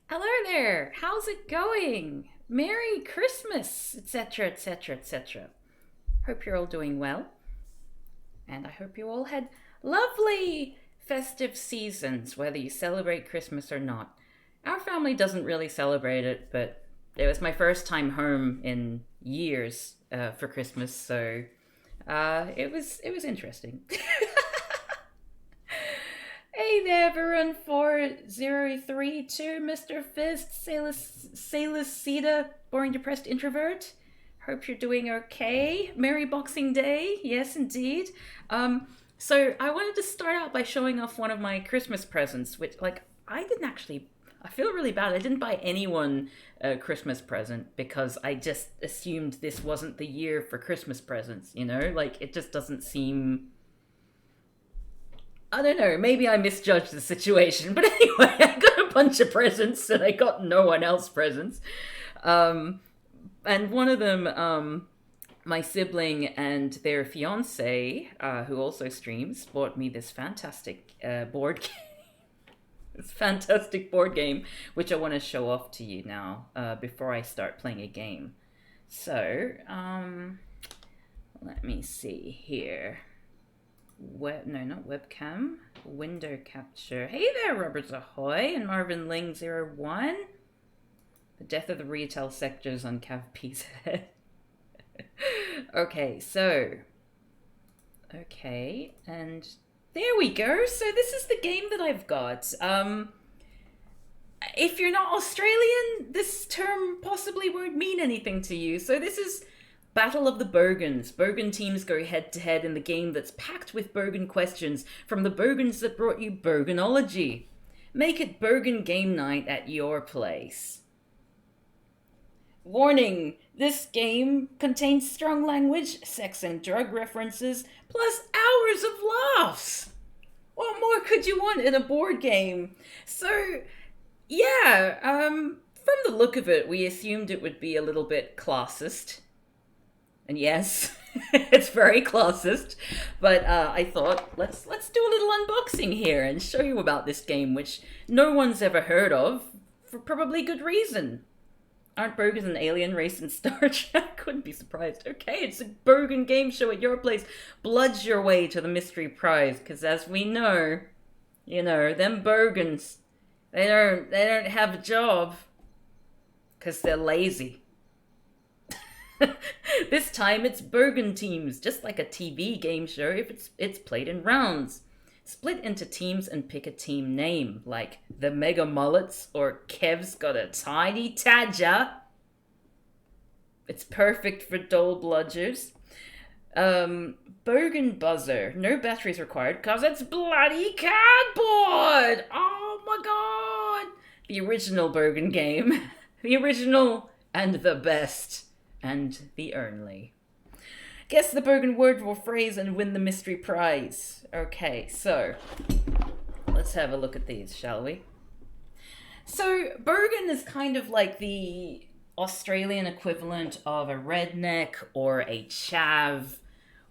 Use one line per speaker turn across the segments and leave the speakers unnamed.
Hello there. How's it going? Merry Christmas, etc., etc., etc. Hope you're all doing well, and I hope you all had lovely festive seasons, whether you celebrate Christmas or not. Our family doesn't really celebrate it, but it was my first time home in years for Christmas, so it was interesting. Hey there, Varun 4032, Mr. Fist, Sailus Sita, boring depressed introvert. Hope you're doing okay. Merry Boxing Day. Yes, indeed. So I wanted to start out by showing off one of my Christmas presents, which, like, I didn't actually. I feel really bad. I didn't buy anyone a Christmas present because I just assumed this wasn't the year for Christmas presents, you know? Like, it just doesn't seem. I don't know, maybe I misjudged the situation, but anyway, I got a bunch of presents and I got no one else presents. Um, and one of them, my sibling and their fiance, who also streams, bought me this fantastic board game. This fantastic board game, which I want to show off to you now before I start playing a game. So, let me see here. No, not webcam. Window capture. Hey there, Roberts Ahoy and Marvin Ling01. The death of the retail sectors on Cav P's head. Okay, so. Okay, and there we go. So this is the game that I've got. If you're not Australian, this term possibly won't mean anything to you. So this is Battle of the Bergens. Bergen teams go head to head in the game that's packed with Bergen questions from the Bergens that brought you Bergenology. Make it Bergen game night at your place. Warning, this game contains strong language, sex and drug references, plus hours of laughs. What more could you want in a board game? So, yeah, from the look of it, we assumed it would be a little bit classist. And yes, it's very classist. But I thought, let's do a little unboxing here and show you about this game, which no one's ever heard of, for probably good reason. Aren't Bergens an alien race in Star Trek? Couldn't be surprised. Okay, it's a Bergen game show at your place. Bludge your way to the mystery prize, because as we know, them Bergens, they don't have a job, because they're lazy. This time it's Bergen teams, just like a TV game show if it's played in rounds. Split into teams and pick a team name, like the Mega Mullets or Kev's got a tiny Tadger. It's perfect for dull bludgers. Bergen Buzzer, no batteries required because it's bloody cardboard! Oh my god! The original Bergen game. The original and the best. And the only. Guess the Bergen word or phrase and win the mystery prize. Okay, so let's have a look at these, shall we? So Bergen is kind of like the Australian equivalent of a redneck or a chav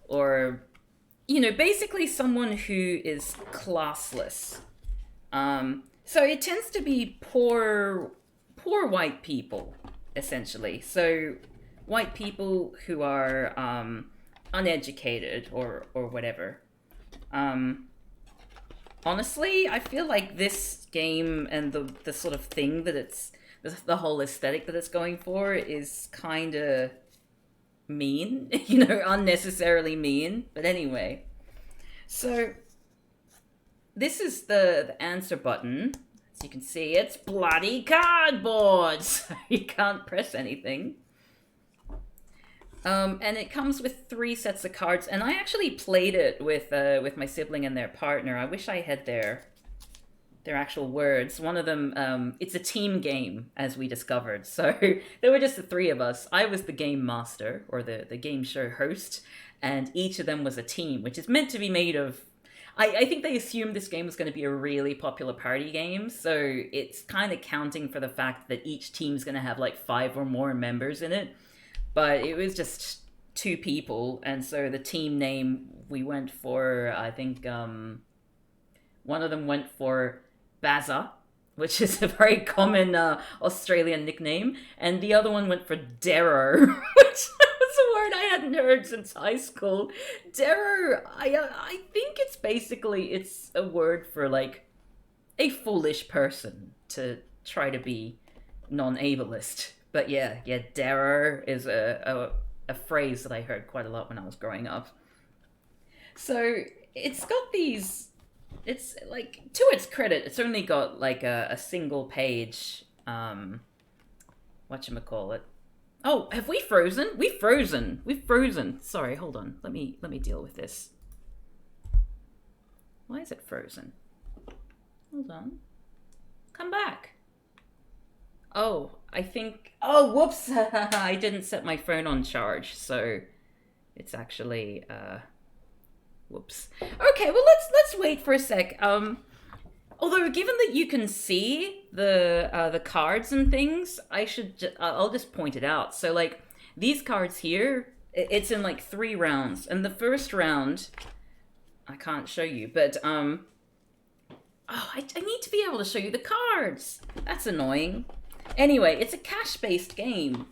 or, basically someone who is classless. So it tends to be poor white people, essentially. So white people who are uneducated or whatever. Honestly, I feel like this game and the sort of thing that it's the whole aesthetic that it's going for is kind of mean, unnecessarily mean. But anyway, so this is the answer button. As you can see, it's bloody cardboard, so you can't press anything. And it comes with 3 sets of cards, and I actually played it with my sibling and their partner. I wish I had their actual words. One of them, it's a team game, as we discovered. So there were just the 3 of us. I was the game master, or the game show host, and each of them was a team, which is meant to be made of. I think they assumed this game was going to be a really popular party game, so it's kind of counting for the fact that each team's going to have like 5 or more members in it. But it was just 2 people, and so the team name we went for, I think one of them went for Baza, which is a very common Australian nickname, and the other one went for Darrow, which was a word I hadn't heard since high school. Darrow, I think it's a word for like a foolish person to try to be non-ableist. But yeah, Darrow is a phrase that I heard quite a lot when I was growing up. So it's got these. It's like, to its credit, it's only got like a single page. Whatchamacallit. Oh, have we frozen? We've frozen. Sorry, hold on. Let me deal with this. Why is it frozen? Hold on. Come back. Oh, I think. Oh, whoops! I didn't set my phone on charge, so it's actually. Whoops. Okay, well let's wait for a sec. Although given that you can see the cards and things, I'll just point it out. So like these cards here, it's in like 3 rounds, and the first round, I can't show you, but I need to be able to show you the cards. That's annoying. Anyway, it's a cash-based game,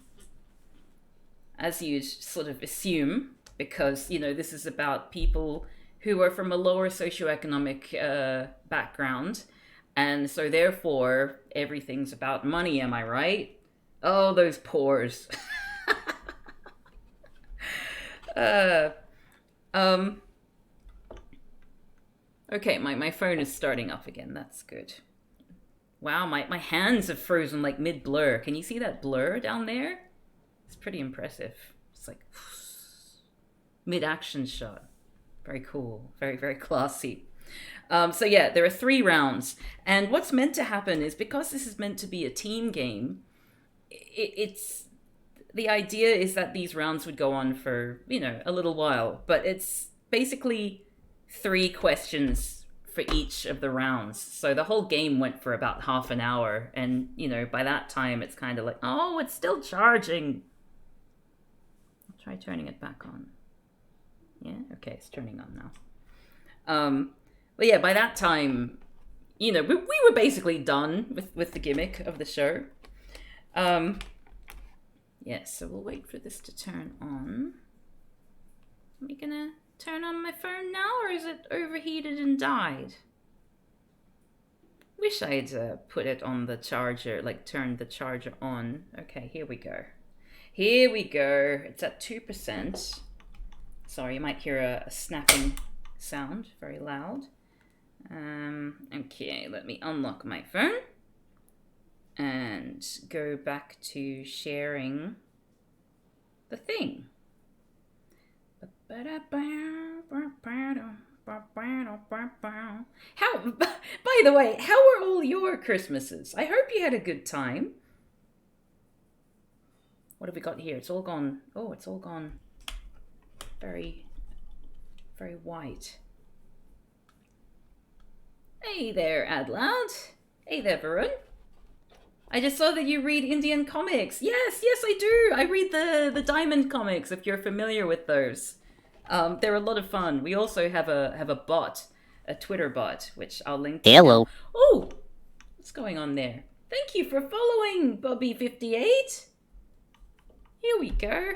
as you'd sort of assume, because, you know, this is about people who are from a lower socioeconomic background, and so therefore everything's about money, am I right? Oh, those pores. Okay, my phone is starting up again, that's good. Wow, my hands have frozen like mid-blur. Can you see that blur down there? It's pretty impressive. It's like mid-action shot. Very cool. Very, very classy. So yeah, there are 3 rounds. And what's meant to happen is, because this is meant to be a team game, it's the idea is that these rounds would go on for, you know, a little while. But it's basically 3 questions for each of the rounds. So the whole game went for about half an hour. And, you know, by that time, it's kind of like, oh, it's still charging. I'll try turning it back on. Yeah, okay, it's turning on now. But yeah, by that time, you know, we were basically done with the gimmick of the show. Yeah, so we'll wait for this to turn on. Am I gonna turn on my phone now, or is it overheated and died? Wish I'd put it on the charger, like turned the charger on. Okay, here we go. Here we go. It's at 2%. Sorry, you might hear a snapping sound, very loud. Okay, let me unlock my phone and go back to sharing the thing. How, by the way, how were all your Christmases? I hope you had a good time. What have we got here? It's all gone. Oh, it's all gone. Very, very white. Hey there, Adloud. Hey there, Varun. I just saw that you read Indian comics. Yes, I do. I read the Diamond comics, if you're familiar with those. They're a lot of fun. We also have a bot, a Twitter bot, which I'll link to.
Hello.
Oh, what's going on there? Thank you for following, Bobby58. Here we go.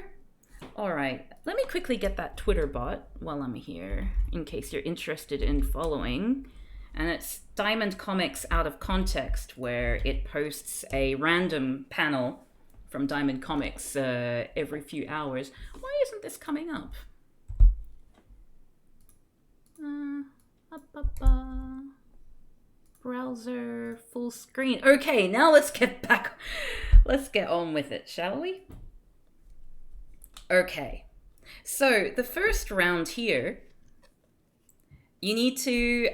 All right, let me quickly get that Twitter bot while I'm here, in case you're interested in following. And it's Diamond Comics Out of Context, where it posts a random panel from Diamond Comics every few hours. Why isn't this coming up? Browser full screen. Okay, now let's get on with it, shall we? Okay, so the first round here, you need to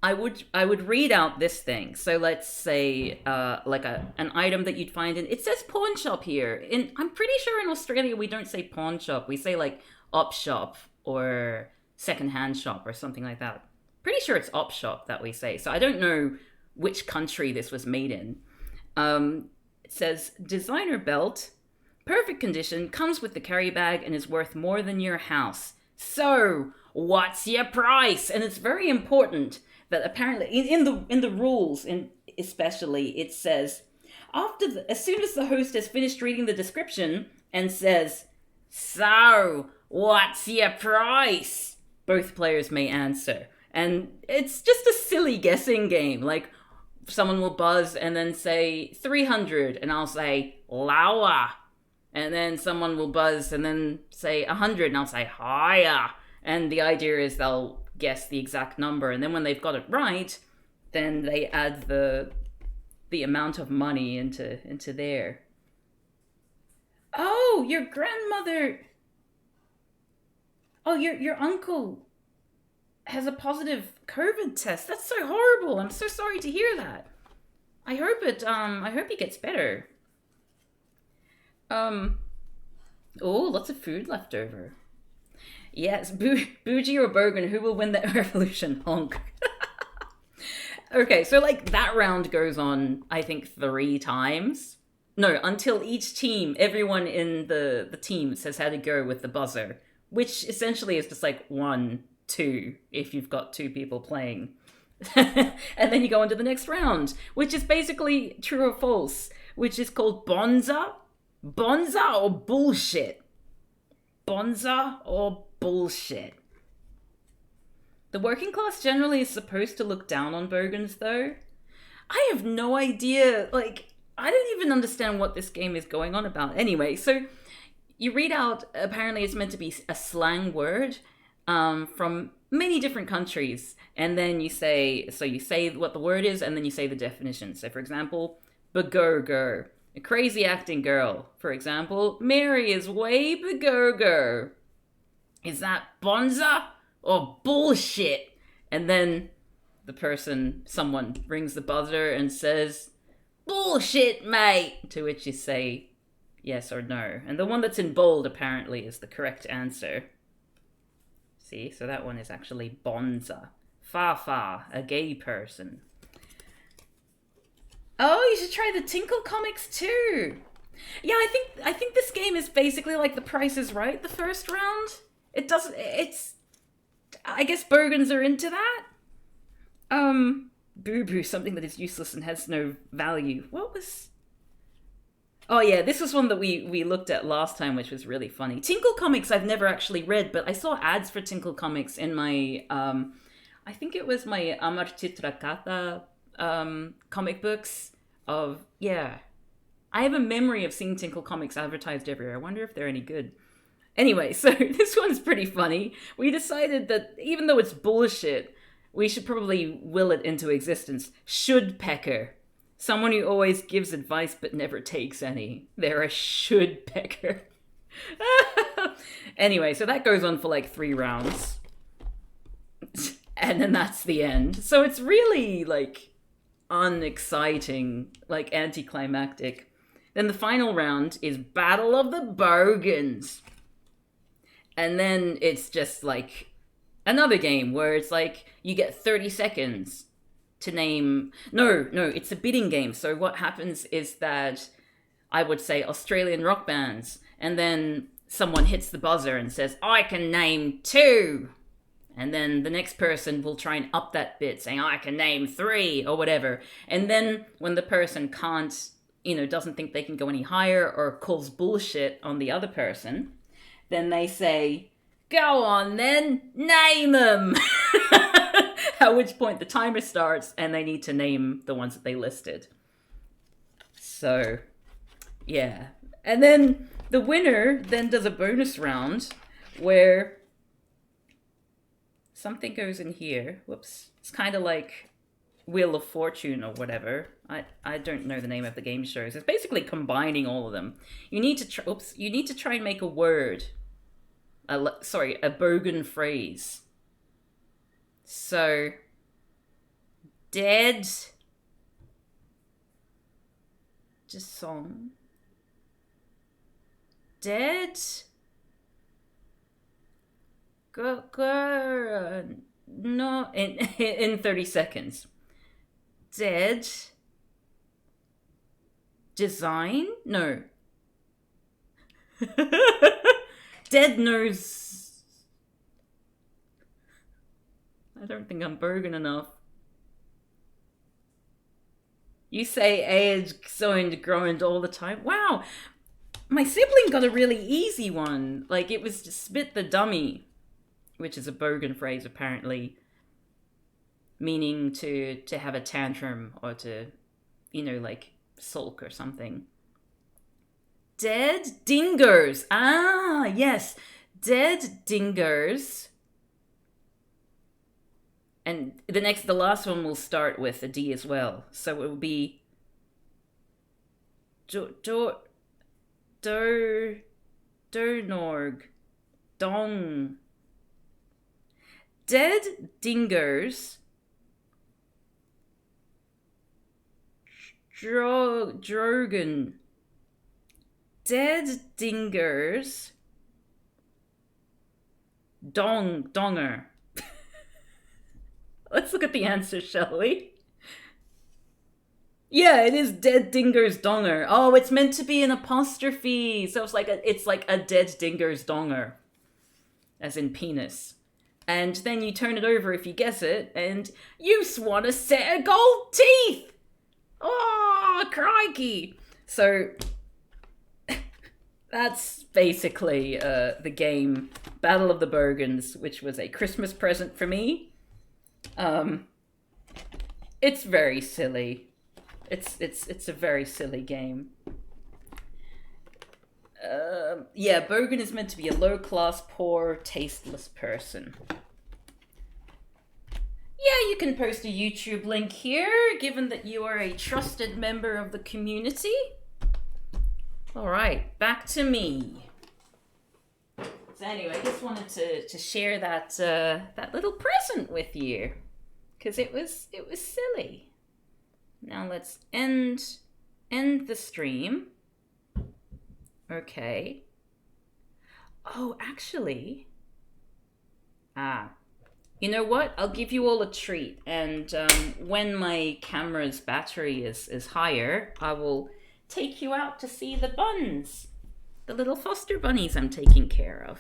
I would read out this thing. So let's say like an item that you'd find in, it says pawn shop here. I'm pretty sure in Australia we don't say pawn shop. We say like op shop or secondhand shop or something like that. Pretty sure it's op shop that we say. So I don't know which country this was made in. It says designer belt, perfect condition, comes with the carry bag and is worth more than your house. So what's your price? And it's very important that apparently in the rules, especially, it says, as soon as the host has finished reading the description and says, "So, what's your price?" both players may answer. And it's just a silly guessing game. Like, someone will buzz and then say 300, and I'll say lower. And then someone will buzz and then say 100, and I'll say higher. And the idea is they'll guess the exact number, and then when they've got it right, then they add the amount of money into there. Oh, your grandmother. Oh, your uncle has a positive COVID test. That's so horrible. I'm so sorry to hear that. I hope he gets better. Oh, lots of food left over. Yes, Bougie or Bogan, who will win the revolution? Honk. Okay, so like that round goes on, I think, 3 times. No, until each team, everyone in the team says how to go with the buzzer, which essentially is just like 1, 2, if you've got 2 people playing. And then you go on to the next round, which is basically true or false, which is called Bonza. Bonza or bullshit? Bonza or bullshit? The working class generally is supposed to look down on bogans, though. I have no idea, like, I don't even understand what this game is going on about. Anyway, so you read out, apparently it's meant to be a slang word from many different countries, and then you say what the word is, and then you say the definition. So, for example, begurger, a crazy acting girl. For example, Mary is way begurger. Is that bonza or bullshit? And then someone rings the buzzer and says, "Bullshit, mate," to which you say yes or no. And the one that's in bold apparently is the correct answer. See, so that one is actually bonza. Fa, a gay person. Oh, you should try the Tinkle comics too. Yeah, I think this game is basically like The Price is Right, the first round. I guess bogans are into that. Boo-boo, something that is useless and has no value. Oh yeah, this was one that we looked at last time, which was really funny. Tinkle comics I've never actually read, but I saw ads for Tinkle comics in my, I think it was my Amar Chitrakata comic books of, yeah. I have a memory of seeing Tinkle comics advertised everywhere. I wonder if they're any good. Anyway, so this one's pretty funny. We decided that even though it's bullshit, we should probably will it into existence. Should-pecker. Someone who always gives advice but never takes any. They're a should-pecker. Anyway, so that goes on for like 3 rounds. And then that's the end. So it's really like unexciting, like anticlimactic. Then the final round is Battle of the Bogans. And then it's just like another game where it's like you get 30 seconds to name... No, it's a bidding game. So what happens is that I would say Australian rock bands, and then someone hits the buzzer and says, "I can name 2." And then the next person will try and up that bit, saying, "I can name 3," or whatever. And then when the person can't, doesn't think they can go any higher or calls bullshit on the other person, then they say, "Go on then, name them." At which point the timer starts and they need to name the ones that they listed. So, yeah. And then the winner then does a bonus round where something goes in here. Whoops. It's kind of like Wheel of Fortune or whatever. I don't know the name of the game shows. It's basically combining all of them. You need to try and make a word. A bogan phrase. So, dead. Just song. Dead. No, in 30 seconds. Dead. Design? No. Dead knows. I don't think I'm bogan enough. You say age sound growing all the time. Wow, my sibling got a really easy one. Like it was to spit the dummy, which is a Bergen phrase apparently, meaning to have a tantrum or to, like sulk or something. Dead dingers. Ah, yes. Dead dingers. And the last one will start with a D as well. So it will be Dernorg. Dong. Dead dingers. Drogen. Dead dingers. Donger. Let's look at the answer, shall we? Yeah, it is dead dinger's donger. Oh, it's meant to be an apostrophe. So it's like a dead dinger's donger. As in penis. And then you turn it over if you guess it, and you swan a set of gold teeth! Oh, crikey! So, that's basically the game Battle of the Bergens, which was a Christmas present for me. It's very silly. It's a very silly game. Yeah, Bergen is meant to be a low-class, poor, tasteless person. Yeah, you can post a YouTube link here, given that you are a trusted member of the community. Alright, back to me. So anyway, I just wanted to share that little present with you. Because it was silly. Now let's end the stream. Okay. Oh, actually. You know what? I'll give you all a treat. And when my camera's battery is higher, I will take you out to see the buns. The little foster bunnies I'm taking care of.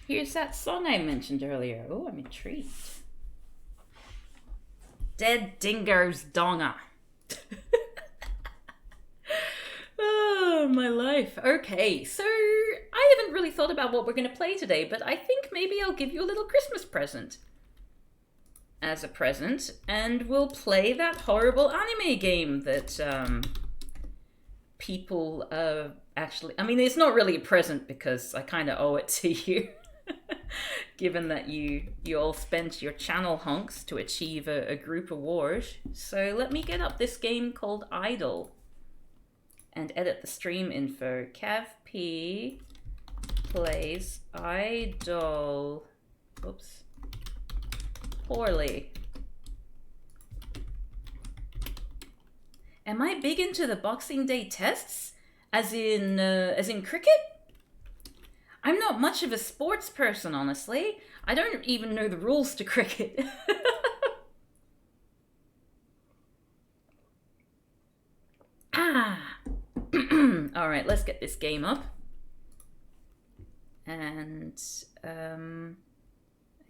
Here's that song I mentioned earlier. Oh, I'm intrigued. Dead Dinger's Donga. Oh, my life. Okay, so I haven't really thought about what we're going to play today, but I think maybe I'll give you a little Christmas present. As a present, and we'll play that horrible anime game that people actually... I mean, it's not really a present because I kind of owe it to you. Given that you all spent your channel hunks to achieve a group award. So let me get up this game called AIdol and edit the stream info. CavP plays AIdol. Oops. Poorly. Am I big into the Boxing Day tests? As in cricket? I'm not much of a sports person, honestly. I don't even know the rules to cricket. All right, let's get this game up. And I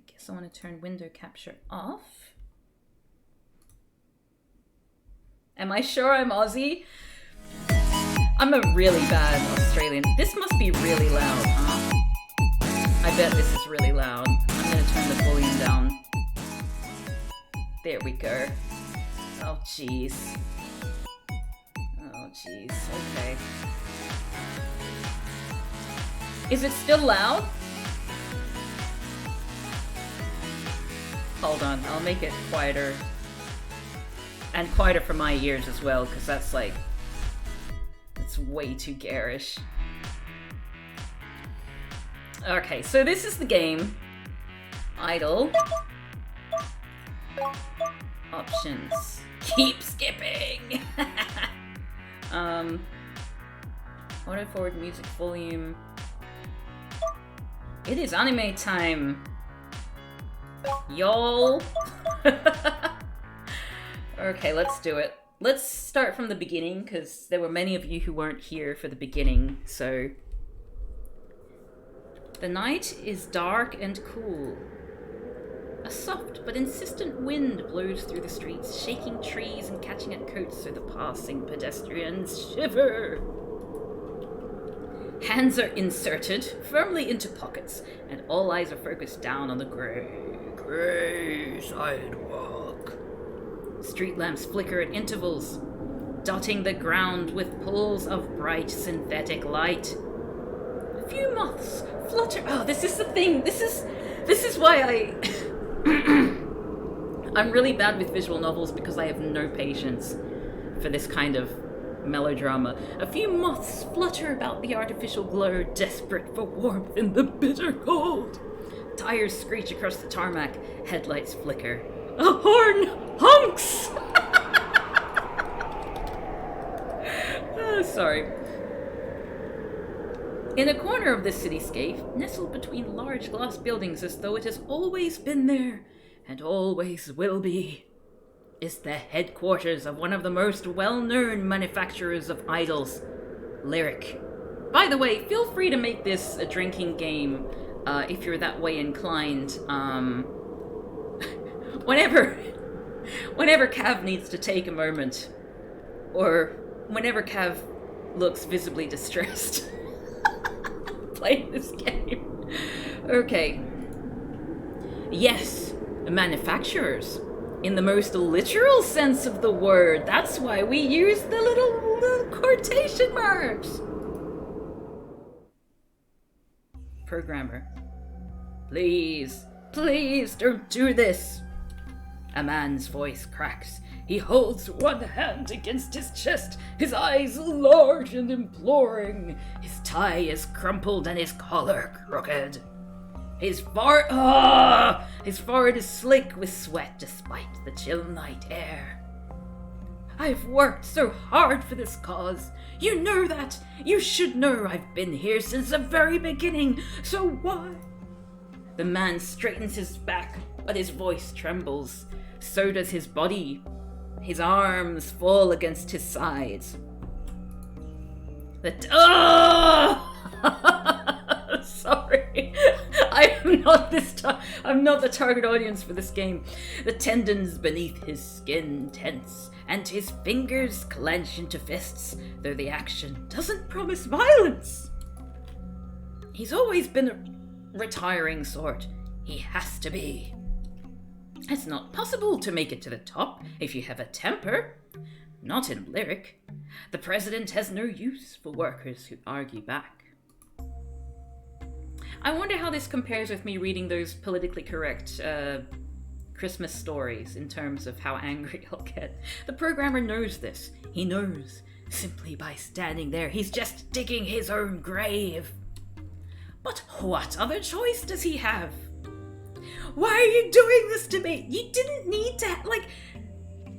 guess I want to turn window capture off. Am I sure I'm Aussie? I'm a really bad Australian. This must be really loud, huh? I bet this is really loud. I'm gonna turn the volume down. There we go. Oh, jeez. Oh, jeez. Okay. Is it still loud? Hold on, I'll make it quieter. And quieter for my ears as well, because that's like... it's way too garish. Okay, so this is the game. AIdol. Options. Keep skipping! Auto forward music volume. It is anime time! Y'all! Okay, let's do it. Let's start from the beginning, because there were many of you who weren't here for the beginning, so... The night is dark and cool. A soft but insistent wind blows through the streets, shaking trees and catching at coats so the passing pedestrians shiver. Hands are inserted firmly into pockets, and all eyes are focused down on the grey sidewalk. Street lamps flicker at intervals, dotting the ground with pools of bright synthetic light. A few moths flutter. Oh, this is the thing. This is why I'm really bad with visual novels, because I have no patience for this kind of melodrama. A few moths flutter about the artificial glow, desperate for warmth in the bitter cold. Tires screech across the tarmac, headlights flicker. A horn honks! Oh, sorry. In a corner of this cityscape, nestled between large glass buildings as though it has always been there, and always will be, is the headquarters of one of the most well-known manufacturers of idols, Lyric. By the way, feel free to make this a drinking game if you're that way inclined. Whenever Cav needs to take a moment, or whenever Cav looks visibly distressed playing this game. Okay. Yes, manufacturers. In the most literal sense of the word. That's why we use the little quotation marks. Programmer. Please, don't do this. A man's voice cracks. He holds one hand against his chest, his eyes large and imploring. His tie is crumpled and his collar crooked. His forehead is slick with sweat despite the chill night air. I've worked so hard for this cause. You know that. You should know I've been here since the very beginning. So why? The man straightens his back, but his voice trembles. So does his body. His arms fall against his sides. Sorry. I'm not the target audience for this game. The tendons beneath his skin tense, and his fingers clench into fists, though the action doesn't promise violence. He's always been a retiring sort. He has to be. It's not possible to make it to the top if you have a temper. Not in Lyric. The president has no use for workers who argue back. I wonder how this compares with me reading those politically correct Christmas stories in terms of how angry I'll get. The programmer knows this. He knows. Simply by standing there, he's just digging his own grave. But what other choice does he have? Why are you doing this to me? You didn't need to,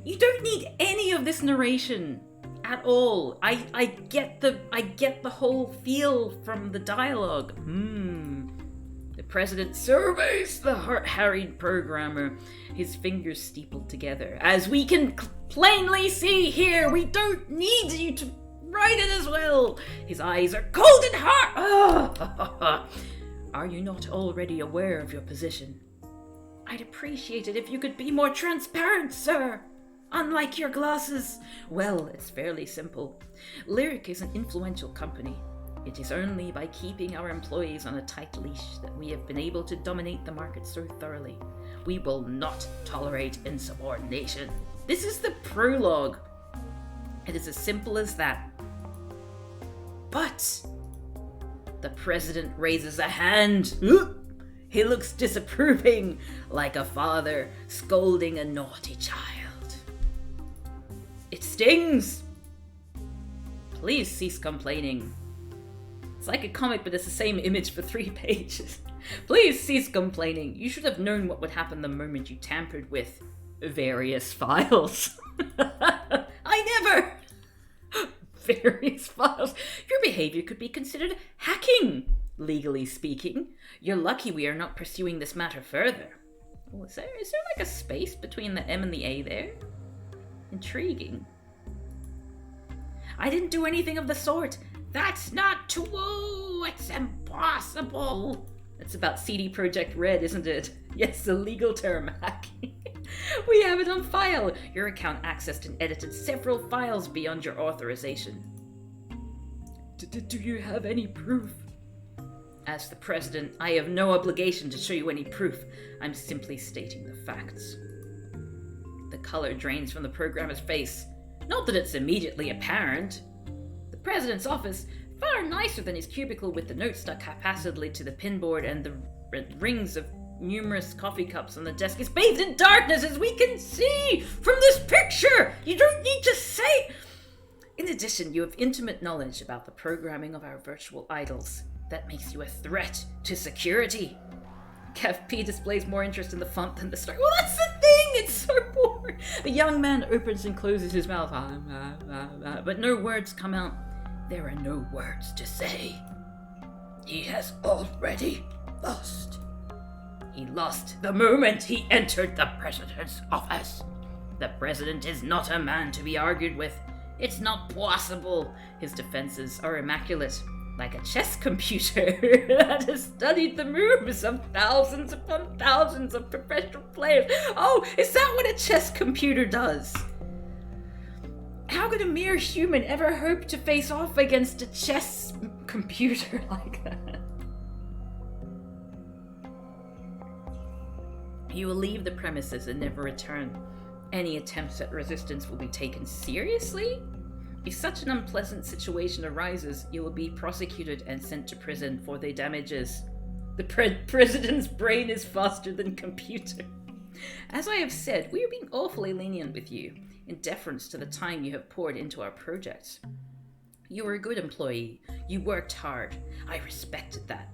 you don't need any of this narration at all. I get the whole feel from the dialogue. The president surveys the harried programmer, his fingers steepled together. As we can plainly see here, we don't need you to write it as well. His eyes are cold and hard. Are you not already aware of your position? I'd appreciate it if you could be more transparent, sir. Unlike your glasses. Well, it's fairly simple. Lyric is an influential company. It is only by keeping our employees on a tight leash that we have been able to dominate the market so thoroughly. We will not tolerate insubordination. This is the prologue. It is as simple as that. But the president raises a hand. He looks disapproving, like a father scolding a naughty child. It stings. Please cease complaining. It's like a comic, but it's the same image for 3 pages. Please cease complaining. You should have known what would happen the moment you tampered with various files. I never! Various files. Your behavior could be considered hacking, legally speaking. You're lucky we are not pursuing this matter further. Oh, is there like a space between the M and the A there? Intriguing. I didn't do anything of the sort. That's not true. It's impossible. It's about CD Projekt Red, isn't it? Yes, the legal term, hacking. We have it on file. Your account accessed and edited several files beyond your authorization. Do you have any proof? As the president, I have no obligation to show you any proof. I'm simply stating the facts. The color drains from the programmer's face. Not that it's immediately apparent. The president's office, far nicer than his cubicle with the notes stuck haphazardly to the pinboard and the rings of numerous coffee cups on the desk, is bathed in darkness, as we can see from this picture. You don't need to say... In addition, you have intimate knowledge about the programming of our virtual idols. That makes you a threat to security. Kev P displays more interest in the font than the story. Well, that's the thing! It's so boring! The young man opens and closes his mouth, but no words come out. There are no words to say. He has already lost. He lost the moment he entered the president's office. The president is not a man to be argued with. It's not possible. His defenses are immaculate, like a chess computer that has studied the moves of thousands upon thousands of professional players. Oh, is that what a chess computer does? How could a mere human ever hope to face off against a chess computer like that? You will leave the premises and never return. Any attempts at resistance will be taken seriously? If such an unpleasant situation arises, you will be prosecuted and sent to prison for the damages. The president's brain is faster than computer. As I have said, we are being awfully lenient with you, in deference to the time you have poured into our project. You were a good employee. You worked hard. I respected that.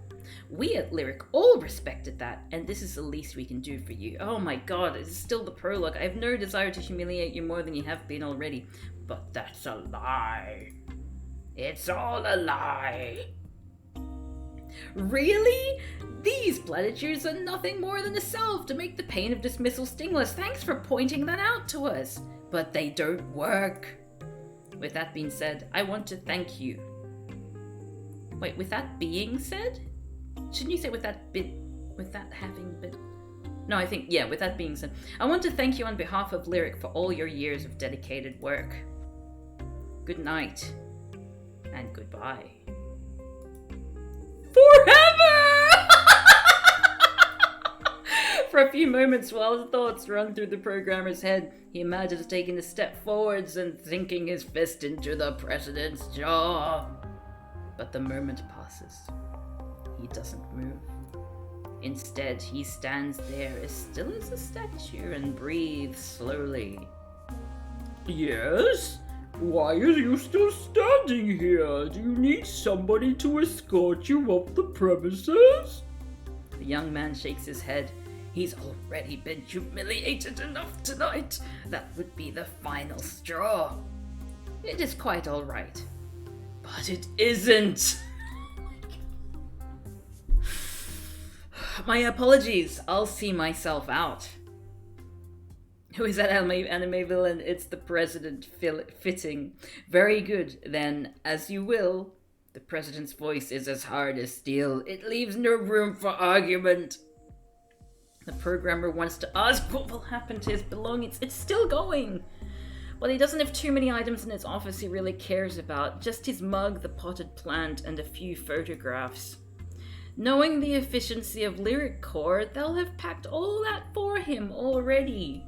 We at Lyric all respected that, and this is the least we can do for you. Oh my god, it is still the prologue. I have no desire to humiliate you more than you have been already. But that's a lie. It's all a lie. Really? These platitudes are nothing more than a salve to make the pain of dismissal stingless. Thanks for pointing that out to us. But they don't work. With that being said, I want to thank you. Wait, with that being said? Shouldn't you say with that having been... No, I think, yeah, with that being said. I want to thank you on behalf of Lyric for all your years of dedicated work. Good night. And goodbye. Forever! For a few moments while his thoughts run through the programmer's head, he imagines taking a step forwards and sinking his fist into the president's jaw. But the moment passes. He doesn't move. Instead, he stands there as still as a statue and breathes slowly. Yes? Why are you still standing here? Do you need somebody to escort you off the premises? The young man shakes his head. He's already been humiliated enough tonight. That would be the final straw. It is quite all right. But it isn't. My apologies. I'll see myself out. Who is that anime villain? It's the president. Fitting. Very good. Then, as you will. The president's voice is as hard as steel. It leaves no room for argument. The programmer wants to ask what will happen to his belongings. It's still going. Well, he doesn't have too many items in his office he really cares about. Just his mug, the potted plant, and a few photographs. Knowing the efficiency of Lyric Core, they'll have packed all that for him already.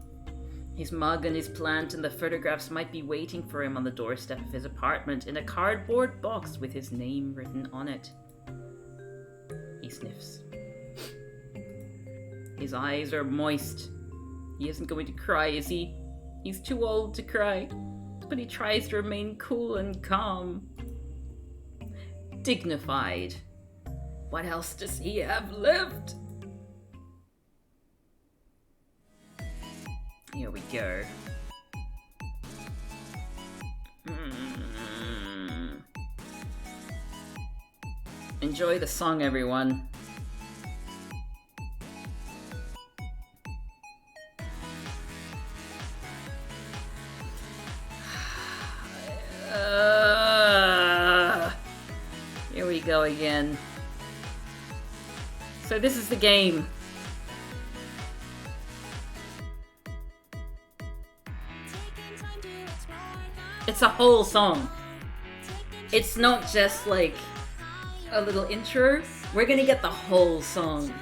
His mug and his plant and the photographs might be waiting for him on the doorstep of his apartment in a cardboard box with his name written on it. He sniffs. His eyes are moist. He isn't going to cry, is he? He's too old to cry, but he tries to remain cool and calm. Dignified. What else does he have left? Here we go. Enjoy the song, everyone. Here we go again. So this is the game. It's a whole song. It's not just like a little intro. We're gonna get the whole song.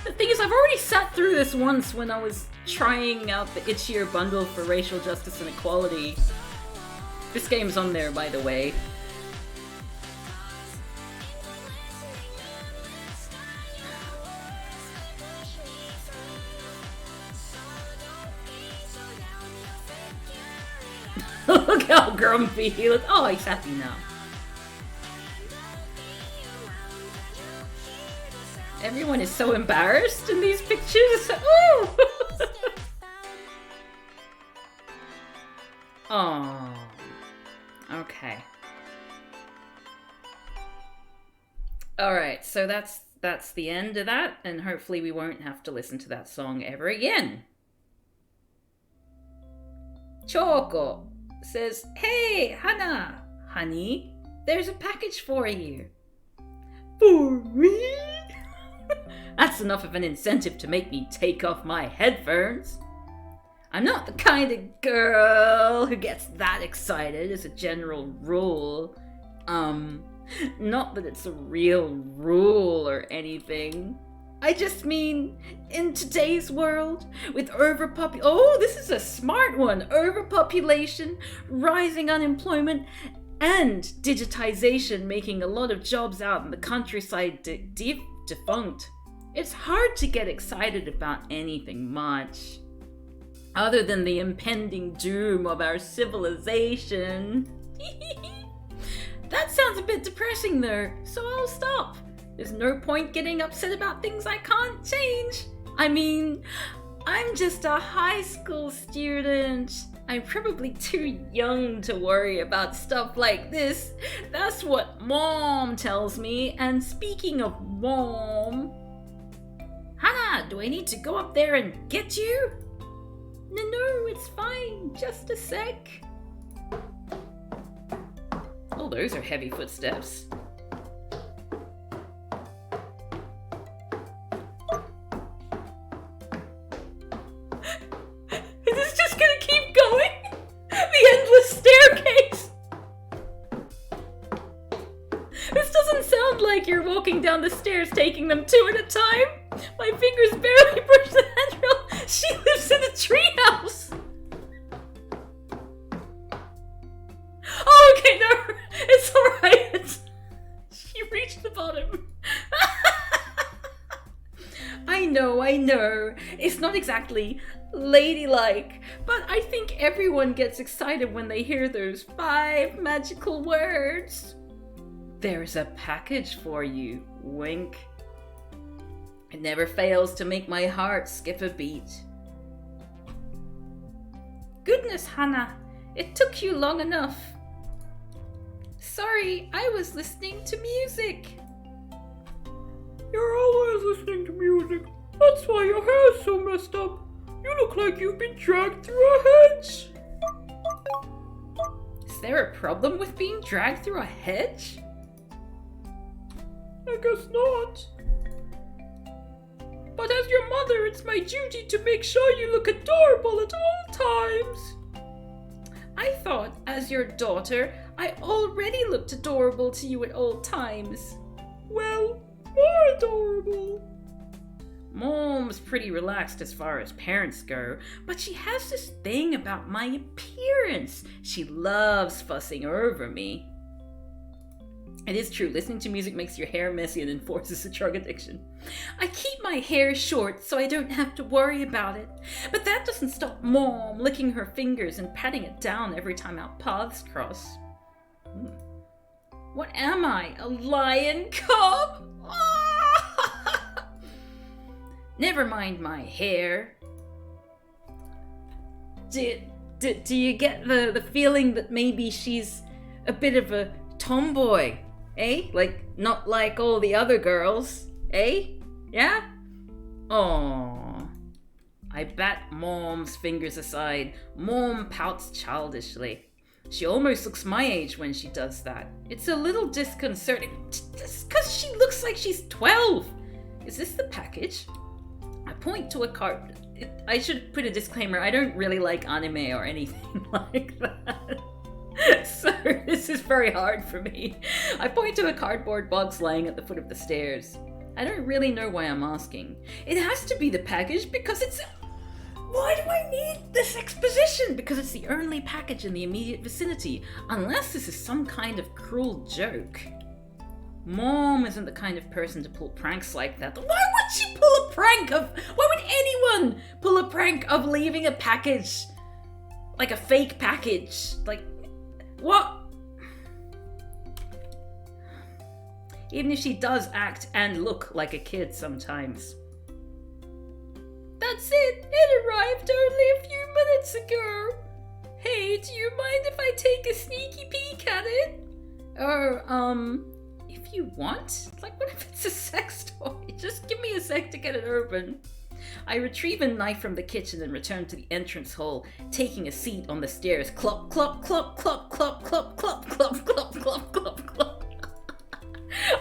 The thing is, I've already sat through this once when I was trying out the itchier bundle for racial justice and equality. This game's on there, by the way. Look how grumpy he looks. Oh, he's happy now. Everyone is so embarrassed in these pictures. Ooh! Oh. Okay. Alright, so that's the end of that, and hopefully we won't have to listen to that song ever again. Choco says, "Hey, Hana! Honey, there's a package for you." For me? That's enough of an incentive to make me take off my headphones. I'm not the kind of girl who gets that excited as a general rule. Not that it's a real rule or anything. I just mean, in today's world, with oh, this is a smart one. Overpopulation, rising unemployment, and digitization making a lot of jobs out in the countryside defunct. It's hard to get excited about anything much, other than the impending doom of our civilization. That sounds a bit depressing though, so I'll stop. There's no point getting upset about things I can't change. I mean, I'm just a high school student. I'm probably too young to worry about stuff like this. That's what Mom tells me. And speaking of Mom... Hannah, do I need to go up there and get you? No, it's fine. Just a sec. Oh, those are heavy footsteps. Is this just gonna keep going? The endless staircase! This doesn't sound like you're walking down the stairs taking them two at a time. My fingers barely brush the handrail. She lives in a treehouse. Oh, okay, no, it's alright. She reached the bottom. I know. It's not exactly ladylike, but I think everyone gets excited when they hear those 5 magical words. There's a package for you, wink. It never fails to make my heart skip a beat. Goodness, Hannah, it took you long enough. Sorry, I was listening to music. You're always listening to music. That's why your hair is so messed up. You look like you've been dragged through a hedge. Is there a problem with being dragged through a hedge? I guess not. But as your mother, it's my duty to make sure you look adorable at all times. I thought, as your daughter, I already looked adorable to you at all times. Well, more adorable. Mom's pretty relaxed as far as parents go, but she has this thing about my appearance. She loves fussing over me. It is true, listening to music makes your hair messy and enforces a drug addiction. I keep my hair short so I don't have to worry about it, but that doesn't stop Mom licking her fingers and patting it down every time our paths cross. What am I, a lion cub? Never mind my hair. Do you get the feeling that maybe she's a bit of a tomboy? Eh? Like, not like all the other girls. Eh? Yeah? Aww. I bat Mom's fingers aside. Mom pouts childishly. She almost looks my age when she does that. It's a little disconcerting, just because she looks like she's 12. Is this the package? I point to a card. I should put a disclaimer. I don't really like anime or anything like that. So this is very hard for me. I point to a cardboard box lying at the foot of the stairs. I don't really know why I'm asking. It has to be the package because it's... Why do I need this exposition? Because it's the only package in the immediate vicinity. Unless this is some kind of cruel joke. Mom isn't the kind of person to pull pranks like that. Why would she pull a prank of... Why would anyone pull a prank of leaving a package? Like a fake package? Like, what? Even if she does act and look like a kid sometimes. That's it. It arrived only a few minutes ago. Hey, do you mind if I take a sneaky peek at it? Or, if you want? Like, what if it's a sex toy? Just give me a sec to get it open. I retrieve a knife from the kitchen and return to the entrance hall, taking a seat on the stairs. Clop, clop, clop, clop, clop, clop, clop, clop, clop, clop, clop, clop.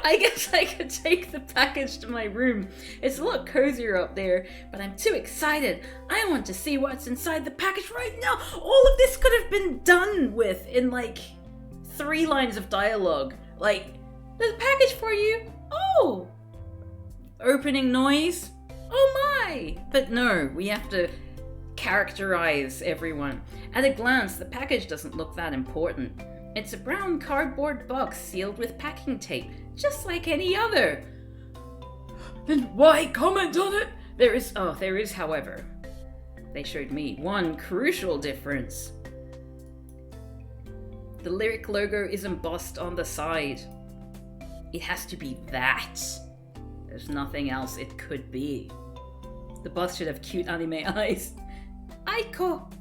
I guess I could take the package to my room. It's a lot cozier up there, but I'm too excited. I want to see what's inside the package right now. All of this could have been done with in like 3 lines of dialogue. Like, there's a package for you. Oh! Opening noise. Oh my! But no, we have to characterize everyone. At a glance, the package doesn't look that important. It's a brown cardboard box sealed with packing tape, just like any other. Then why comment on it? There is, however. They showed me one crucial difference. The lyric logo is embossed on the side. It has to be that. There's nothing else it could be. The boss should have cute anime eyes. Aiko!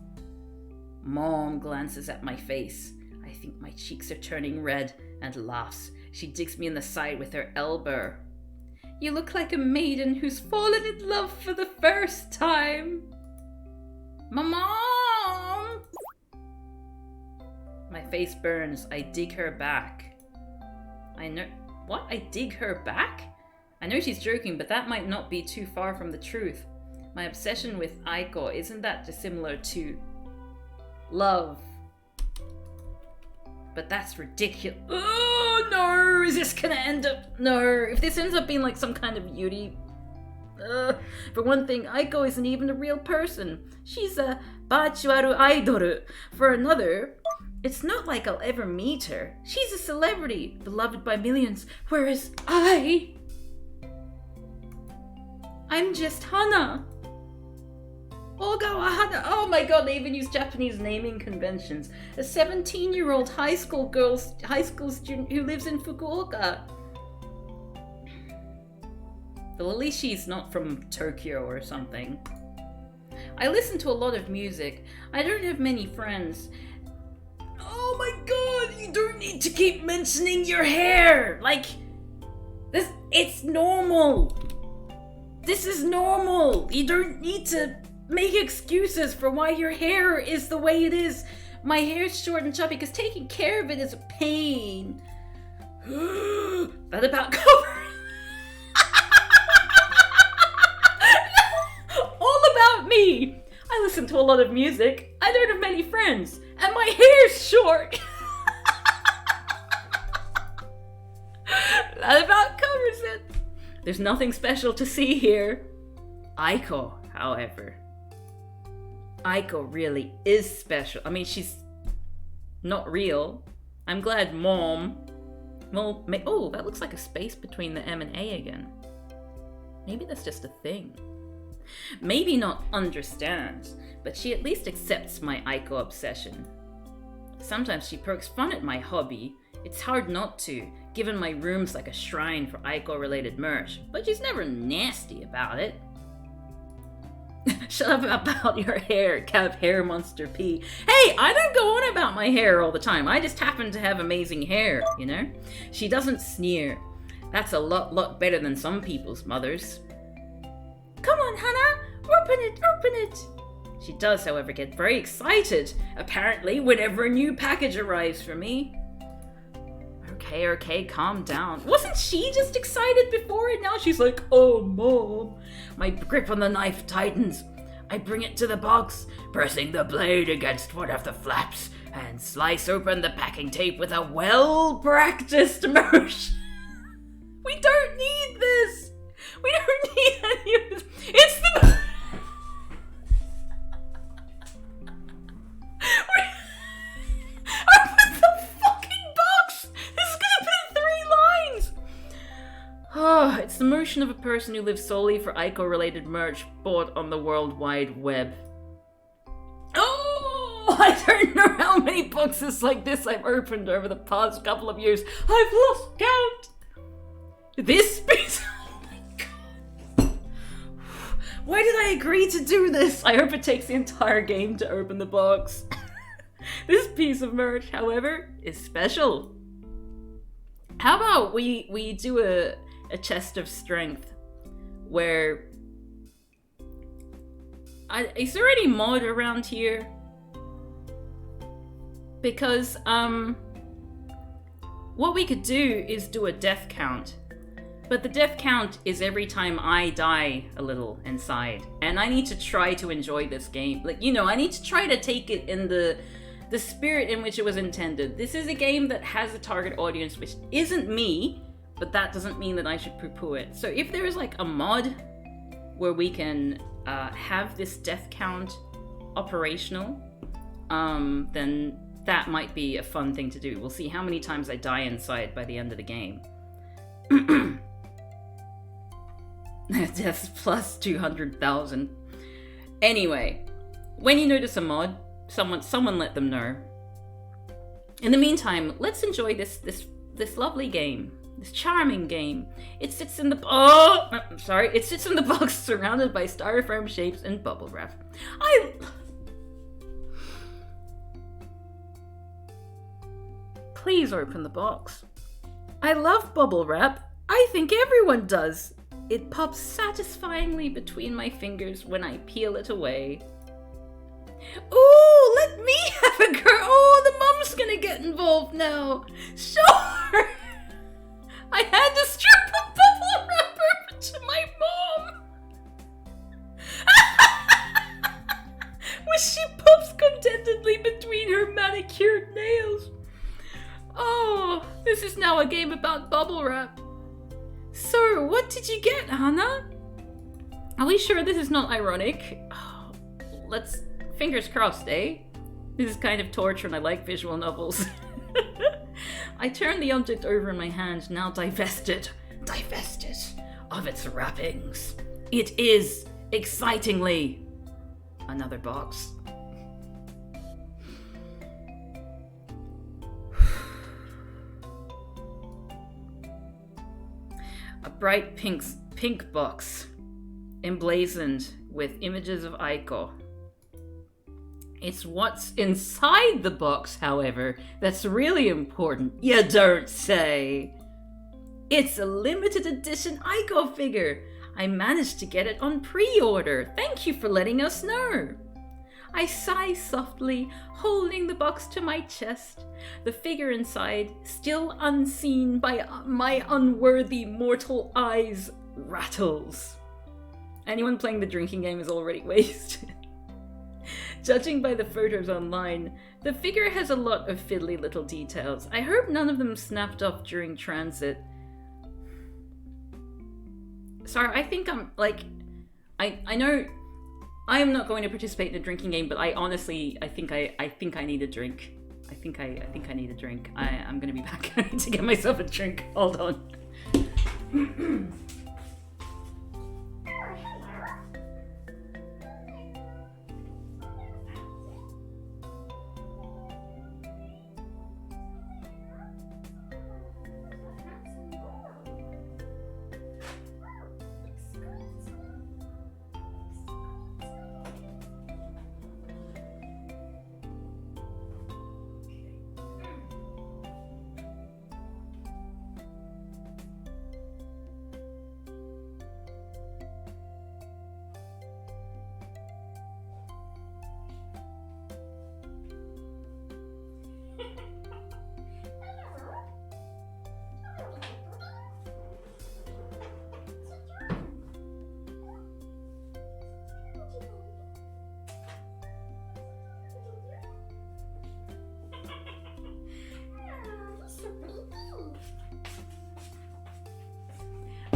Mom glances at my face. I think my cheeks are turning red and laughs. She digs me in the side with her elbow. You look like a maiden who's fallen in love for the first time. Mom! My face burns. I dig her back. I know... What? I dig her back? I know she's joking, but that might not be too far from the truth. My obsession with Aiko, isn't that dissimilar to love? But that's ridiculous. Oh no! Is this gonna end up... No. If this ends up being like some kind of Yuri... For one thing, Aiko isn't even a real person. She's a bachuaru AIdol. For another, it's not like I'll ever meet her. She's a celebrity, beloved by millions, whereas I'm just Hana. Ogawa Hana. Oh my god, they even use Japanese naming conventions. A 17-year-old high school student who lives in Fukuoka. Well, at least she's not from Tokyo or something. I listen to a lot of music. I don't have many friends. Oh my god, you don't need to keep mentioning your hair! Like, it's normal. This is normal. You don't need to make excuses for why your hair is the way it is. My hair's short and choppy because taking care of it is a pain. That about covers. All about me. I listen to a lot of music. I don't have many friends. And my hair's short. That about covers it. There's nothing special to see here. Aiko, however. Aiko really is special. I mean, she's not real. I'm glad Mom... Well, oh, that looks like a space between the M and A again. Maybe that's just a thing. Maybe not understands, but she at least accepts my Aiko obsession. Sometimes she pokes fun at my hobby. It's hard not to, given my room's like a shrine for Aiko-related merch, but she's never nasty about it. Shut up about your hair, Cav Hair Monster P. Hey, I don't go on about my hair all the time. I just happen to have amazing hair, you know? She doesn't sneer. That's a lot better than some people's mothers. Come on, Hana, open open it! She does, however, get very excited, apparently, whenever a new package arrives for me. Okay, calm down. Wasn't she just excited before and now she's like, oh, Mom. My grip on the knife tightens. I bring it to the box, pressing the blade against one of the flaps, and slice open the packing tape with a well-practiced motion. We don't need this. We don't need any of this. It's the... Open the fucking box! This is gonna be 3 lines! Oh, it's the motion of a person who lives solely for Ico-related merch bought on the World Wide Web. Oh, I don't know how many boxes like this I've opened over the past couple of years. I've lost count. This piece... Oh my god. Why did I agree to do this? I hope it takes the entire game to open the box. This piece of merch, however, is special. How about we do a chest of strength where... is there any mod around here? Because, what we could do is do a death count. But the death count is every time I die a little inside. And I need to try to enjoy this game. Like, you know, I need to try to take it in the spirit in which it was intended. This is a game that has a target audience, which isn't me, but that doesn't mean that I should poo-poo it. So if there is like a mod where we can have this death count operational, then that might be a fun thing to do. We'll see how many times I die inside by the end of the game. Deaths plus 200,000. Anyway, when you notice a mod, someone let them know. In the meantime, let's enjoy this lovely game. This charming game. It sits in the it sits in the box surrounded by styrofoam shapes and bubble wrap. Please open the box. I love bubble wrap. I think everyone does. It pops satisfyingly between my fingers when I peel it away. Ooh, let me have a go. Oh, the mum's gonna get involved now. Sure. I had to strip a bubble wrap over to my mom. When she pops contentedly between her manicured nails. Oh, this is now a game about bubble wrap. So, what did you get, Hannah? Are we sure this is not ironic? Oh, let's... Fingers crossed, eh? This is kind of torture and I like visual novels. I turn the object over in my hand, now divested of its wrappings. It is, excitingly, another box. A bright pink box, emblazoned with images of Aiko. It's what's inside the box, however, that's really important. You don't say. It's a limited edition Aiko figure. I managed to get it on pre-order. Thank you for letting us know. I sigh softly, holding the box to my chest. The figure inside, still unseen by my unworthy mortal eyes, rattles. Anyone playing the drinking game is already wasted. Judging by the photos online, the figure has a lot of fiddly little details. I hope none of them snapped off during transit. Sorry, I think I'm like... I know I am not going to participate in a drinking game, but I honestly, I think I need a drink. I think I need a drink. I'm gonna be back. I need to get myself a drink. Hold on.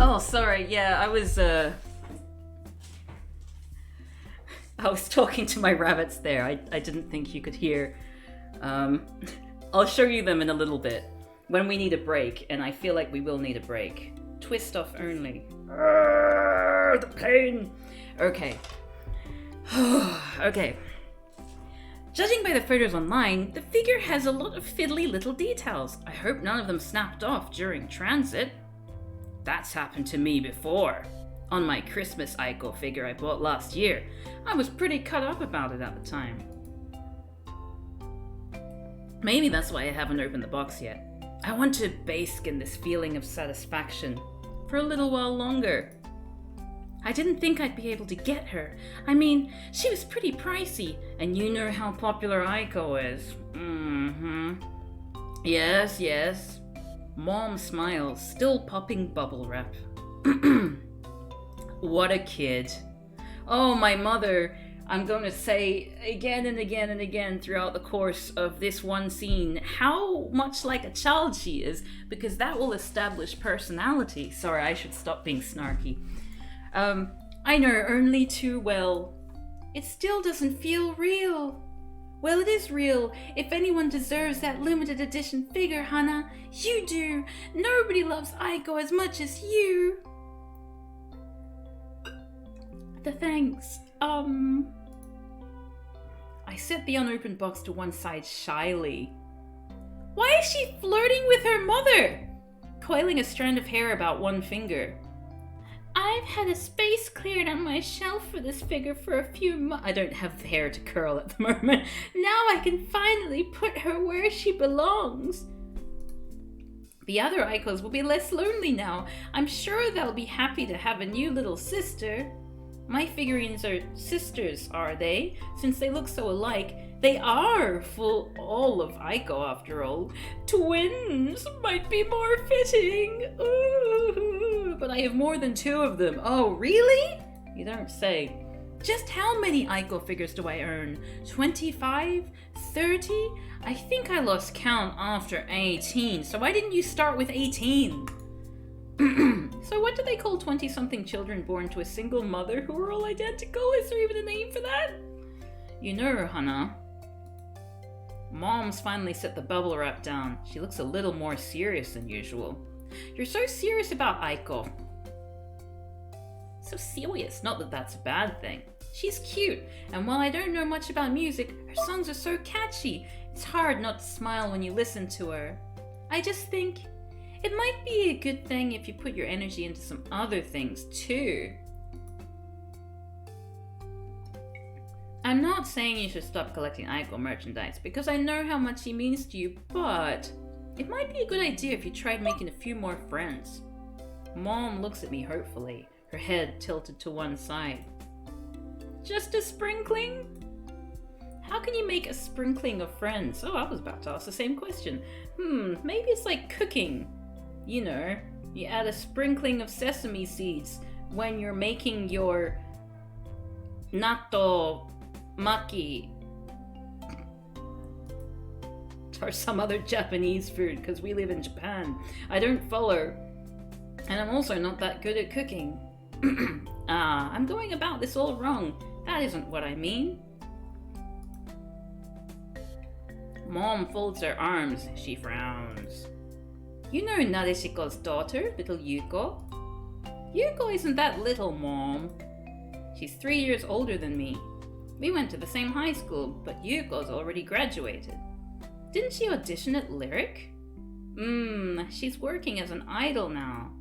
Oh, sorry. Yeah, I was talking to my rabbits there. I didn't think you could hear. I'll show you them in a little bit when we need a break, and I feel like we will need a break. Twist off only. The pain. Okay. Okay. Judging by the photos online, the figure has a lot of fiddly little details. I hope none of them snapped off during transit. That's happened to me before. On my Christmas Aiko figure I bought last year. I was pretty cut up about it at the time. Maybe that's why I haven't opened the box yet. I want to bask in this feeling of satisfaction for a little while longer. I didn't think I'd be able to get her. I mean, she was pretty pricey, and you know how popular Aiko is. Yes, yes. Mom smiles, still popping bubble wrap. What a kid. Oh, my mother. I'm going to say again and again and again throughout the course of this one scene how much like a child she is, because that will establish personality. Sorry, I should stop being snarky. I know only too well. It still doesn't feel real. Well, it is real. If anyone deserves that limited edition figure, Hana, you do. Nobody loves Aiko as much as you. The thanks. I set the unopened box to one side shyly. Why is she flirting with her mother? Coiling a strand of hair about one finger. I've had a space cleared on my shelf for this figure for a few months. I don't have the hair to curl at the moment. Now I can finally put her where she belongs. The other Aikos will be less lonely now. I'm sure they'll be happy to have a new little sister. My figurines are sisters, are they? Since they look so alike, they are full all of Aiko after all. Twins might be more fitting. Ooh, but I have more than two of them. Oh, really? You don't say. Just how many Aiko figures do I own? 25? 30? I think I lost count after 18, so why didn't you start with 18? So what do they call 20-something children born to a single mother who are all identical? Is there even a name for that? You know, Hana. Mom's finally set the bubble wrap down. She looks a little more serious than usual. You're so serious about Aiko. So serious, not that that's a bad thing. She's cute, and while I don't know much about music, her songs are so catchy. It's hard not to smile when you listen to her. I just think it might be a good thing if you put your energy into some other things too. I'm not saying you should stop collecting Aiko merchandise because I know how much he means to you, but it might be a good idea if you tried making a few more friends. Mom looks at me hopefully, her head tilted to one side. Just a sprinkling? How can you make a sprinkling of friends? Oh, I was about to ask the same question. Maybe it's like cooking. You know, you add a sprinkling of sesame seeds when you're making your natto maki or some other Japanese food, because we live in Japan. I don't follow, and I'm also not that good at cooking. I'm going about this all wrong. That isn't what I mean. Mom folds her arms. She frowns. You know Nareshiko's daughter, little Yuko? Yuko isn't that little, Mom. She's 3 years older than me. We went to the same high school, but Yuko's already graduated. Didn't she audition at Lyric? She's working as an idol now.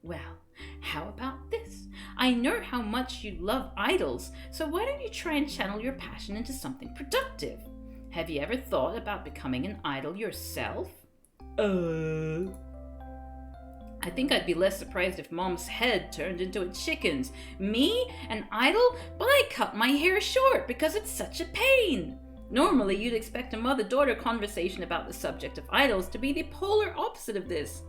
Well, how about this? I know how much you love idols, so why don't you try and channel your passion into something productive? Have you ever thought about becoming an idol yourself? I think I'd be less surprised if Mom's head turned into a chicken's. Me? An idol? But I cut my hair short because it's such a pain. Normally, you'd expect a mother-daughter conversation about the subject of idols to be the polar opposite of this.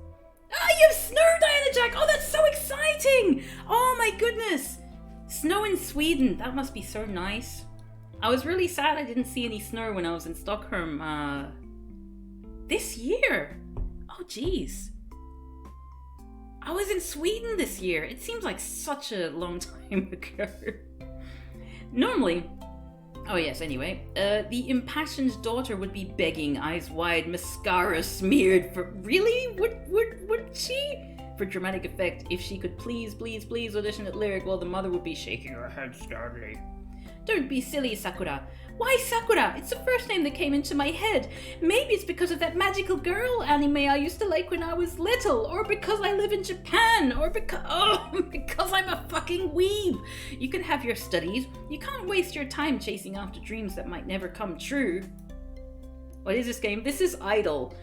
You have snow, Diana Jack! Oh, that's so exciting! Oh my goodness! Snow in Sweden, that must be so nice. I was really sad I didn't see any snow when I was in Stockholm, this year. Oh, geez. I was in Sweden this year. It seems like such a long time ago. Normally, oh yes, anyway, the impassioned daughter would be begging, eyes wide, mascara smeared for... Really? Would she? For dramatic effect, if she could please audition at Lyric, while the mother would be shaking her head sternly. Don't be silly, Sakura. Why Sakura? It's the first name that came into my head. Maybe it's because of that magical girl anime I used to like when I was little, or because I live in Japan, or because I'm a fucking weeb. You can have your studies. You can't waste your time chasing after dreams that might never come true. What is this game? This is AIdol.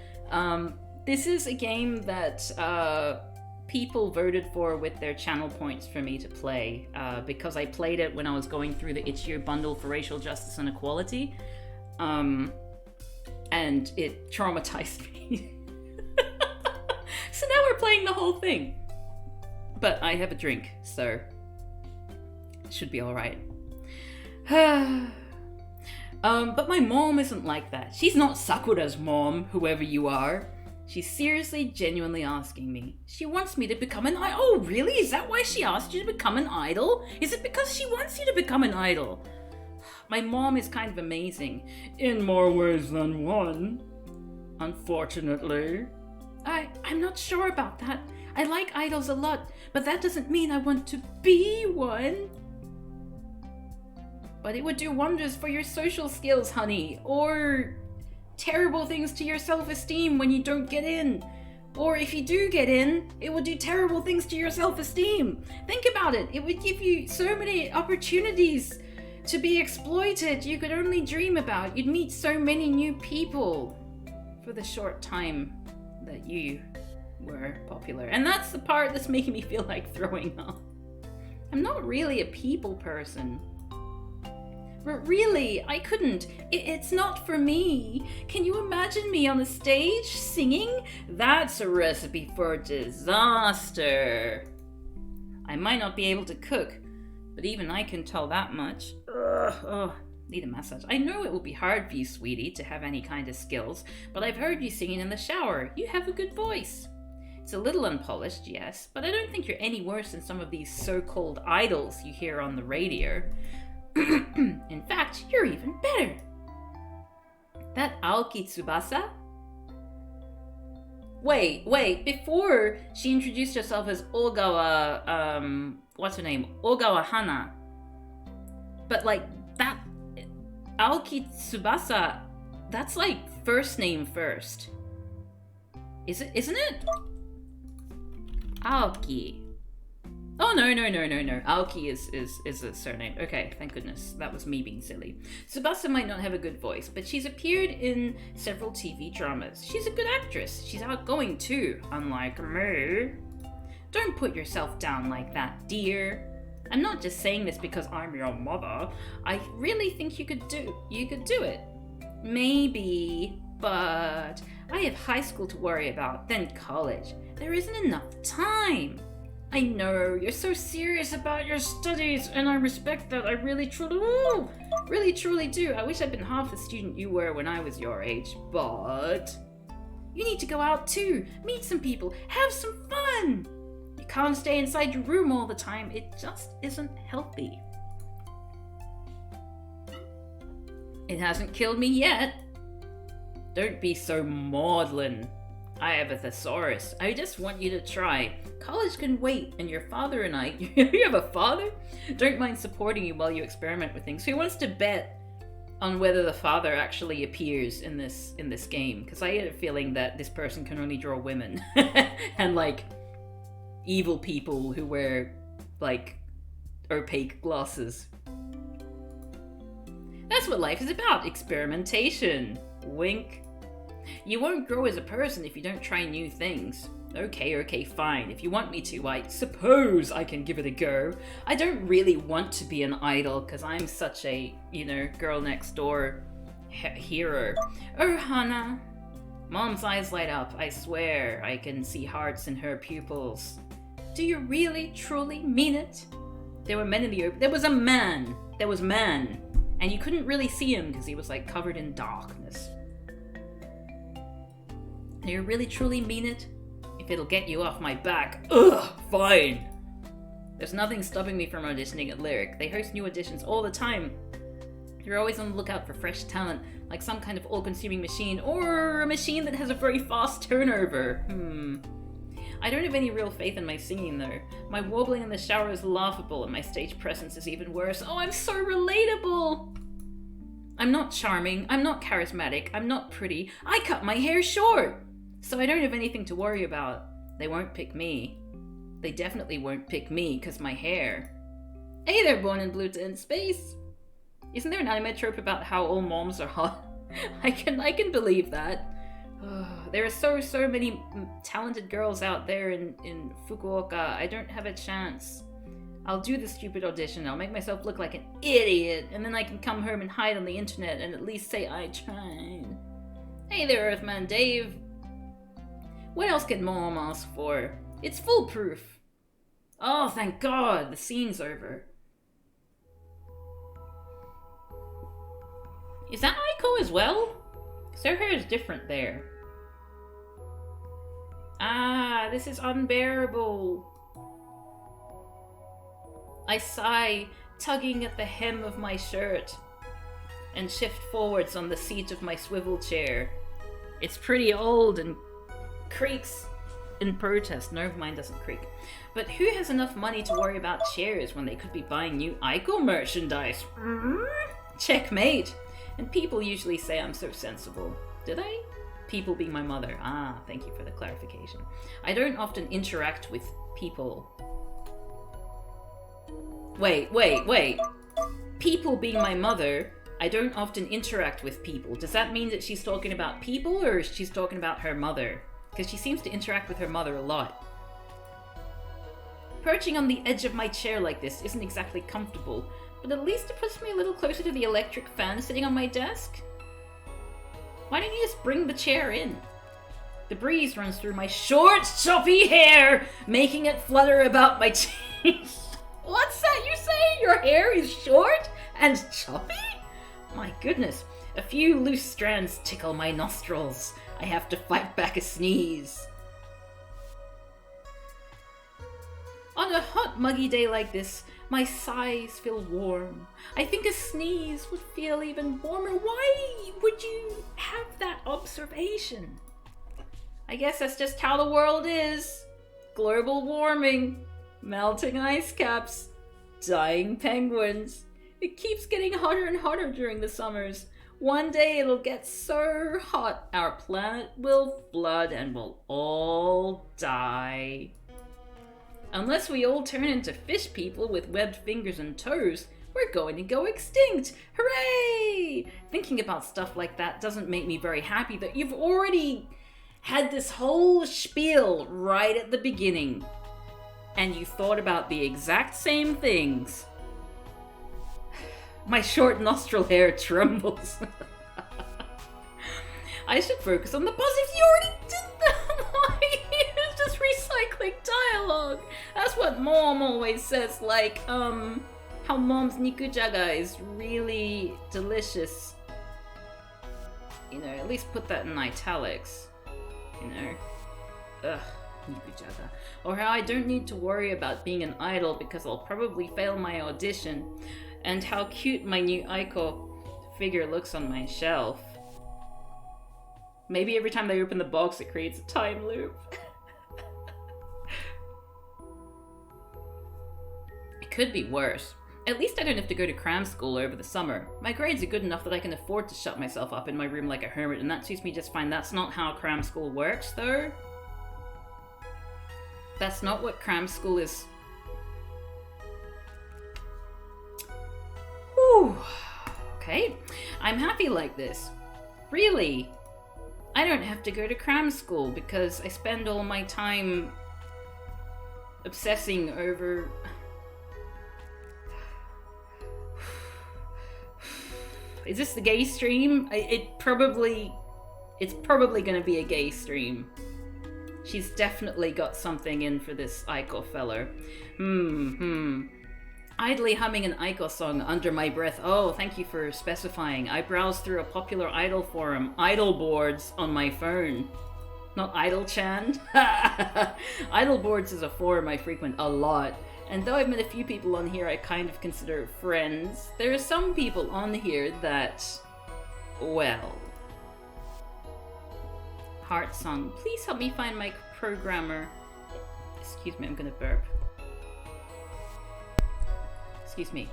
This is a game that people voted for with their channel points for me to play, because I played it when I was going through the Itch.io bundle for racial justice and equality, and it traumatized me. So now we're playing the whole thing. But I have a drink, so it should be alright. But my mom isn't like that. She's not Sakura's mom, whoever you are. She's seriously, genuinely asking me. She wants me to become an idol. Oh, really? Is that why she asked you to become an idol? Is it because she wants you to become an idol? My mom is kind of amazing. In more ways than one. Unfortunately. I'm not sure about that. I like idols a lot, but that doesn't mean I want to be one. But it would do wonders for your social skills, honey. Or... terrible things to your self-esteem when you don't get in. Or if you do get in, it would do terrible things to your self-esteem. Think about it. It would give you so many opportunities to be exploited you could only dream about. You'd meet so many new people for the short time that you were popular. And that's the part that's making me feel like throwing up. I'm not really a people person. But really, I couldn't. It's not for me. Can you imagine me on the stage singing? That's a recipe for disaster. I might not be able to cook, but even I can tell that much. Need a massage. I know it will be hard for you, sweetie, to have any kind of skills, but I've heard you singing in the shower. You have a good voice. It's a little unpolished, yes, but I don't think you're any worse than some of these so-called idols you hear on the radio. In fact, you're even better. That Aoki Tsubasa? Wait, before she introduced herself as Ogawa, what's her name? Ogawa Hana. But like, that, Aoki Tsubasa, that's like first name first. Isn't it? Aoki. Oh, no. Aoki is a surname. Okay, thank goodness. That was me being silly. Tsubasa might not have a good voice, but she's appeared in several TV dramas. She's a good actress. She's outgoing too, unlike me. Don't put yourself down like that, dear. I'm not just saying this because I'm your mother. I really think you could do it. Maybe, but I have high school to worry about, then college. There isn't enough time. I know, you're so serious about your studies, and I respect that. I really truly do. I wish I'd been half the student you were when I was your age, but... you need to go out too, meet some people, have some fun! You can't stay inside your room all the time, it just isn't healthy. It hasn't killed me yet. Don't be so maudlin. I have a thesaurus. I just want you to try. College can wait, and your father and I... You have a father? Don't mind supporting you while you experiment with things. Who wants to bet on whether the father actually appears in this game? Because I had a feeling that this person can only draw women. And, like, evil people who wear, like, opaque glasses. That's what life is about. Experimentation. Wink. You won't grow as a person if you don't try new things. Okay, fine. If you want me to, I suppose I can give it a go. I don't really want to be an idol because I'm such a, girl next door hero. Oh, Hana. Mom's eyes light up. I swear I can see hearts in her pupils. Do you really, truly mean it? There were men in the open. There was a man. There was man. And you couldn't really see him because he was like covered in darkness. Do you really truly mean it? If it'll get you off my back, ugh, fine. There's nothing stopping me from auditioning at Lyric. They host new auditions all the time. You're always on the lookout for fresh talent, like some kind of all-consuming machine, or a machine that has a very fast turnover. I don't have any real faith in my singing, though. My wobbling in the shower is laughable, and my stage presence is even worse. Oh, I'm so relatable! I'm not charming, I'm not charismatic, I'm not pretty. I cut my hair short! So I don't have anything to worry about. They won't pick me. They definitely won't pick me, because my hair. Hey there, born in blue to in space! Isn't there an anime trope about how all moms are hot? I can believe that. There are so many talented girls out there in Fukuoka. I don't have a chance. I'll do the stupid audition, I'll make myself look like an idiot, and then I can come home and hide on the internet and at least say I tried. Hey there, Earthman Dave. What else can Mom ask for? It's foolproof. Oh, thank God, the scene's over. Is that Aiko as well? Because her hair is different there. Ah, this is unbearable. I sigh, tugging at the hem of my shirt, and shift forwards on the seat of my swivel chair. It's pretty old and creaks in protest. No, mine doesn't creak. But who has enough money to worry about chairs when they could be buying new Aiko merchandise? Checkmate. And people usually say I'm so sensible. Do they? People being my mother. Ah, thank you for the clarification. I don't often interact with people. Wait. People being my mother, I don't often interact with people. Does that mean that she's talking about people, or is she talking about her mother? Because she seems to interact with her mother a lot. Perching on the edge of my chair like this isn't exactly comfortable, but at least it puts me a little closer to the electric fan sitting on my desk. Why don't you just bring the chair in? The breeze runs through my short, choppy hair, making it flutter about my cheeks. What's that you say? Your hair is short and choppy? My goodness, a few loose strands tickle my nostrils. I have to fight back a sneeze. On a hot, muggy day like this, my sighs feel warm. I think a sneeze would feel even warmer. Why would you have that observation? I guess that's just how the world is. Global warming. Melting ice caps, dying penguins. It keeps getting hotter and hotter during the summers. One day it'll get so hot our planet will flood and we'll all die. Unless we all turn into fish people with webbed fingers and toes, we're going to go extinct. Hooray! Thinking about stuff like that doesn't make me very happy that you've already had this whole spiel right at the beginning. And you thought about the exact same things. My short nostril hair trembles. I should focus on the positives. You already did that. Why? It's just recycling dialogue. That's what Mom always says, like, how Mom's nikujaga is really delicious. You know, at least put that in italics. You know. Ugh. Nikujaga. Or how I don't need to worry about being an idol because I'll probably fail my audition, and how cute my new Aiko figure looks on my shelf. Maybe every time they open the box it creates a time loop. It could be worse. At least I don't have to go to cram school over the summer. My grades are good enough that I can afford to shut myself up in my room like a hermit, and that suits me just fine. That's not how cram school works, though. That's not what cram school is. Whew. Okay, I'm happy like this. Really, I don't have to go to cram school because I spend all my time obsessing over... Is this the gay stream? It's probably gonna be a gay stream. She's definitely got something in for this Aiko feller. Idly humming an Aiko song under my breath. Oh, thank you for specifying. I browsed through a popular idol forum, idol boards, on my phone. Not Idle-chan. Idle boards is a forum I frequent a lot, and though I've met a few people on here I kind of consider friends, there are some people on here that, well... Heartsong, please help me find my programmer. Excuse me, I'm gonna burp. Excuse me.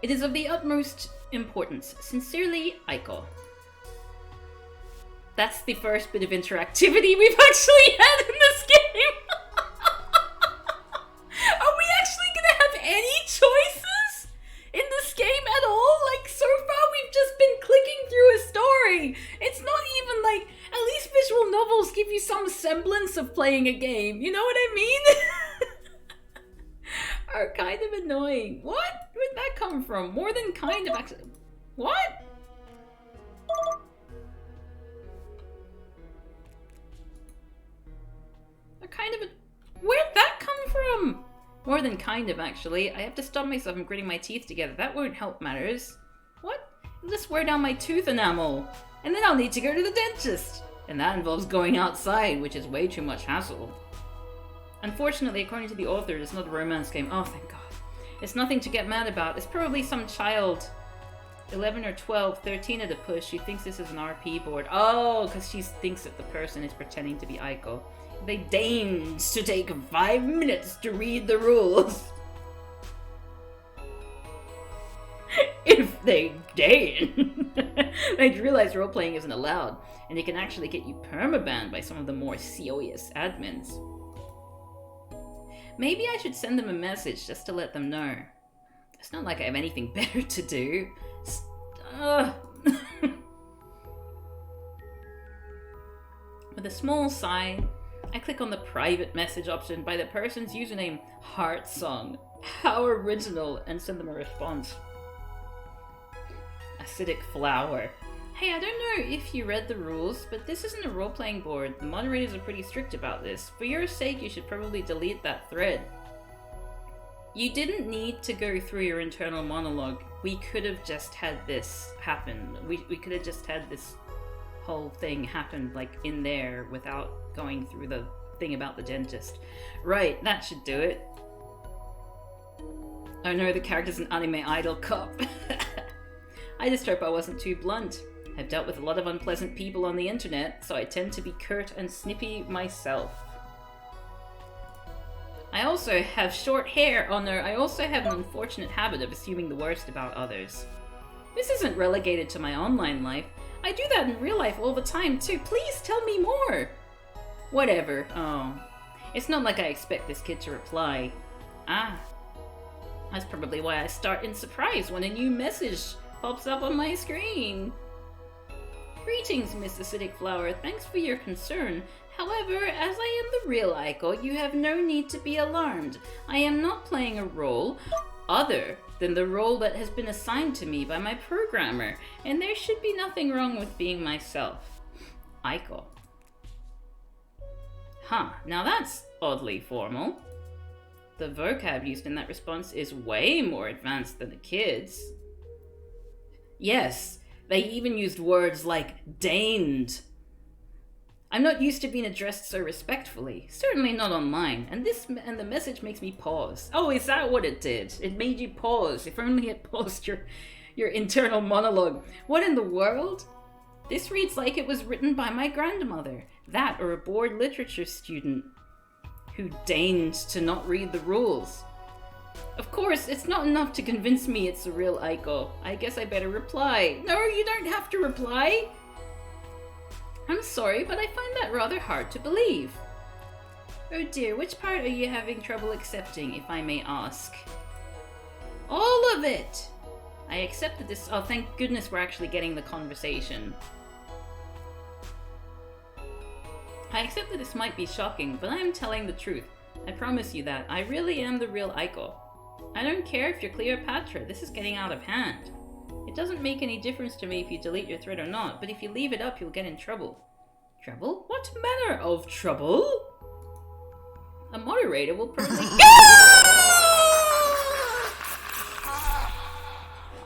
It is of the utmost importance. Sincerely, Aiko. That's the first bit of interactivity we've actually had in this game! Are we actually gonna have any choices in this game at all? Like, so far we've just been clicking through a story. It's not even like, at least visual novels give you some semblance of playing a game. You know what I mean? Are kind of annoying. What? Where'd that come from? More than kind of actually. What? Are kind of a... Where'd that come from? More than kind of, actually. I have to stop myself from gritting my teeth together. That won't help matters. What? I'll just wear down my tooth enamel. And then I'll need to go to the dentist. And that involves going outside, which is way too much hassle. Unfortunately, according to the author, it's not a romance game. Oh, thank God. It's nothing to get mad about. It's probably some child, 11 or 12, 13 at a push, who thinks this is an RP board. Oh, because she thinks that the person is pretending to be Aiko. They deigned to take 5 minutes to read the rules. If they deign. They'd realize role-playing isn't allowed, and it can actually get you permabanned by some of the more serious admins. Maybe I should send them a message just to let them know. It's not like I have anything better to do. With a small sigh, I click on the private message option by the person's username Heartsong. How original, and send them a response. Acidic flower. Hey, I don't know if you read the rules, but this isn't a role-playing board. The moderators are pretty strict about this. For your sake, you should probably delete that thread. You didn't need to go through your internal monologue. We could have just had this happen. We could have just had this whole thing happen, like, in there without going through the thing about the dentist. Right, that should do it. Oh no, the character's an anime idol cop. I just hope I wasn't too blunt. I've dealt with a lot of unpleasant people on the internet, so I tend to be curt and snippy myself. I also have short hair. Oh no, I also have an unfortunate habit of assuming the worst about others. This isn't relegated to my online life. I do that in real life all the time too. Please tell me more. Whatever. Oh. It's not like I expect this kid to reply. Ah. That's probably why I start in surprise when a new message pops up on my screen. Greetings, Miss Acidic Flower. Thanks for your concern. However, as I am the real Aiko, you have no need to be alarmed. I am not playing a role other than the role that has been assigned to me by my programmer, and there should be nothing wrong with being myself. Aiko. Huh, now that's oddly formal. The vocab used in that response is way more advanced than the kids. Yes, they even used words like deigned. I'm not used to being addressed so respectfully, certainly not online, and the message makes me pause. Oh, is that what it did? It made you pause. If only it paused your internal monologue. What in the world? This reads like it was written by my grandmother. That or a bored literature student who deigned to not read the rules. Of course, it's not enough to convince me it's a real Aiko. I guess I better reply. No, you don't have to reply. I'm sorry, but I find that rather hard to believe. Oh dear, which part are you having trouble accepting, if I may ask? All of it! I accepted this. Oh, thank goodness we're actually getting the conversation. I accept that this might be shocking, but I am telling the truth. I promise you that. I really am the real Aiko. I don't care if you're Cleopatra, this is getting out of hand. It doesn't make any difference to me if you delete your thread or not, but if you leave it up, you'll get in trouble. Trouble? What manner of trouble? A moderator will probably...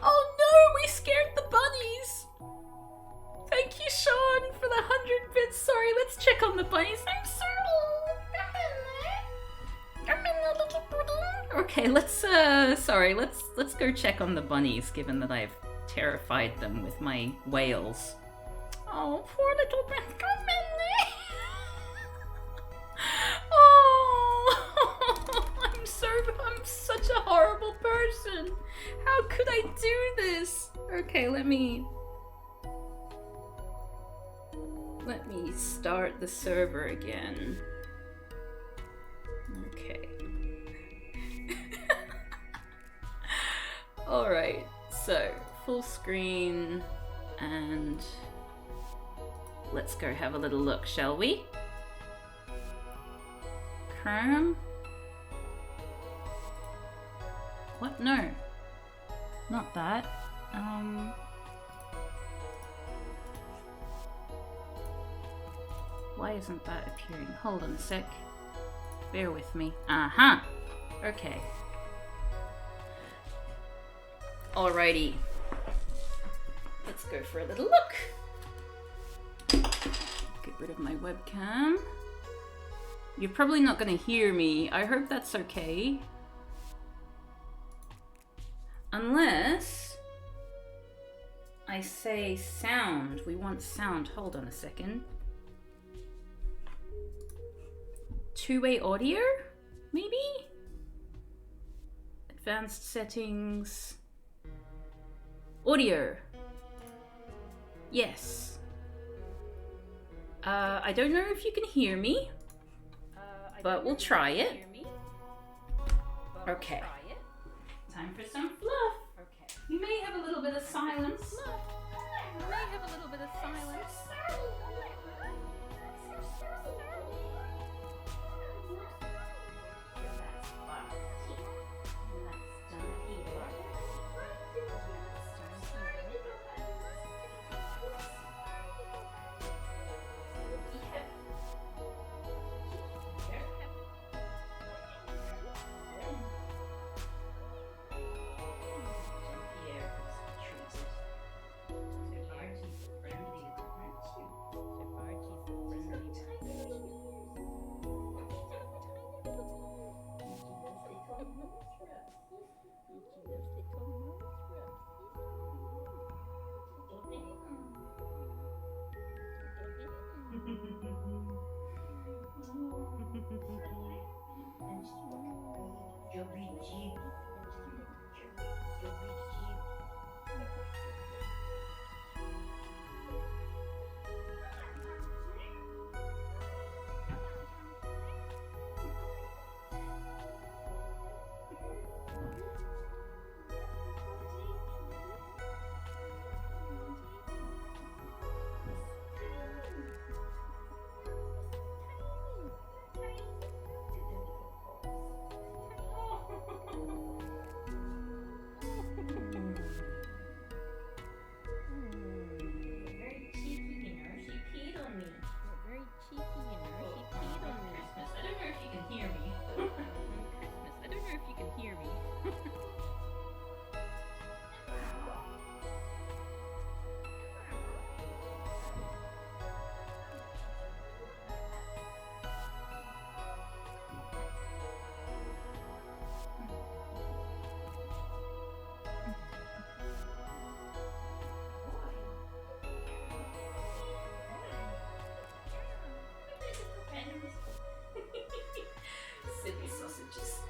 Oh no, we scared the bunnies! Thank you, Sean, for the 100 bits. Sorry, let's check on on the bunnies. I'm sorry. Okay, let's go check on the bunnies, given that I've terrified them with my wails. Oh, poor little bunny. Oh, I'm such a horrible person. How could I do this? Okay, let me start the server again. Okay. Alright, so full screen, and let's go have a little look, shall we? Chrome? What? No. Not that. Why isn't that appearing? Hold on a sec. Bear with me. Uh-huh. Okay. Alrighty. Let's go for a little look. Get rid of my webcam. You're probably not going to hear me. I hope that's okay. Unless I say sound. We want sound. Hold on a second. Two-way audio? Maybe? Advanced settings. Audio. Yes. I don't know if you can hear me, but we'll try it. Okay. Time for some fluff. Okay. You may have a little bit of silence. You may have a little bit of silence.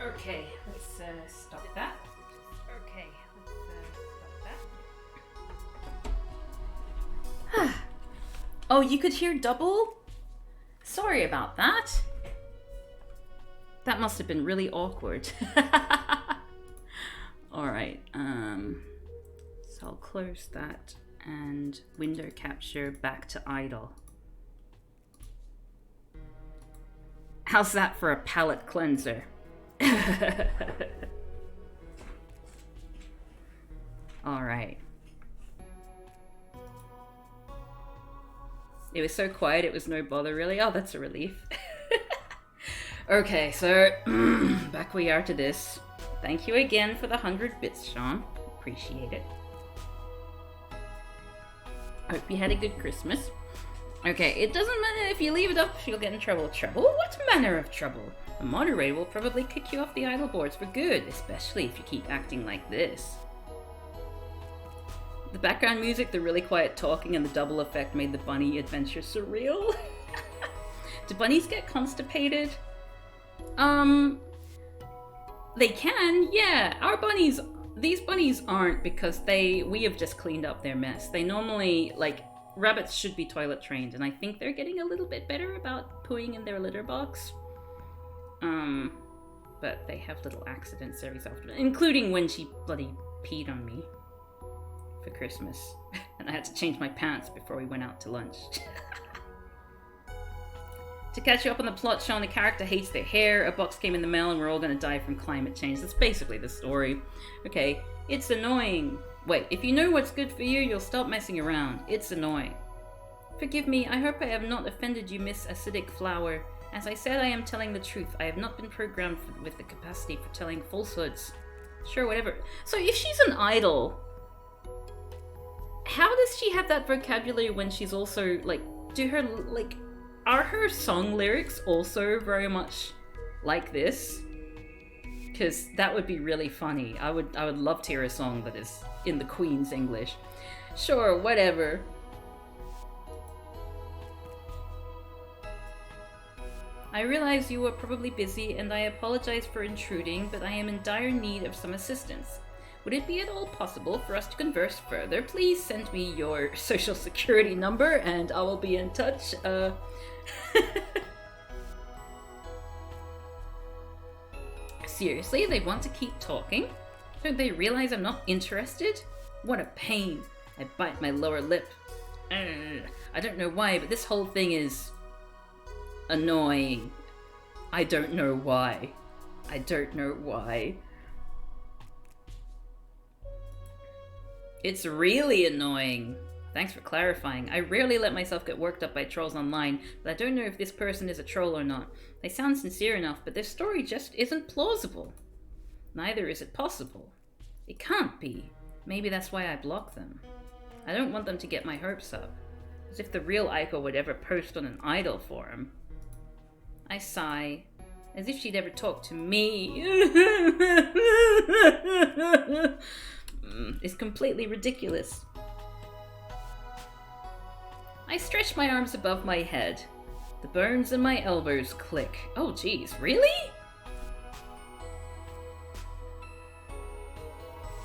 Okay, let's stop that. Okay, let's stop that. Oh, you could hear double? Sorry about that. That must have been really awkward. Alright, so I'll close that and window capture back to AIdol. How's that for a palate cleanser? All right. It was so quiet, it was no bother really. Oh, that's a relief. Okay, so back we are to this. Thank you again for the 100 bits, Sean. Appreciate it. Hope you had a good Christmas. Okay, it doesn't matter if you leave it up, you'll get in trouble. Trouble? What manner of trouble? The moderator will probably kick you off the idol boards for good, especially if you keep acting like this. The background music, the really quiet talking, and the double effect made the bunny adventure surreal. Do bunnies get constipated? They can, yeah. Our bunnies, these bunnies aren't, because we have just cleaned up their mess. They normally, like, rabbits should be toilet trained, and I think they're getting a little bit better about pooing in their litter box. But they have little accidents every so often, including when she bloody peed on me for Christmas. And I had to change my pants before we went out to lunch. To catch you up on the plot, Sean, the character hates their hair, a box came in the mail, and we're all gonna die from climate change. That's basically the story. Okay, it's annoying. Wait, if you know what's good for you, you'll stop messing around. It's annoying. Forgive me, I hope I have not offended you, Miss Acidic Flower. As I said, I am telling the truth. I have not been programmed with the capacity for telling falsehoods. Sure, whatever. So if she's an idol, how does she have that vocabulary when she's also, like, are her song lyrics also very much like this? Because that would be really funny. I would love to hear a song that is in the Queen's English. Sure, whatever. I realize you were probably busy, and I apologize for intruding, but I am in dire need of some assistance. Would it be at all possible for us to converse further? Please send me your social security number, and I will be in touch. Seriously, they want to keep talking? Don't they realize I'm not interested? What a pain. I bite my lower lip. I don't know why, but this whole thing is annoying. I don't know why. I don't know why. It's really annoying. Thanks for clarifying. I rarely let myself get worked up by trolls online, but I don't know if this person is a troll or not. They sound sincere enough, but their story just isn't plausible. Neither is it possible. It can't be. Maybe that's why I block them. I don't want them to get my hopes up. As if the real Aiko would ever post on an idol forum. I sigh, as if she'd ever talk to me. It's completely ridiculous. I stretch my arms above my head. The bones in my elbows click. Oh geez, really?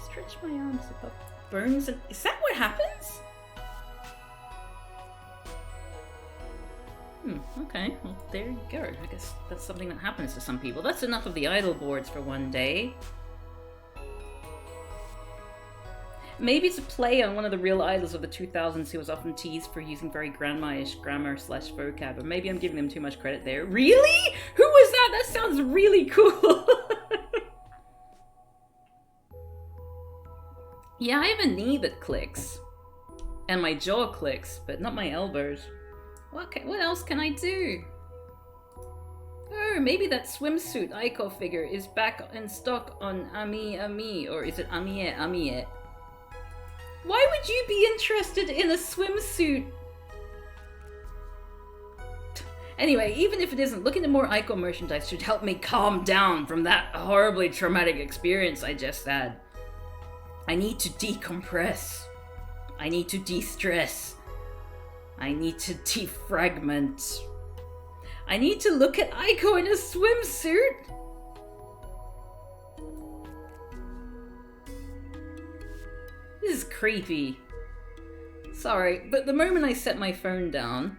Stretch my arms above bones and... Is that what happens? Okay, well there you go. I guess that's something that happens to some people. That's enough of the idol boards for one day. Maybe it's a play on one of the real idols of the 2000s who was often teased for using very grandma-ish grammar / vocab, but maybe I'm giving them too much credit there. Really? Who was that? That sounds really cool. Yeah, I have a knee that clicks. And my jaw clicks, but not my elbows. What else can I do? Oh, maybe that swimsuit Aiko figure is back in stock on Ami, or is it Amie? Why would you be interested in a swimsuit? Anyway, even if it isn't, looking at more Aiko merchandise should help me calm down from that horribly traumatic experience I just had. I need to decompress. I need to de-stress. I need to defragment. I need to look at Aiko in a swimsuit. This is creepy. Sorry, but the moment I set my phone down...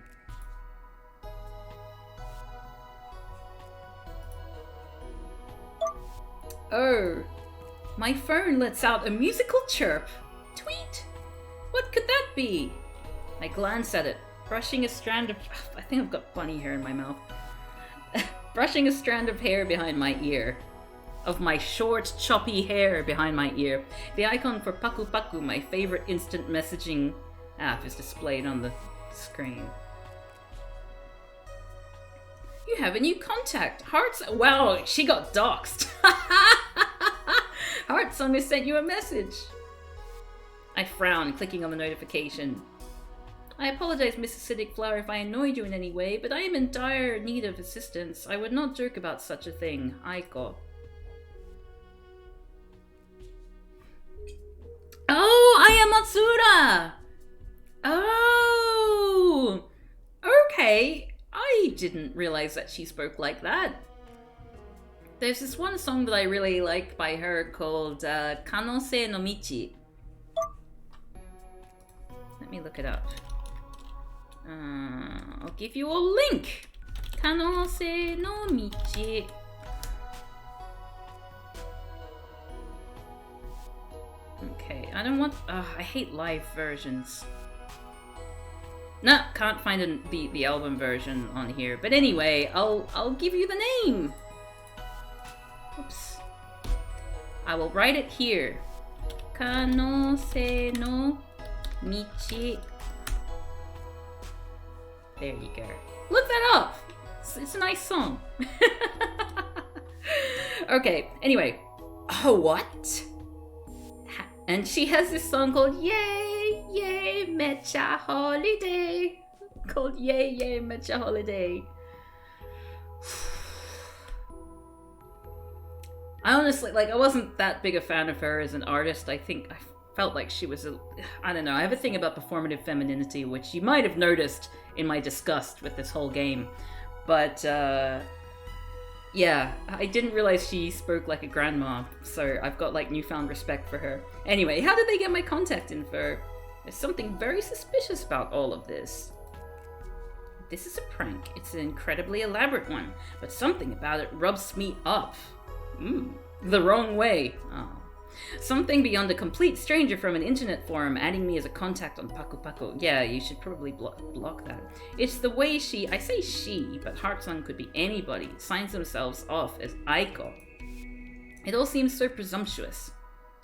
Oh, my phone lets out a musical chirp. Tweet! What could that be? I glance at it, brushing a strand of... I think I've got bunny hair in my mouth. Brushing a strand of hair behind my ear. Of my short, choppy hair behind my ear. The icon for Paku Paku, my favorite instant messaging app, is displayed on the screen. You have a new contact. Hearts... Wow, she got doxxed. Heartsong has sent you a message. I frown, clicking on the notification. I apologize, Mrs. Acidic Flower, if I annoyed you in any way, but I am in dire need of assistance. I would not joke about such a thing. Aiko. Oh, I am Matsura! Oh! Okay. I didn't realize that she spoke like that. There's this one song that I really like by her called Kanose no Michi. Let me look it up. I'll give you a link. Kanose no Michi. Okay, I don't want. I hate live versions. Nah, can't find the album version on here. But anyway, I'll give you the name. Oops. I will write it here. Kanose no Michi. There you go. Look that up! It's a nice song. Okay, anyway. Oh, what? And she has this song called Yay, Yay, Mecha Holiday. Called Yay, Yay, Mecha Holiday. I honestly, I wasn't that big a fan of her as an artist. I felt like she was I don't know, I have a thing about performative femininity, which you might have noticed in my disgust with this whole game. But, yeah, I didn't realize she spoke like a grandma, so I've got, newfound respect for her. Anyway, how did they get my contact info? There's something very suspicious about all of this. This is a prank. It's an incredibly elaborate one, but something about it rubs me up. The wrong way. Oh. Something beyond a complete stranger from an internet forum adding me as a contact on Paku Paku. Yeah, you should probably block that. It's the way I say she, but Heartsong could be anybody, signs themselves off as Aiko. It all seems so presumptuous.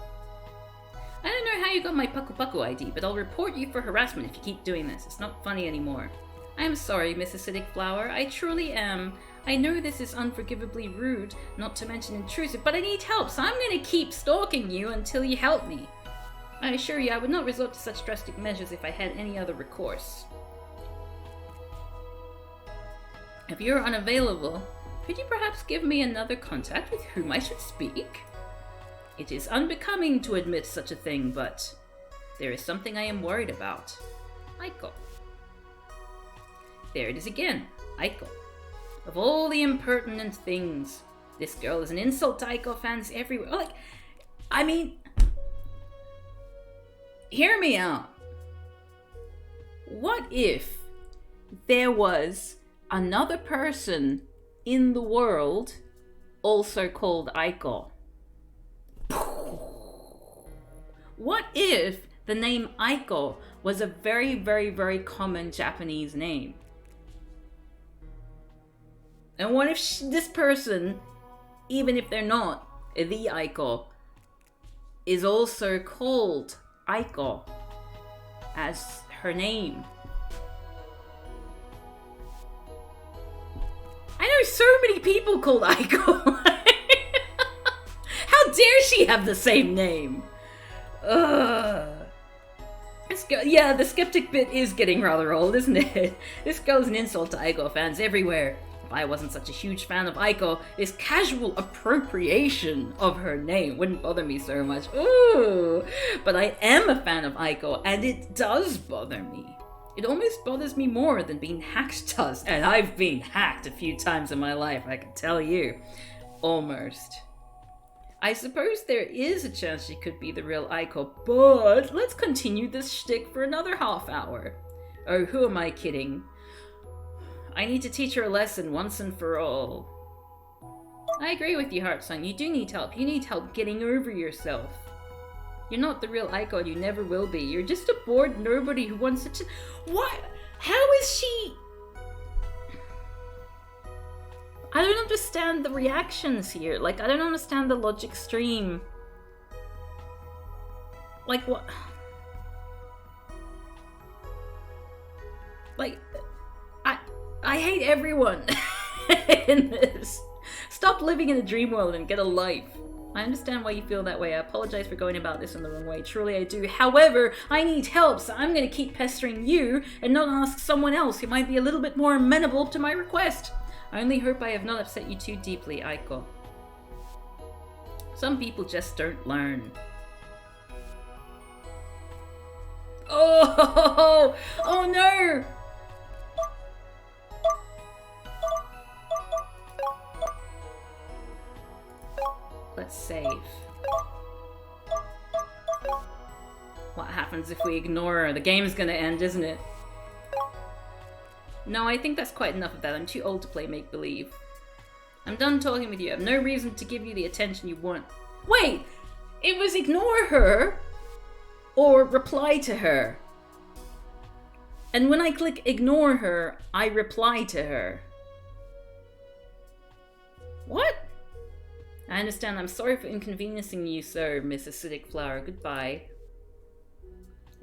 I don't know how you got my Paku Paku ID, but I'll report you for harassment if you keep doing this. It's not funny anymore. I am sorry, Miss Acidic Flower. I truly am. I know this is unforgivably rude, not to mention intrusive, but I need help, so I'm gonna keep stalking you until you help me. I assure you I would not resort to such drastic measures if I had any other recourse. If you are unavailable, could you perhaps give me another contact with whom I should speak? It is unbecoming to admit such a thing, but there is something I am worried about. Aiko. There it is again. Aiko. Of all the impertinent things, this girl is an insult to Aiko fans everywhere. I mean, hear me out. What if there was another person in the world also called Aiko? What if the name Aiko was a very, very, very common Japanese name? And what if this person, even if they're not the Aiko, is also called Aiko as her name? I know so many people called Aiko. How dare she have the same name? Ugh. Yeah, the skeptic bit is getting rather old, isn't it? This girl is an insult to Aiko fans everywhere. If I wasn't such a huge fan of Aiko, this casual appropriation of her name wouldn't bother me so much. Ooh, but I am a fan of Aiko, and it does bother me. It almost bothers me more than being hacked does, and I've been hacked a few times in my life, I can tell you. Almost. I suppose there is a chance she could be the real Aiko, but let's continue this shtick for another half hour. Oh, who am I kidding? I need to teach her a lesson once and for all. I agree with you, Heartsong. You do need help. You need help getting over yourself. You're not the real Aiko, and you never will be. You're just a bored nobody who wants to... What? How is she... I don't understand the reactions here. I don't understand the logic stream. What? I hate everyone in this. Stop living in a dream world and get a life. I understand why you feel that way. I apologize for going about this in the wrong way. Truly I do. However, I need help, so I'm going to keep pestering you and not ask someone else who might be a little bit more amenable to my request. I only hope I have not upset you too deeply, Aiko. Some people just don't learn. Oh! Oh no! Let's save. What happens if we ignore her? The game's gonna end, isn't it? No, I think that's quite enough of that. I'm too old to play make-believe. I'm done talking with you. I have no reason to give you the attention you want. Wait! It was ignore her or reply to her. And when I click ignore her, I reply to her. What? I understand. I'm sorry for inconveniencing you, sir, Miss Acidic Flower. Goodbye.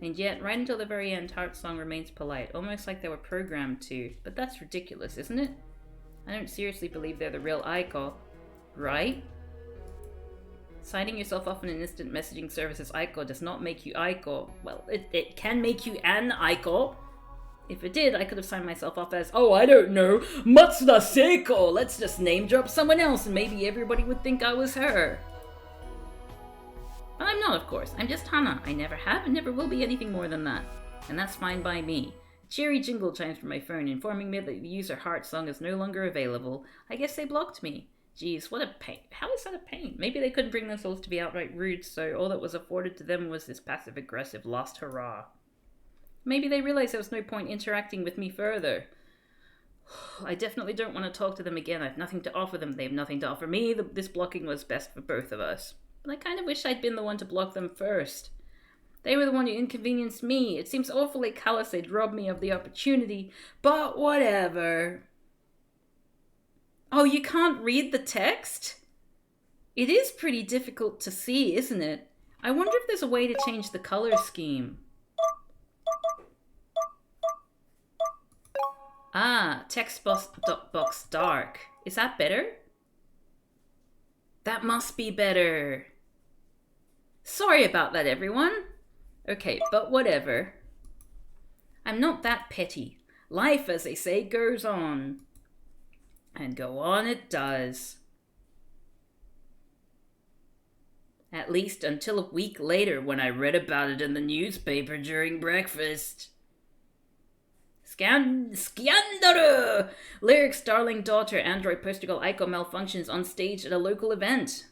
And yet, right until the very end, Heartsong remains polite, almost like they were programmed to. But that's ridiculous, isn't it? I don't seriously believe they're the real Aiko, right? Signing yourself off on an instant messaging service as Aiko does not make you Aiko. Well, it can make you an Aiko. If it did, I could have signed myself off as, oh, I don't know, Matsuda Seiko. Let's just name drop someone else and maybe everybody would think I was her. But I'm not, of course. I'm just Hana. I never have and never will be anything more than that. And that's fine by me. A cheery jingle chimes from my phone, informing me that the user Heartsong is no longer available. I guess they blocked me. Jeez, what a pain. How is that a pain? Maybe they couldn't bring themselves to be outright rude, so all that was afforded to them was this passive-aggressive last hurrah. Maybe they realized there was no point interacting with me further. I definitely don't want to talk to them again. I have nothing to offer them. They have nothing to offer me. This blocking was best for both of us. But I kind of wish I'd been the one to block them first. They were the one who inconvenienced me. It seems awfully callous they'd robbed me of the opportunity, but whatever. Oh, you can't read the text? It is pretty difficult to see, isn't it? I wonder if there's a way to change the color scheme. Ah, text box dark. Is that better? That must be better. Sorry about that, everyone. Okay, but whatever. I'm not that petty. Life, as they say, goes on. And go on it does. At least until a week later when I read about it in the newspaper during breakfast. Scandalo! Lyric's darling daughter, android poster girl Aiko, malfunctions on stage at a local event.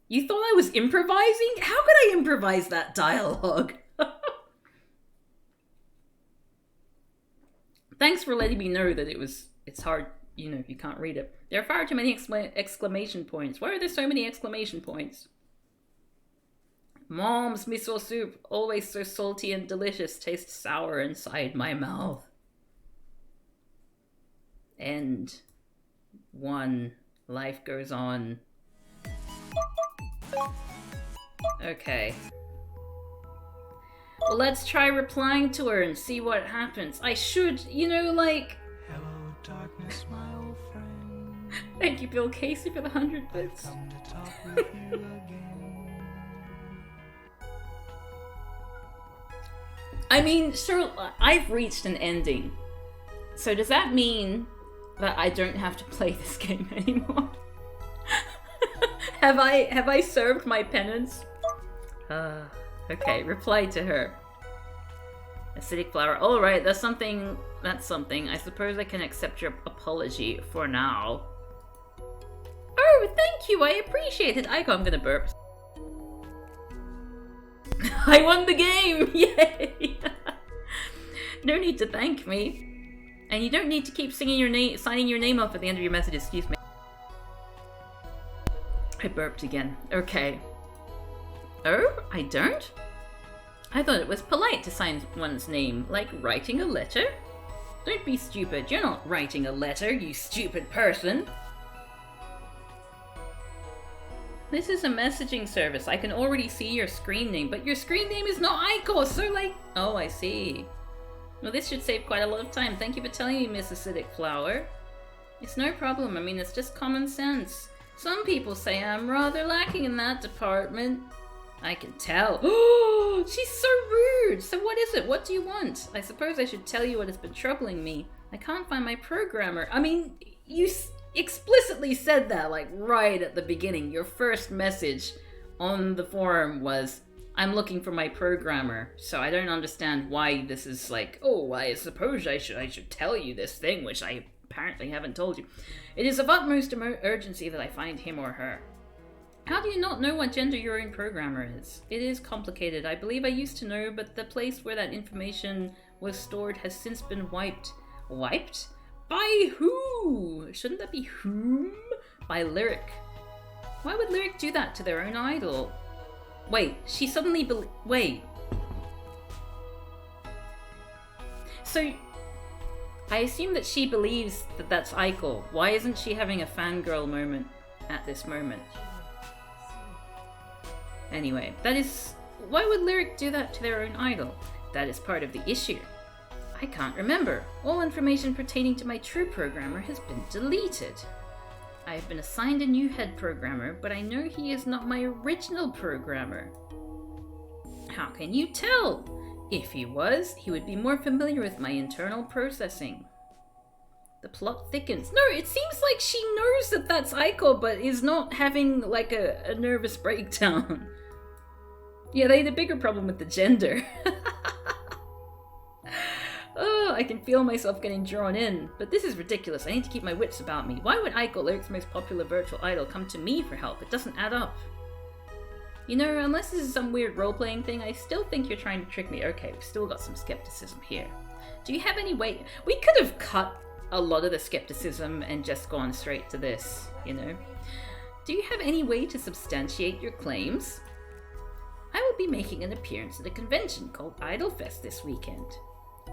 You thought I was improvising? How could I improvise that dialogue? Thanks for letting me know that it's hard, you know, if you can't read it. There are far too many exclamation points. Why are there so many exclamation points? Mom's miso soup, always so salty and delicious, tastes sour inside my mouth. End. 1. Life goes on. Okay. Well, let's try replying to her and see what happens. I should, you know, like... Hello, darkness, my old friend. Thank you, Bill Casey, for the 100 bits. I mean, sure, I've reached an ending. So does that mean that I don't have to play this game anymore? Have I served my penance? Okay, reply to her. Acidic Flower. Alright, that's something. I suppose I can accept your apology for now. Oh, thank you, I appreciate it. I'm gonna burp. I won the game! Yay! No need to thank me. And you don't need to keep signing your name off at the end of your message, excuse me. I burped again. Okay. Oh, I don't? I thought it was polite to sign one's name, like writing a letter. Don't be stupid. You're not writing a letter, you stupid person. This is a messaging service. I can already see your screen name, but your screen name is not Aiko, so like... Oh, I see. Well, this should save quite a lot of time. Thank you for telling me, Miss Acidic Flower. It's no problem. I mean, it's just common sense. Some people say I'm rather lacking in that department. I can tell. Oh, she's so rude. So what is it? What do you want? I suppose I should tell you what has been troubling me. I can't find my programmer. I mean, you explicitly said that, like, right at the beginning. Your first message on the forum was, I'm looking for my programmer. So I don't understand why this is like, oh, I suppose I should tell you this thing, which I apparently haven't told you. It is of utmost urgency that I find him or her. How do you not know what gender your own programmer is? It is complicated. I believe I used to know, but the place where that information was stored has since been wiped. Wiped? By who? Shouldn't that be whom? By Lyric. Why would Lyric do that to their own idol? Wait, she suddenly wait. So, I assume that she believes that that's AIdol. Why isn't she having a fangirl moment at this moment? Anyway, that is... Why would Lyric do that to their own idol? That is part of the issue. I can't remember. All information pertaining to my true programmer has been deleted. I have been assigned a new head programmer, but I know he is not my original programmer. How can you tell? If he was, he would be more familiar with my internal processing. The plot thickens. No, it seems like she knows that that's AIdol, but is not having like a nervous breakdown. Yeah, they had a bigger problem with the gender. Oh, I can feel myself getting drawn in. But this is ridiculous. I need to keep my wits about me. Why would AIdol, Lyric's most popular virtual idol, come to me for help? It doesn't add up. You know, unless this is some weird role-playing thing, I still think you're trying to trick me. Okay, we've still got some skepticism here. Do you have any way... We could have cut a lot of the skepticism and just gone straight to this, you know? Do you have any way to substantiate your claims? I will be making an appearance at a convention called Idol Fest this weekend.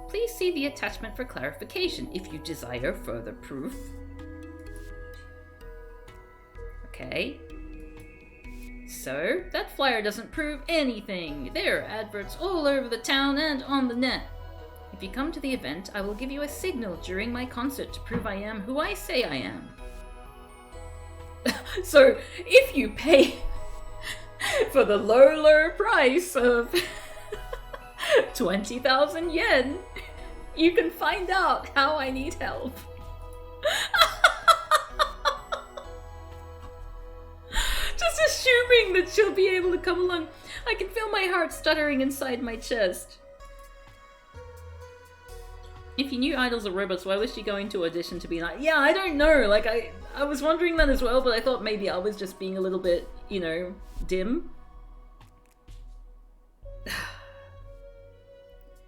Please see the attachment for clarification if you desire further proof. Okay. So, that flyer doesn't prove anything. There are adverts all over the town and on the net. If you come to the event, I will give you a signal during my concert to prove I am who I say I am. So, if you pay for the low price of 20,000 yen, you can find out how I need help. Just assuming that she'll be able to come along. I can feel my heart stuttering inside my chest. If you knew idols are robots, why was she going to audition to be like, yeah, I don't know. Like, I was wondering that as well, but I thought maybe I was just being a little bit, you know, dim.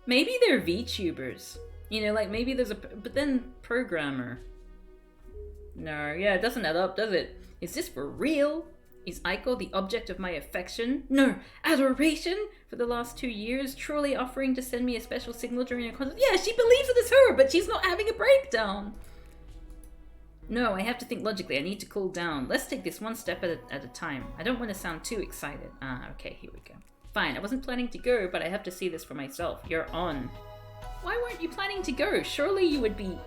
Maybe they're VTubers. You know, like maybe there's a... But then programmer. No, yeah, it doesn't add up, does it? Is this for real? Is AIdol the object of my affection? No, adoration? For the last 2 years, truly offering to send me a special signal during a concert? Yeah, she believes it is her, but she's not having a breakdown. No, I have to think logically. I need to cool down. Let's take this one step at a time. I don't want to sound too excited. Okay, here we go. Fine, I wasn't planning to go, but I have to see this for myself. You're on. Why weren't you planning to go? Surely you would be...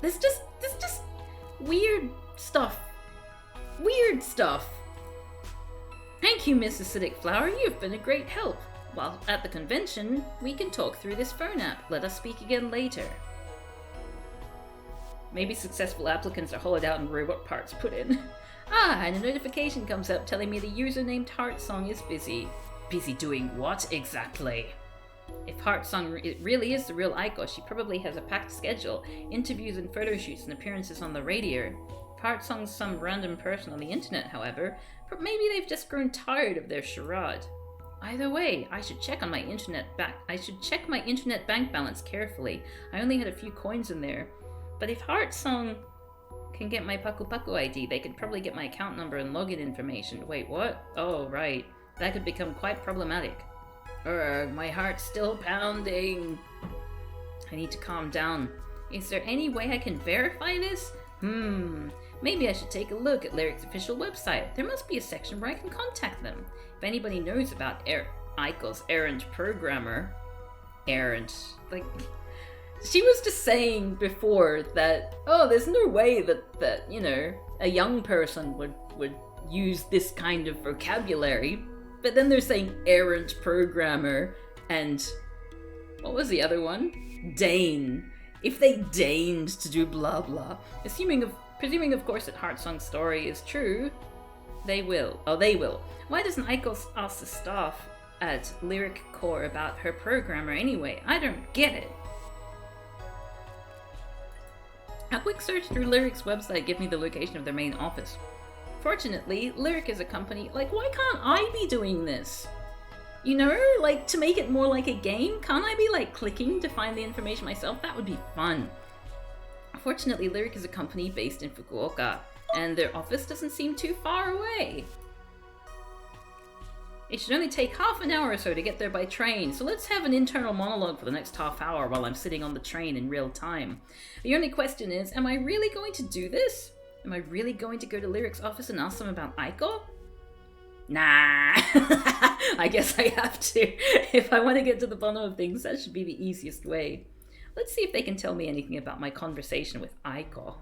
There's just weird stuff. Weird stuff. Thank you, Miss Acidic Flower. You've been a great help. While at the convention, we can talk through this phone app. Let us speak again later. Maybe successful applicants are hollowed out and robot parts put in. And a notification comes up telling me the user named Heartsong is busy. Busy doing what exactly? If Heartsong really is the real AIdol, she probably has a packed schedule, interviews and photo shoots and appearances on the radio. If Heartsong's some random person on the internet, however, maybe they've just grown tired of their charade. Either way, I should check my internet bank balance carefully. I only had a few coins in there. But if Heartsong can get my Paku Paku ID, they could probably get my account number and login information. Wait, what? Oh, right. That could become quite problematic. My heart's still pounding. I need to calm down. Is there any way I can verify this? Maybe I should take a look at Lyric's official website. There must be a section where I can contact them. If anybody knows about AIdol's errant programmer... Errant. Like... She was just saying before that, oh, there's no way that you know, a young person would use this kind of vocabulary. But then they're saying errant programmer and what was the other one? Deign. If they deigned to do blah blah. Presuming of course that Heartsong's story is true, they will. Oh, they will. Why doesn't AIdol ask the staff at Lyric Core about her programmer anyway? I don't get it. A quick search through Lyric's website gave me the location of their main office. Fortunately, Lyric is a company, like, why can't I be doing this? You know, like, to make it more like a game, can't I be, like, clicking to find the information myself? That would be fun. Fortunately, Lyric is a company based in Fukuoka, and their office doesn't seem too far away. It should only take half an hour or so to get there by train, so let's have an internal monologue for the next half hour while I'm sitting on the train in real time. The only question is, am I really going to do this? Am I really going to go to Lyric's office and ask them about AIdol? Nah, I guess I have to. If I want to get to the bottom of things, that should be the easiest way. Let's see if they can tell me anything about my conversation with AIdol.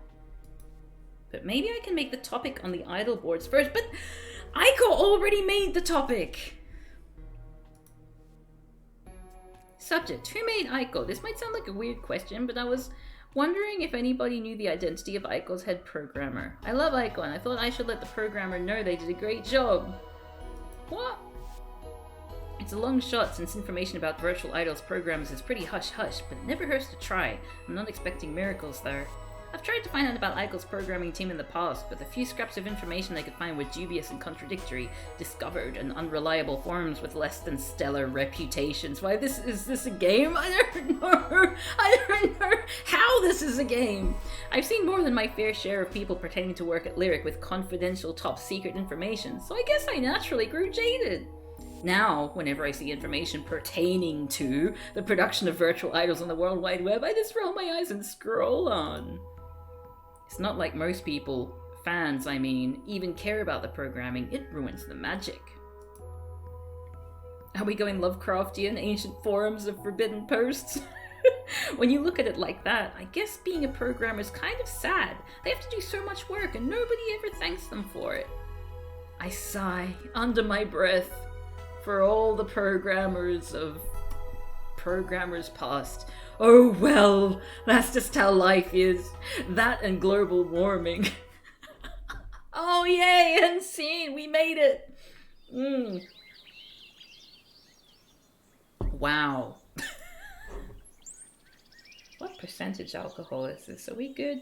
But maybe I can make the topic on the AIdol boards first, but AIdol already made the topic! Subject, who made AIdol? This might sound like a weird question, but I was wondering if anybody knew the identity of AIdol's head programmer. I love AIdol and I thought I should let the programmer know they did a great job. What? It's a long shot since information about Virtual Idol's programmers is pretty hush-hush, but it never hurts to try. I'm not expecting miracles there. I've tried to find out about AIdol's programming team in the past, but the few scraps of information I could find were dubious and contradictory, discovered in unreliable forums with less than stellar reputations. Why, is this a game? I don't know. I don't know how this is a game. I've seen more than my fair share of people pretending to work at Lyric with confidential top secret information, so I guess I naturally grew jaded. Now, whenever I see information pertaining to the production of virtual idols on the World Wide Web, I just roll my eyes and scroll on. It's not like most people, fans I mean, even care about the programming. It ruins the magic. Are we going Lovecraftian, ancient forums of forbidden posts? When you look at it like that, I guess being a programmer is kind of sad. They have to do so much work and nobody ever thanks them for it. I sigh under my breath for all the programmers of programmers past. Oh well, that's just how life is. That and global warming. Oh yay, unseen, we made it. Wow. What percentage alcohol is this? Are we good?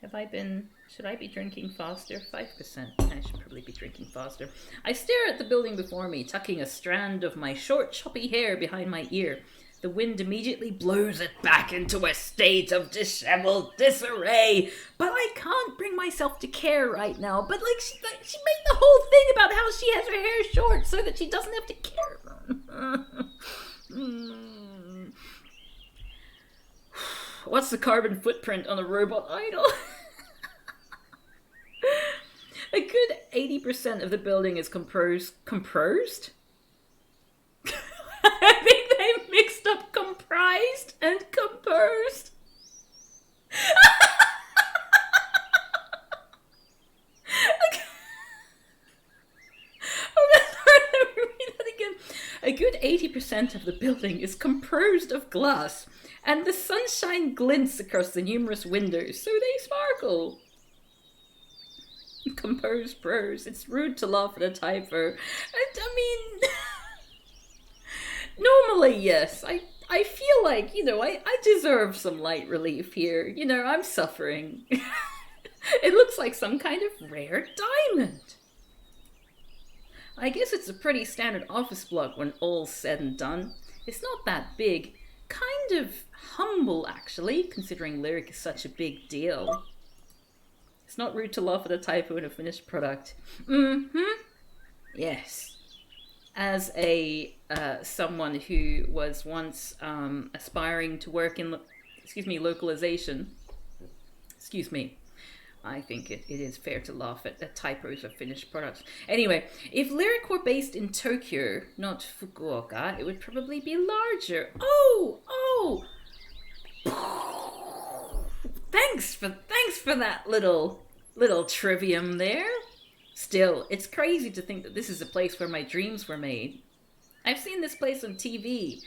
Should I be drinking faster? 5%. I should probably be drinking faster. I stare at the building before me, tucking a strand of my short, choppy hair behind my ear. The wind immediately blows it back into a state of disheveled disarray. But I can't bring myself to care right now. But she made the whole thing about how she has her hair short so that she doesn't have to care. What's the carbon footprint on a robot idol? A good 80% of the building is composed? I think they mixed up comprised and composed. Let me read that again. A good 80% of the building is composed of glass, and the sunshine glints across the numerous windows, so they sparkle. Composed prose. It's rude to laugh at a typo. I mean, normally, yes. I feel like, I deserve some light relief here. I'm suffering. It looks like some kind of rare diamond. I guess it's a pretty standard office block when all's said and done. It's not that big. Kind of humble, actually, considering Lyric is such a big deal. It's not rude to laugh at a typo in a finished product. Yes. As a someone who was once aspiring to work in localization. I think it is fair to laugh at typos of finished products. Anyway, if Lyric were based in Tokyo, not Fukuoka, it would probably be larger. Oh! Thanks for that little trivium there. Still, it's crazy to think that this is a place where my dreams were made. I've seen this place on TV.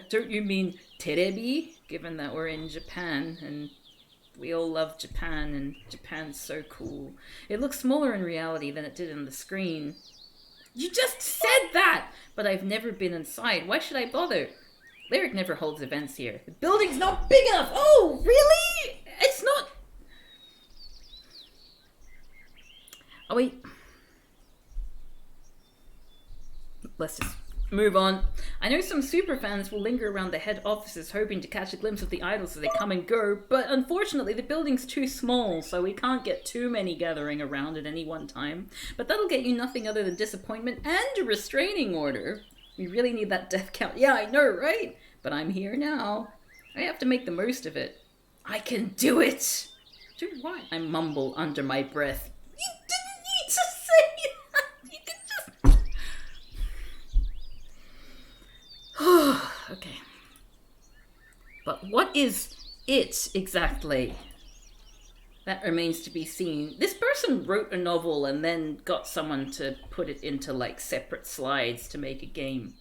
Don't you mean terebi? Given that we're in Japan and we all love Japan and Japan's so cool. It looks smaller in reality than it did on the screen. You just said that! But I've never been inside. Why should I bother? Lyric never holds events here. The building's not big enough! Oh, really? It's not... Oh, wait. Let's just move on. I know some superfans will linger around the head offices hoping to catch a glimpse of the idols as they come and go, but unfortunately the building's too small, so we can't get too many gathering around at any one time. But that'll get you nothing other than disappointment and a restraining order. We really need that death count. Yeah, I know, right? But I'm here now. I have to make the most of it. I can do it! Do what? I mumble under my breath. You didn't need to say that! You can just... Okay. But what is it exactly? That remains to be seen. This person wrote a novel and then got someone to put it into like separate slides to make a game.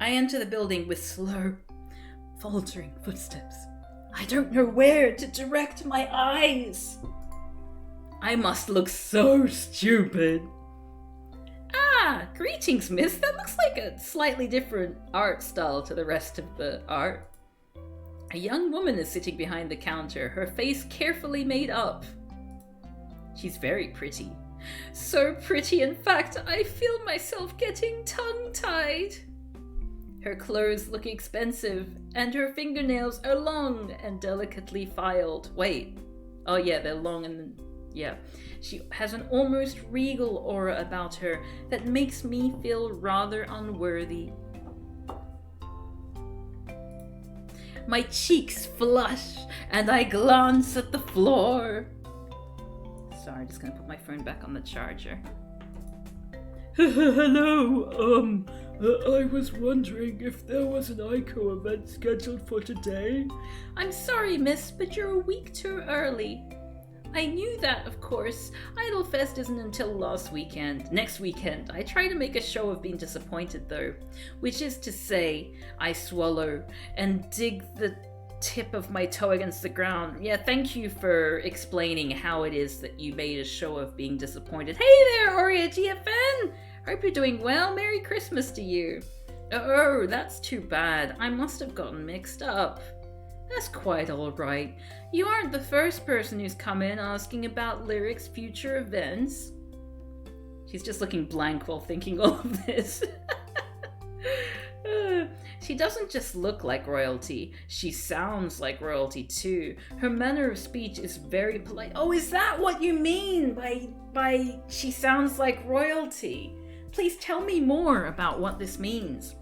I enter the building with slow, faltering footsteps. I don't know where to direct my eyes. I must look so stupid. Ah, greetings, miss. That looks like a slightly different art style to the rest of the art. A young woman is sitting behind the counter, her face carefully made up. She's very pretty. So pretty, in fact, I feel myself getting tongue-tied. Her clothes look expensive, and her fingernails are long and delicately filed. Wait. Oh yeah, they're long and... yeah. She has an almost regal aura about her that makes me feel rather unworthy. My cheeks flush, and I glance at the floor. Sorry, just gonna put my phone back on the charger. Hello, I was wondering if there was an ICO event scheduled for today. I'm sorry, miss, but you're a week too early. I knew that, of course. Idol Fest isn't until next weekend. I try to make a show of being disappointed, though. Which is to say, I swallow and dig the tip of my toe against the ground. Yeah, thank you for explaining how it is that you made a show of being disappointed. Hey there, Oria GFN! Hope you're doing well. Merry Christmas to you. Oh, that's too bad. I must have gotten mixed up. That's quite alright. You aren't the first person who's come in asking about Lyric's future events. She's just looking blank while thinking all of this. She doesn't just look like royalty, she sounds like royalty too. Her manner of speech is very polite. Oh, is that what you mean by she sounds like royalty? Please tell me more about what this means.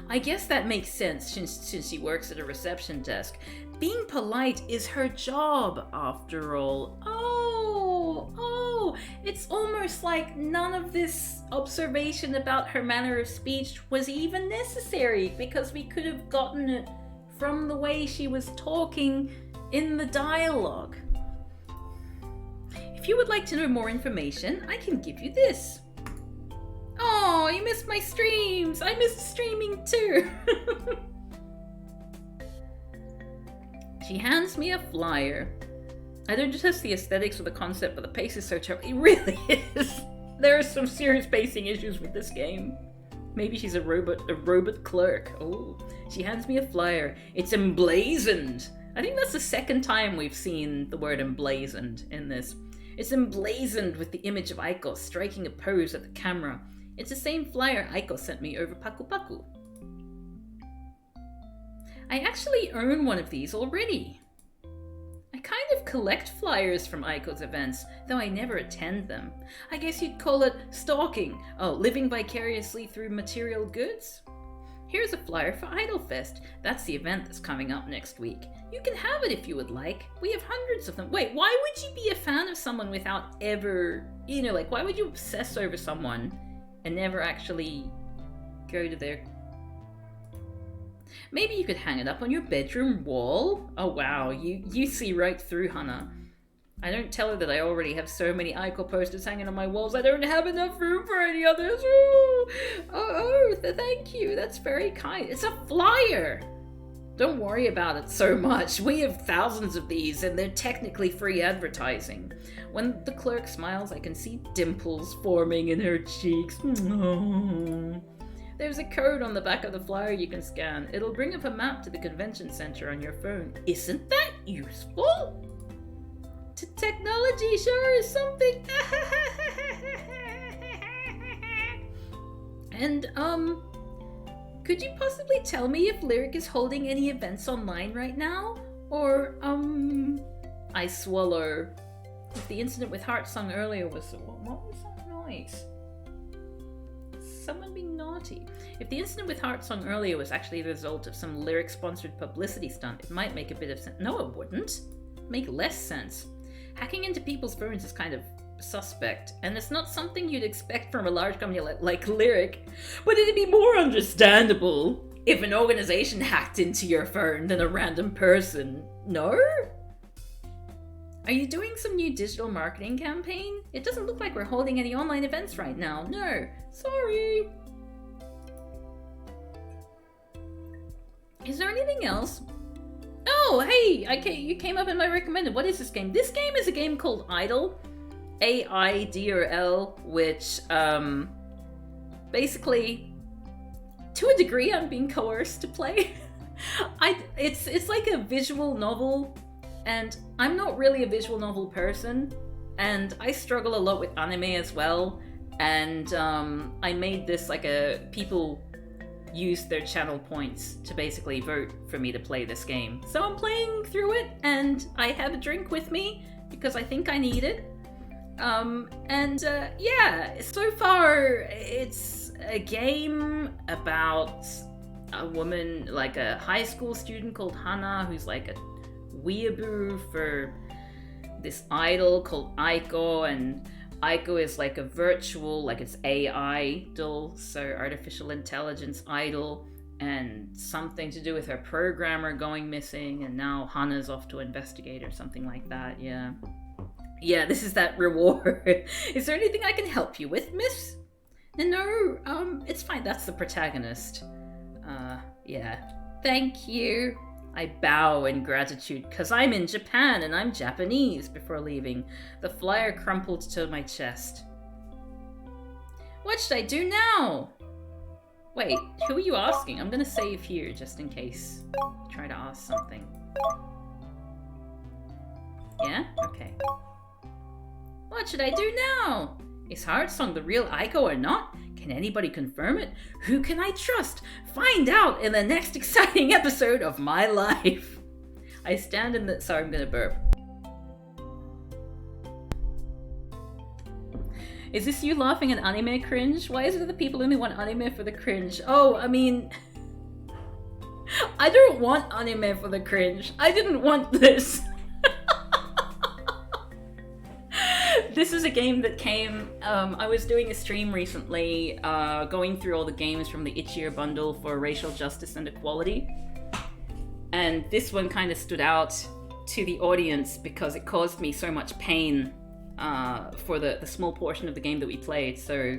I guess that makes sense since she works at a reception desk. Being polite is her job, after all. Oh, it's almost like none of this observation about her manner of speech was even necessary, because we could have gotten it from the way she was talking in the dialogue. If you would like to know more information, I can give you this. Oh, you missed my streams! I missed streaming too! She hands me a flyer. I don't just have the aesthetics or the concept, but the pace is so terrible. It really is. There are some serious pacing issues with this game. Maybe she's a robot clerk. Oh, she hands me a flyer. It's emblazoned. I think that's the second time we've seen the word emblazoned in this. It's emblazoned with the image of Aiko striking a pose at the camera. It's the same flyer Aiko sent me over Paku Paku. I actually own one of these already. I kind of collect flyers from Aiko's events, though I never attend them. I guess you'd call it stalking. Oh, living vicariously through material goods? Here's a flyer for Idolfest. That's the event that's coming up next week. You can have it if you would like. We have hundreds of them. Wait, why would you be a fan of someone without ever, like, why would you obsess over someone and never actually go to their... Maybe you could hang it up on your bedroom wall? Oh wow, you see right through Hannah. I don't tell her that I already have so many AIdol posters hanging on my walls. I don't have enough room for any others. Thank you. That's very kind. It's a flyer. Don't worry about it so much. We have thousands of these, and they're technically free advertising. When the clerk smiles, I can see dimples forming in her cheeks. There's a code on the back of the flyer you can scan. It'll bring up a map to the convention center on your phone. Isn't that useful? Technology sure is something. And, could you possibly tell me if Lyric is holding any events online right now? Or, I swallow. If the incident with Heartsong earlier was... What was that noise? Someone being naughty. If the incident with Heartsong earlier was actually the result of some Lyric-sponsored publicity stunt, it might make a bit of sense. No, it wouldn't. Make less sense. Hacking into people's phones is kind of suspect, and it's not something you'd expect from a large company like Lyric, but it'd be more understandable if an organization hacked into your phone than a random person. No? Are you doing some new digital marketing campaign? It doesn't look like we're holding any online events right now. No. Sorry. Is there anything else? Oh, hey! You came up in my recommended. What is this game? This game is a game called AIdol. AIdol, which, basically, to a degree, I'm being coerced to play. It's like a visual novel, and I'm not really a visual novel person, and I struggle a lot with anime as well, and, I made this like people use their channel points to basically vote for me to play this game. So I'm playing through it, and I have a drink with me because I think I need it. Yeah, so far it's a game about a woman, like a high school student called Hannah, who's like a weeaboo for this idol called Aiko, and Aiko is like a virtual, like it's AIdol, so artificial intelligence idol, and something to do with her programmer going missing, and now Hannah's off to investigate or something like that, yeah. Yeah, this is that reward. Is there anything I can help you with, miss? No, it's fine, that's the protagonist. Yeah. Thank you. I bow in gratitude, cause I'm in Japan and I'm Japanese before leaving. The flyer crumpled to my chest. What should I do now? Wait, who are you asking? I'm gonna save here just in case. Try to ask something. Yeah? Okay. What should I do now? Is Heartsong the real Aiko or not? Can anybody confirm it? Who can I trust? Find out in the next exciting episode of my life. I stand in the... Sorry, I'm gonna burp. Is this you laughing at anime cringe? Why is it that the people only want anime for the cringe? Oh, I mean... I don't want anime for the cringe. I didn't want this. This is a game that came, I was doing a stream recently, going through all the games from the Itch-Ear bundle for racial justice and equality. And this one kind of stood out to the audience because it caused me so much pain for the small portion of the game that we played. So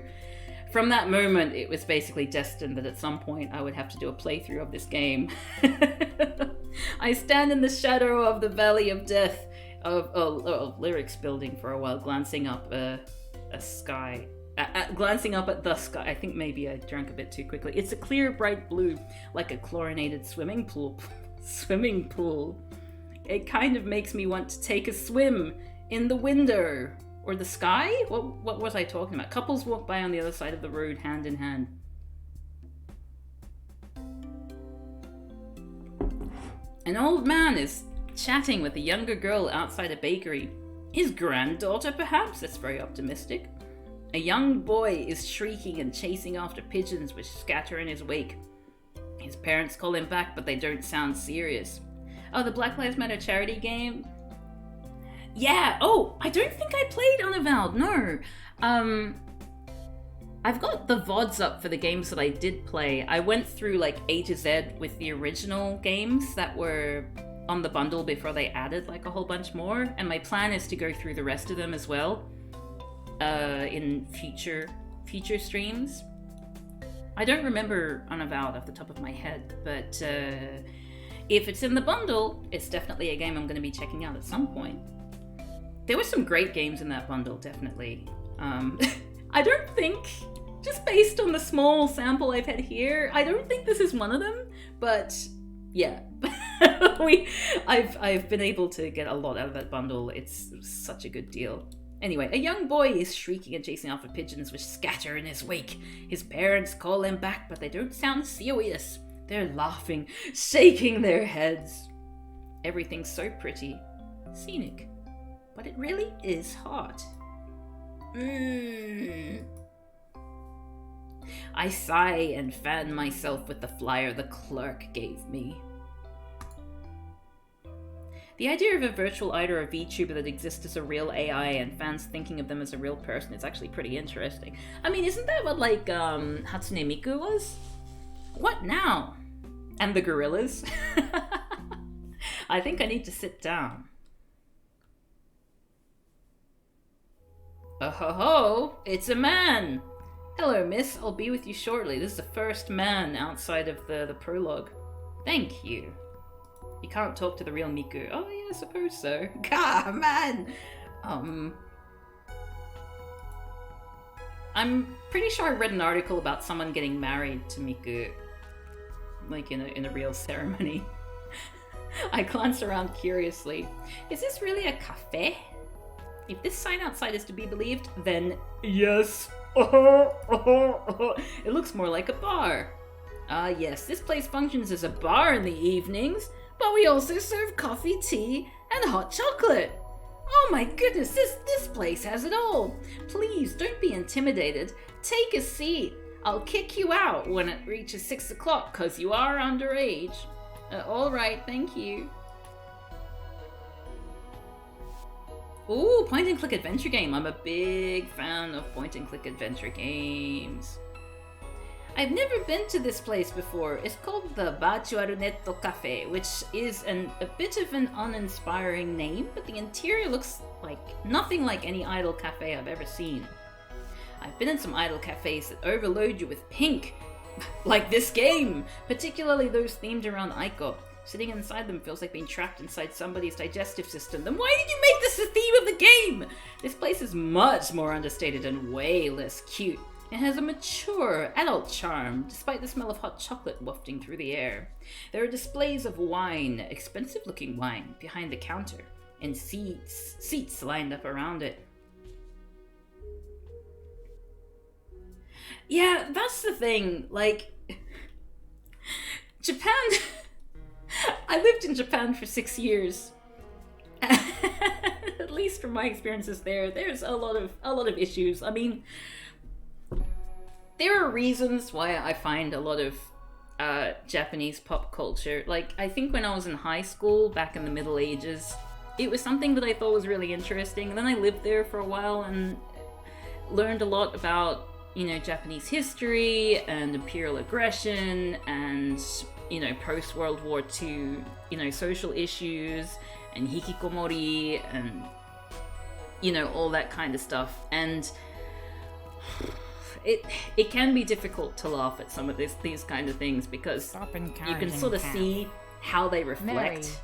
from that moment, it was basically destined that at some point I would have to do a playthrough of this game. I stand in the shadow of the Valley of Death, of Lyrics building for a while, glancing up glancing up at the sky. I think maybe I drank a bit too quickly. It's a clear, bright blue, like a chlorinated swimming pool. It kind of makes me want to take a swim in the window or the sky. What was I talking about? Couples walk by on the other side of the road, hand in hand. An old man is chatting with a younger girl outside a bakery. His granddaughter, perhaps? That's very optimistic. A young boy is shrieking and chasing after pigeons which scatter in his wake. His parents call him back, but they don't sound serious. Oh, the Black Lives Matter charity game? Yeah, oh, I don't think I played Unavowed, no. I've got the VODs up for the games that I did play. I went through like A to Z with the original games that were on the bundle before they added like a whole bunch more, and my plan is to go through the rest of them as well in future streams. I don't remember Unavowed off the top of my head, but if it's in the bundle, it's definitely a game I'm going to be checking out at some point. There were some great games in that bundle, definitely. I don't think, just based on the small sample I've had here, I don't think this is one of them, but yeah. I've been able to get a lot out of that bundle. It's such a good deal. Anyway, a young boy is shrieking and chasing after pigeons which scatter in his wake. His parents call him back, but they don't sound serious. They're laughing, shaking their heads. Everything's so pretty, scenic, but it really is hot. I sigh and fan myself with the flyer the clerk gave me. The idea of a virtual idol or VTuber that exists as a real AI and fans thinking of them as a real person is actually pretty interesting. I mean, isn't that what like Hatsune Miku was? What now? And the gorillas? I think I need to sit down. Oh ho ho, it's a man! Hello miss, I'll be with you shortly. This is the first man outside of the prologue. Thank you. You can't talk to the real Miku. Oh yeah, I suppose so. Gah, man! I'm pretty sure I read an article about someone getting married to Miku. Like in a real ceremony. I glanced around curiously. Is this really a cafe? If this sign outside is to be believed, then yes. It looks more like a bar. Ah yes, this place functions as a bar in the evenings, but we also serve coffee, tea, and hot chocolate. Oh my goodness, this place has it all. Please don't be intimidated. Take a seat. I'll kick you out when it reaches 6 o'clock because you are underage. Alright, thank you. Ooh, point-and-click adventure game. I'm a big fan of point-and-click adventure games. I've never been to this place before. It's called the Virtual Netto Cafe, which is a bit of an uninspiring name, but the interior looks like nothing like any idol cafe I've ever seen. I've been in some idol cafes that overload you with pink, like this game, particularly those themed around Aiko. Sitting inside them feels like being trapped inside somebody's digestive system. Then why did you make this the theme of the game? This place is much more understated and way less cute. It has a mature, adult charm, despite the smell of hot chocolate wafting through the air. There are displays of wine, expensive-looking wine, behind the counter, and seats lined up around it. Yeah, that's the thing, like, Japan... I lived in Japan for 6 years. At least from my experiences there's a lot of issues. I mean, there are reasons why I find a lot of Japanese pop culture. Like, I think when I was in high school, back in the Middle Ages, it was something that I thought was really interesting. And then I lived there for a while and learned a lot about, you know, Japanese history and imperial aggression and, you know, post-World War II, you know, social issues and hikikomori and, you know, all that kind of stuff. And it can be difficult to laugh at some of these kind of things because you can sort of see how they reflect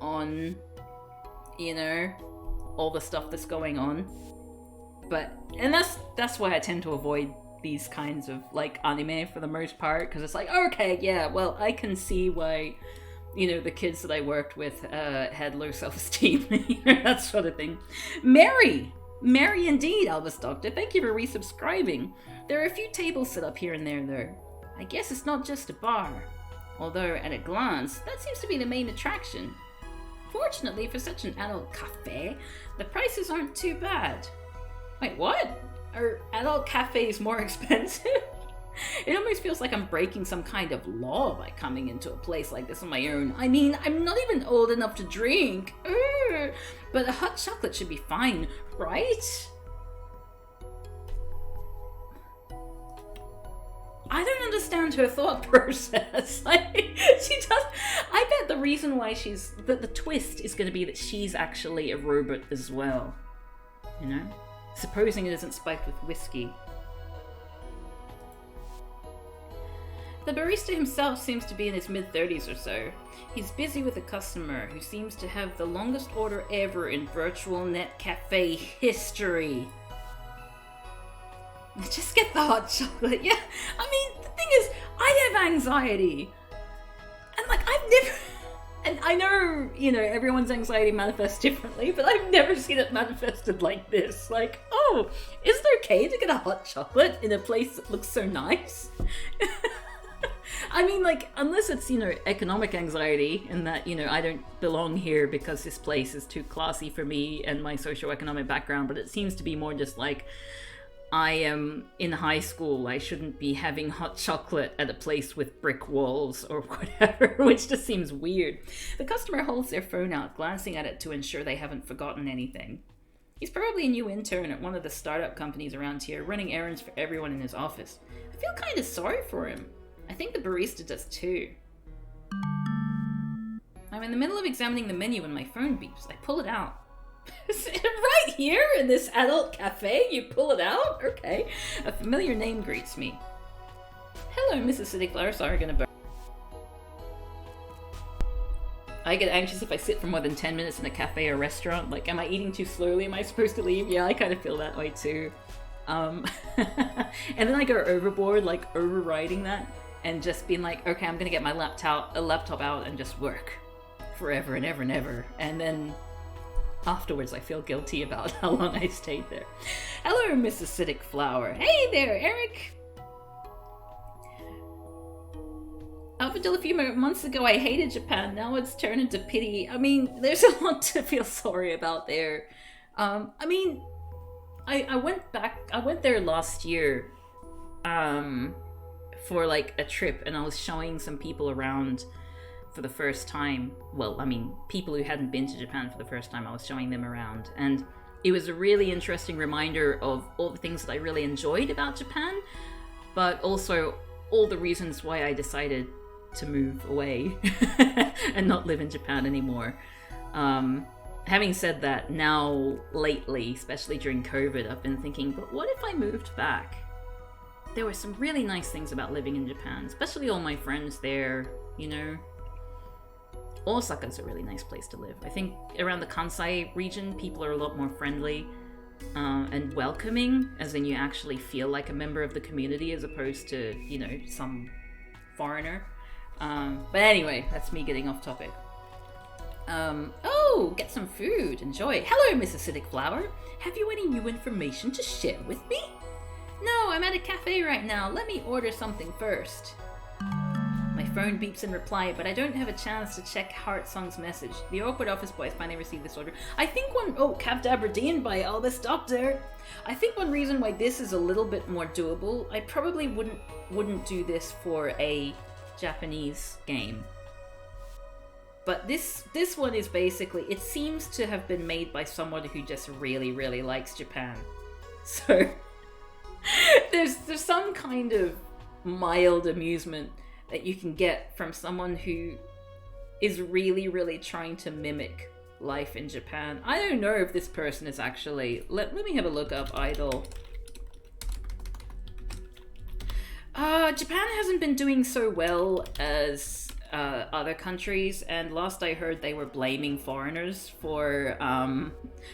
on, you know, all the stuff that's going on. And that's why I tend to avoid these kinds of like anime for the most part, because it's like, okay, yeah, well, I can see why, you know, the kids that I worked with had low self-esteem, you know, that sort of thing. Mary indeed, Albus Doctor, thank you for resubscribing. There are a few tables set up here and there though. I guess it's not just a bar, although at a glance that seems to be the main attraction. Fortunately for such an adult cafe, the prices aren't too bad. Wait, what? Are adult cafes more expensive? It almost feels like I'm breaking some kind of law by coming into a place like this on my own. I mean, I'm not even old enough to drink. But a hot chocolate should be fine, right? I don't understand her thought process. Like, she does. I bet the reason why the twist is going to be that she's actually a robot as well. You know? Supposing it isn't spiked with whiskey. The barista himself seems to be in his mid-30s or so. He's busy with a customer who seems to have the longest order ever in virtual net cafe history. Just get the hot chocolate. Yeah, I mean, the thing is, I have anxiety. And like, I've never... And I know, you know, everyone's anxiety manifests differently, but I've never seen it manifested like this. Like, oh, is it okay to get a hot chocolate in a place that looks so nice? I mean, like, unless it's, you know, economic anxiety in that, you know, I don't belong here because this place is too classy for me and my socioeconomic background, but it seems to be more just like, I am in high school, I shouldn't be having hot chocolate at a place with brick walls or whatever, which just seems weird. The customer holds their phone out, glancing at it to ensure they haven't forgotten anything. He's probably a new intern at one of the startup companies around here, running errands for everyone in his office. I feel kind of sorry for him. I think the barista does too. I'm in the middle of examining the menu when my phone beeps. I pull it out. Right here in this adult cafe, you pull it out? Okay. A familiar name greets me. Hello, Mrs. Cityflower. Sorry, gonna burn. I get anxious if I sit for more than 10 minutes in a cafe or restaurant. Like, am I eating too slowly? Am I supposed to leave? Yeah, I kind of feel that way too. And then I go overboard, like overriding that, and just being like, okay, I'm gonna get my laptop out and just work forever and ever and ever. And then afterwards I feel guilty about how long I stayed there. Hello, Mrs. Acidic Flower. Hey there, Eric! Up until a few months ago I hated Japan, now it's turned into pity. I mean, there's a lot to feel sorry about there. I mean, I went there last year for like a trip, and I was showing some people around for the first time. Well, I mean, people who hadn't been to Japan for the first time, I was showing them around. And it was a really interesting reminder of all the things that I really enjoyed about Japan, but also all the reasons why I decided to move away and not live in Japan anymore. Having said that, now lately, especially during COVID, I've been thinking, but what if I moved back? There were some really nice things about living in Japan, especially all my friends there, you know. Osaka's a really nice place to live. I think around the Kansai region, people are a lot more friendly and welcoming, as in you actually feel like a member of the community as opposed to, you know, some foreigner. But anyway, that's me getting off topic. Oh, get some food. Enjoy. Hello, Miss Acidic Flower. Have you any new information to share with me? No, I'm at a cafe right now. Let me order something first. My phone beeps in reply, but I don't have a chance to check Heartsong's message. The awkward office boys finally received this order. I think Capt Aberdeen by Albus Doctor. I think one reason why this is a little bit more doable, I probably wouldn't do this for a Japanese game. But this one is basically, it seems to have been made by someone who just really, really likes Japan. So there's some kind of mild amusement that you can get from someone who is really, really trying to mimic life in Japan. I don't know if this person is actually... Let me have a look up AIdol. Japan hasn't been doing so well as other countries, and last I heard they were blaming foreigners for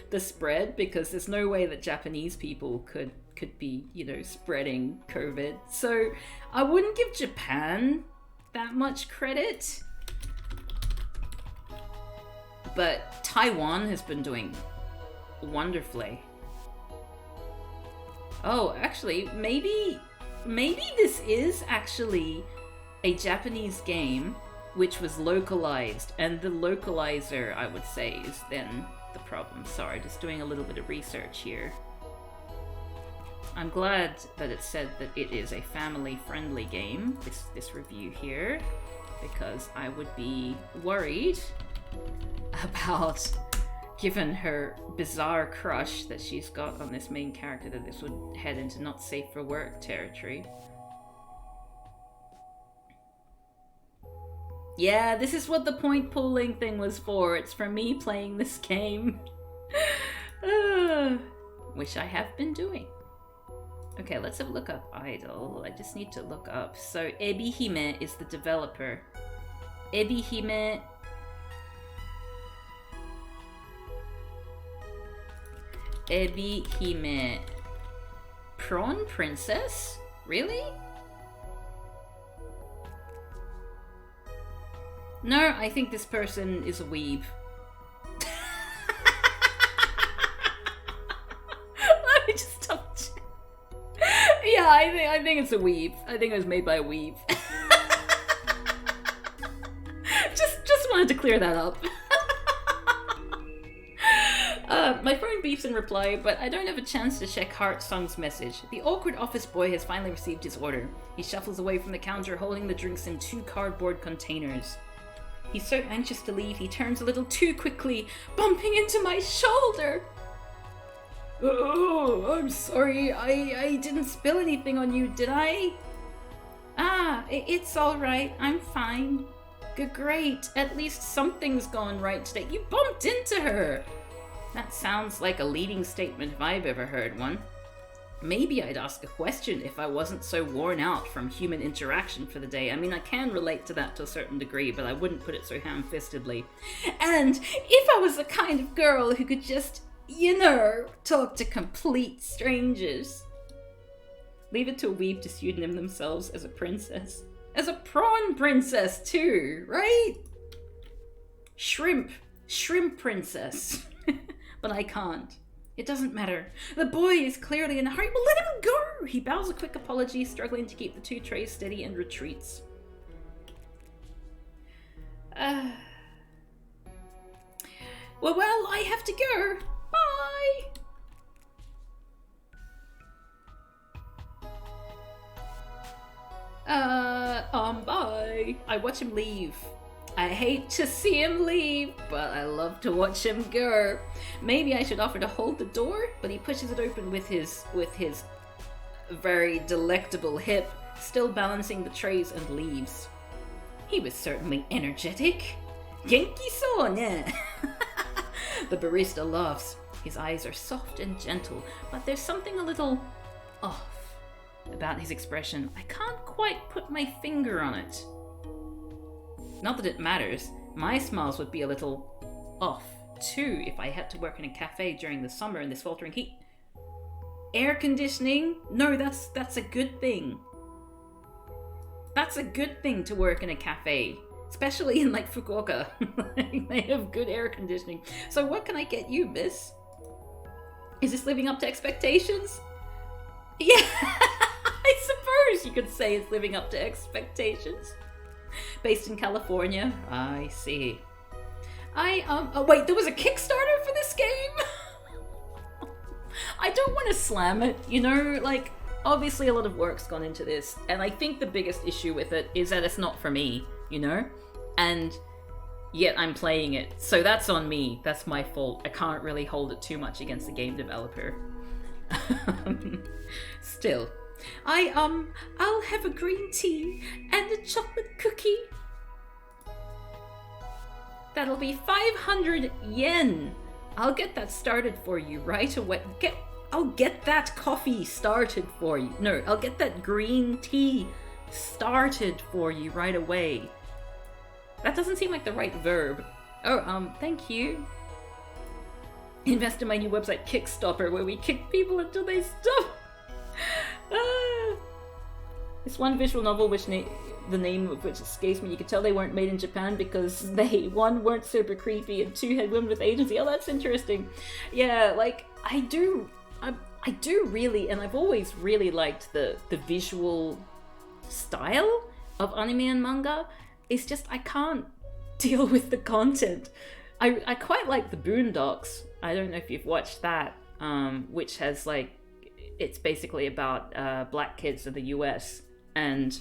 the spread, because there's no way that Japanese people could be, you know, spreading COVID. So I wouldn't give Japan that much credit. But Taiwan has been doing wonderfully. Oh, actually, maybe this is actually a Japanese game which was localized, and the localizer, I would say, is then the problem. Sorry, just doing a little bit of research here. I'm glad that it said that it is a family-friendly game, this review here, because I would be worried about, given her bizarre crush that she's got on this main character, that this would head into not safe for work territory. Yeah, this is what the point pooling thing was for. It's for me playing this game. Which I have been doing. Okay, let's have a look up AIdol. I just need to look up. So Ebihime is the developer. Ebihime... Ebihime... Prawn Princess? Really? No, I think this person is a weeb. Let me just double check. Yeah, I think it's a weeb. I think it was made by a weeb. just wanted to clear that up. My phone beeps in reply, but I don't have a chance to check Heart Sung's message. The awkward office boy has finally received his order. He shuffles away from the counter, holding the drinks in 2 cardboard containers. He's so anxious to leave, he turns a little too quickly, bumping into my shoulder. Oh, I'm sorry, I didn't spill anything on you, did I? Ah, it's alright, I'm fine. Great, at least something's gone right today. You bumped into her! That sounds like a leading statement if I've ever heard one. Maybe I'd ask a question if I wasn't so worn out from human interaction for the day. I mean, I can relate to that to a certain degree, but I wouldn't put it so ham-fistedly. And if I was the kind of girl who could just, you know, talk to complete strangers. Leave it to a weeb to pseudonym themselves as a princess. As a prawn princess too, right? Shrimp princess. But I can't. It doesn't matter. The boy is clearly in a hurry. Well, let him go! He bows a quick apology, struggling to keep the 2 trays steady, and retreats. Well, I have to go. Bye! Bye. I watch him leave. I hate to see him leave, but I love to watch him go. Maybe I should offer to hold the door, but he pushes it open with his very delectable hip, still balancing the trays, and leaves. He was certainly energetic. Genki so ne. The barista laughs. His eyes are soft and gentle, but there's something a little off about his expression. I can't quite put my finger on it. Not that it matters. My smiles would be a little off, too, if I had to work in a cafe during the summer in this sweltering heat. Air conditioning? No, that's a good thing. That's a good thing to work in a cafe. Especially in, like, Fukuoka. They have good air conditioning. So what can I get you, miss? Is this living up to expectations? Yeah, I suppose you could say it's living up to expectations. Based in California. I see. Oh wait, there was a Kickstarter for this game? I don't want to slam it, you know, like, obviously a lot of work's gone into this, and I think the biggest issue with it is that it's not for me, you know? And yet I'm playing it, so that's on me, that's my fault. I can't really hold it too much against the game developer. Still. I'll have a green tea and a chocolate cookie. That'll be 500 yen. I'll get that started for you right away. I'll get that coffee started for you. No, I'll get that green tea started for you right away. That doesn't seem like the right verb. Oh, thank you. Invest in my new website, Kickstopper, where we kick people until they stop. This one visual novel, which the name of which escapes me, you could tell they weren't made in Japan because they, 1, weren't super creepy, and 2, had women with agency. Oh, that's interesting. Yeah, like, I do really, and I've always really liked the visual style of anime and manga. It's just, I can't deal with the content. I quite like the Boondocks. I don't know if you've watched that, which has, like, it's basically about black kids in the US. And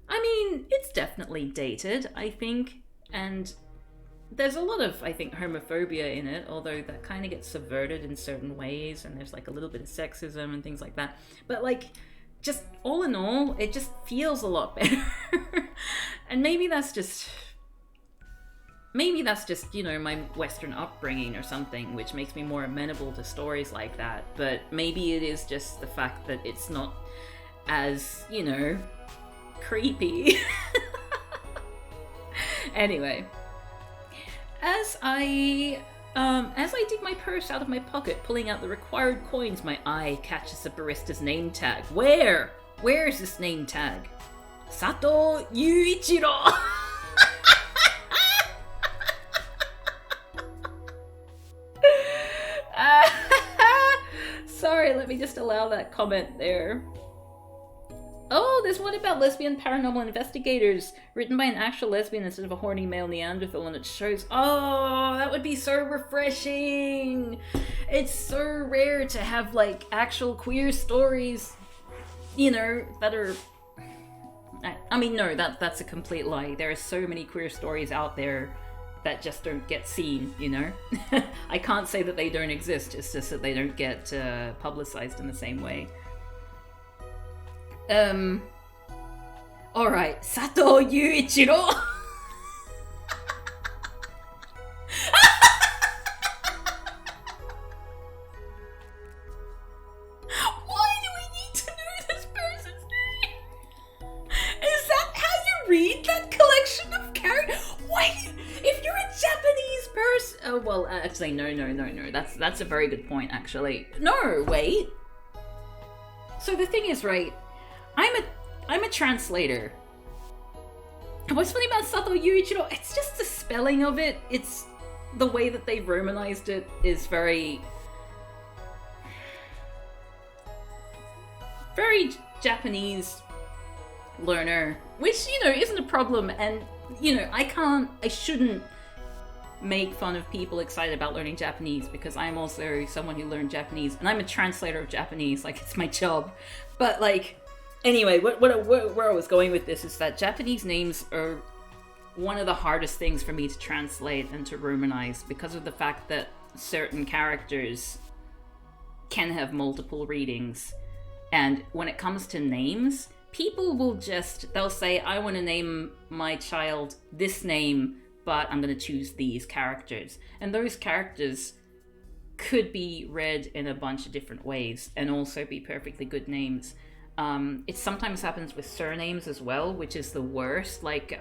I mean, it's definitely dated, I think, and there's a lot of, I think, homophobia in it, although that kind of gets subverted in certain ways, and there's like a little bit of sexism and things like that. But like, just all in all, it just feels a lot better. And maybe that's just, you know, my Western upbringing or something, which makes me more amenable to stories like that. But maybe it is just the fact that it's not as, you know, creepy. Anyway, as I dig my purse out of my pocket, pulling out the required coins, my eye catches a barista's name tag. Where is this name tag? Sato Yuichiro. Sorry, let me just allow that comment there. Oh, there's one about lesbian paranormal investigators, written by an actual lesbian instead of a horny male Neanderthal, and it shows... Oh, that would be so refreshing! It's so rare to have, like, actual queer stories, you know, that are... I mean, no, that's a complete lie. There are so many queer stories out there that just don't get seen, you know? I can't say that they don't exist, it's just that they don't get publicized in the same way. Alright, Sato Yuichiro! Why do we need to know this person's name? Is that how you read that collection of characters? Why? If you're a Japanese person... Oh, well, actually, no. That's a very good point, actually. No, wait. So the thing is, right, I'm a translator. And what's funny about Sato Yuichiro, it's just the spelling of it. It's the way that they romanized it is very Japanese learner, which, you know, isn't a problem. And, you know, I shouldn't make fun of people excited about learning Japanese, because I'm also someone who learned Japanese, and I'm a translator of Japanese, like, it's my job. But, like, anyway, where I was going with this is that Japanese names are one of the hardest things for me to translate and to romanize, because of the fact that certain characters can have multiple readings. And when it comes to names, people will they'll say, I want to name my child this name, but I'm going to choose these characters. And those characters could be read in a bunch of different ways and also be perfectly good names. It sometimes happens with surnames as well, which is the worst. Like,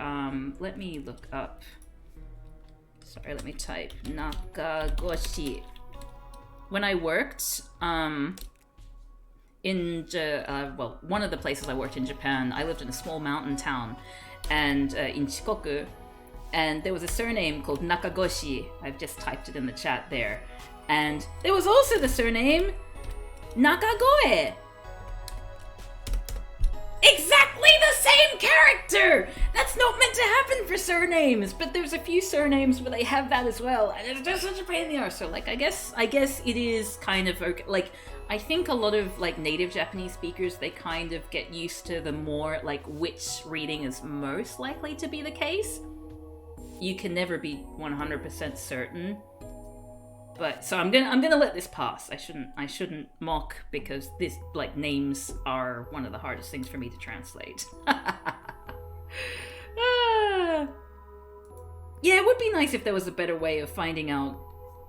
let me look up. Sorry, let me type Nakagoshi. When I worked in one of the places I worked in Japan, I lived in a small mountain town, and in Shikoku, and there was a surname called Nakagoshi. I've just typed it in the chat there. And there was also the surname Nakagoe. Exactly the same character! That's not meant to happen for surnames, but there's a few surnames where they have that as well, and it's just such a pain in the arse. So, like, I guess it is kind of okay. Like, I think a lot of, like, native Japanese speakers, they kind of get used to the more, like, which reading is most likely to be the case. You can never be 100% certain. But so I'm gonna let this pass. I shouldn't mock, because this, like, names are one of the hardest things for me to translate. Yeah, it would be nice if there was a better way of finding out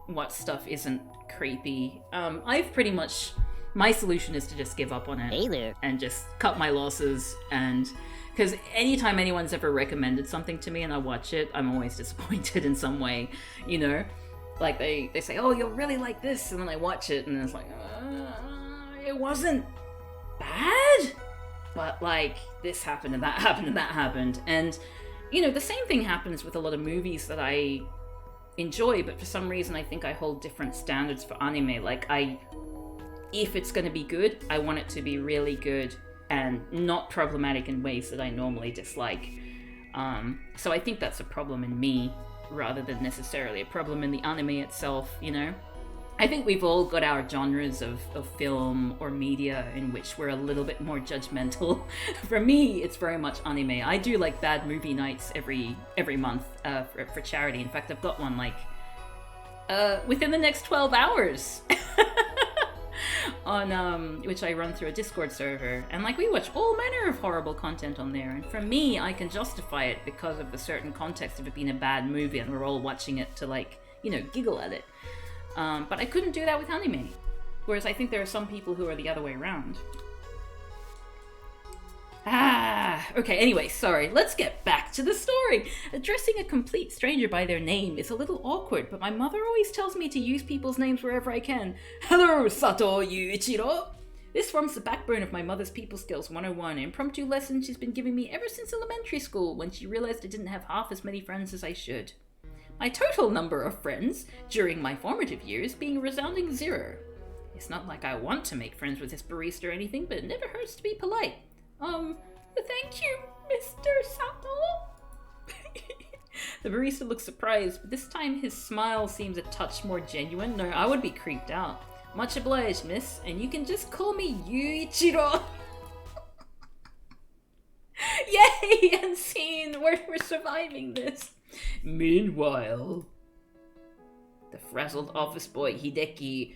what stuff isn't creepy. I've pretty much, my solution is to just give up on it.
Hey there.
And just cut my losses, and because anytime anyone's ever recommended something to me and I watch it, I'm always disappointed in some way, you know? Like, they say, oh, you'll really like this, and then I watch it, and it's like, it wasn't bad, but, like, this happened, and that happened, and that happened. And, you know, the same thing happens with a lot of movies that I enjoy, but for some reason I think I hold different standards for anime. Like, if it's gonna be good, I want it to be really good, and not problematic in ways that I normally dislike. So I think that's a problem in me, rather than necessarily a problem in the anime itself, you know? I think we've all got our genres of film or media in which we're a little bit more judgmental. For me, it's very much anime. I do like bad movie nights every month for charity. In fact, I've got one like within the next 12 hours on which I run through a Discord server, and like we watch all manner of horrible content on there. And for me, I can justify it because of the certain context of it being a bad movie, and we're all watching it to like, you know, giggle at it. But I couldn't do that with anime. Whereas I think there are some people who are the other way around. Okay, anyway, sorry. Let's get back to the story. Addressing a complete stranger by their name is a little awkward, but my mother always tells me to use people's names wherever I can. Hello, Sato Yuichiro! This forms the backbone of my mother's People Skills 101, an impromptu lesson she's been giving me ever since elementary school, when she realized I didn't have half as many friends as I should. My total number of friends during my formative years being a resounding 0. It's not like I want to make friends with this barista or anything, but it never hurts to be polite. Thank you, Mr. Sato. The barista looks surprised, but this time his smile seems a touch more genuine. No, I would be creeped out. Much obliged, miss, and you can just call me Yuichiro. Yay, and scene, we're surviving this. Meanwhile, the frazzled office boy Hideki,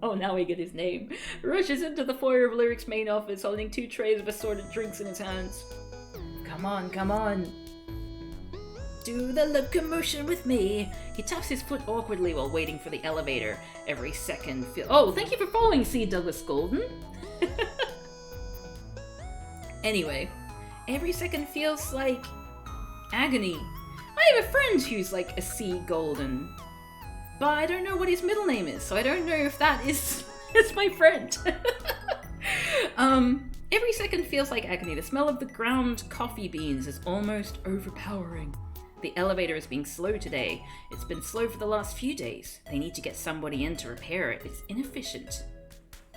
oh now we get his name, rushes into the foyer of Lyric's main office holding 2 trays of assorted drinks in his hands. Come on, come on. Do the locomotion with me. He taps his foot awkwardly while waiting for the elevator. Every second oh, thank you for following, C. Douglas Golden. Anyway, every second feels like agony. I have a friend who's like a C. Golden, but I don't know what his middle name is, so I don't know if that is my friend. Every second feels like agony. The smell of the ground coffee beans is almost overpowering. The elevator is being slow today. It's been slow for the last few days. They need to get somebody in to repair it. It's inefficient.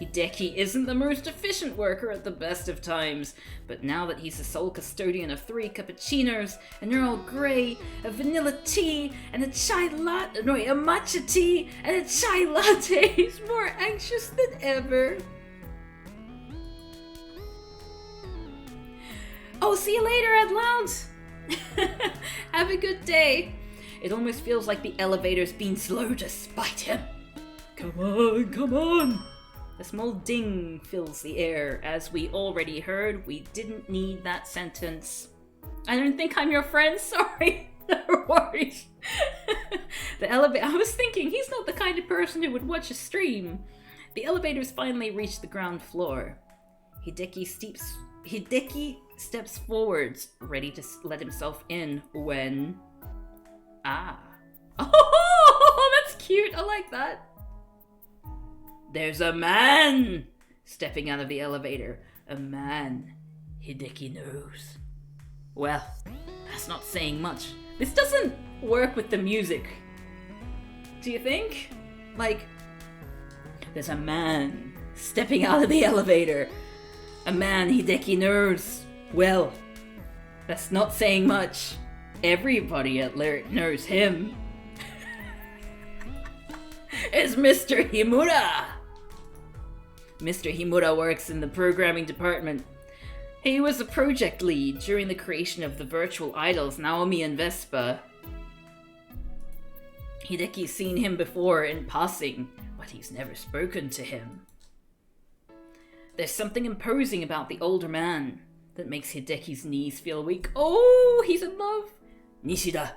Hideki isn't the most efficient worker at the best of times, but now that he's the sole custodian of 3 cappuccinos, an Earl Grey, a vanilla tea, and a matcha tea, and a chai latte, he's more anxious than ever. Oh, see you later, Ed Lounge! Have a good day. It almost feels like the elevator's been slow to spite him. Come on, come on! A small ding fills the air. As we already heard, we didn't need that sentence. I don't think I'm your friend, sorry. No worries. The elevator. I was thinking, he's not the kind of person who would watch a stream. The elevators finally reached the ground floor. Hideki steps forwards, ready to let himself in when... Oh, that's cute. I like that. There's a man stepping out of the elevator. A man Hideki knows. Well, that's not saying much. This doesn't work with the music. Do you think? Like, there's a man stepping out of the elevator. A man Hideki knows. Well, that's not saying much. Everybody at Lyric knows him. It's Mr. Himura! Mr. Himura works in the programming department. He was the project lead during the creation of the virtual idols Naomi and Vespa. Hideki's seen him before in passing, but he's never spoken to him. There's something imposing about the older man that makes Hideki's knees feel weak. Oh, he's in love! Nishida.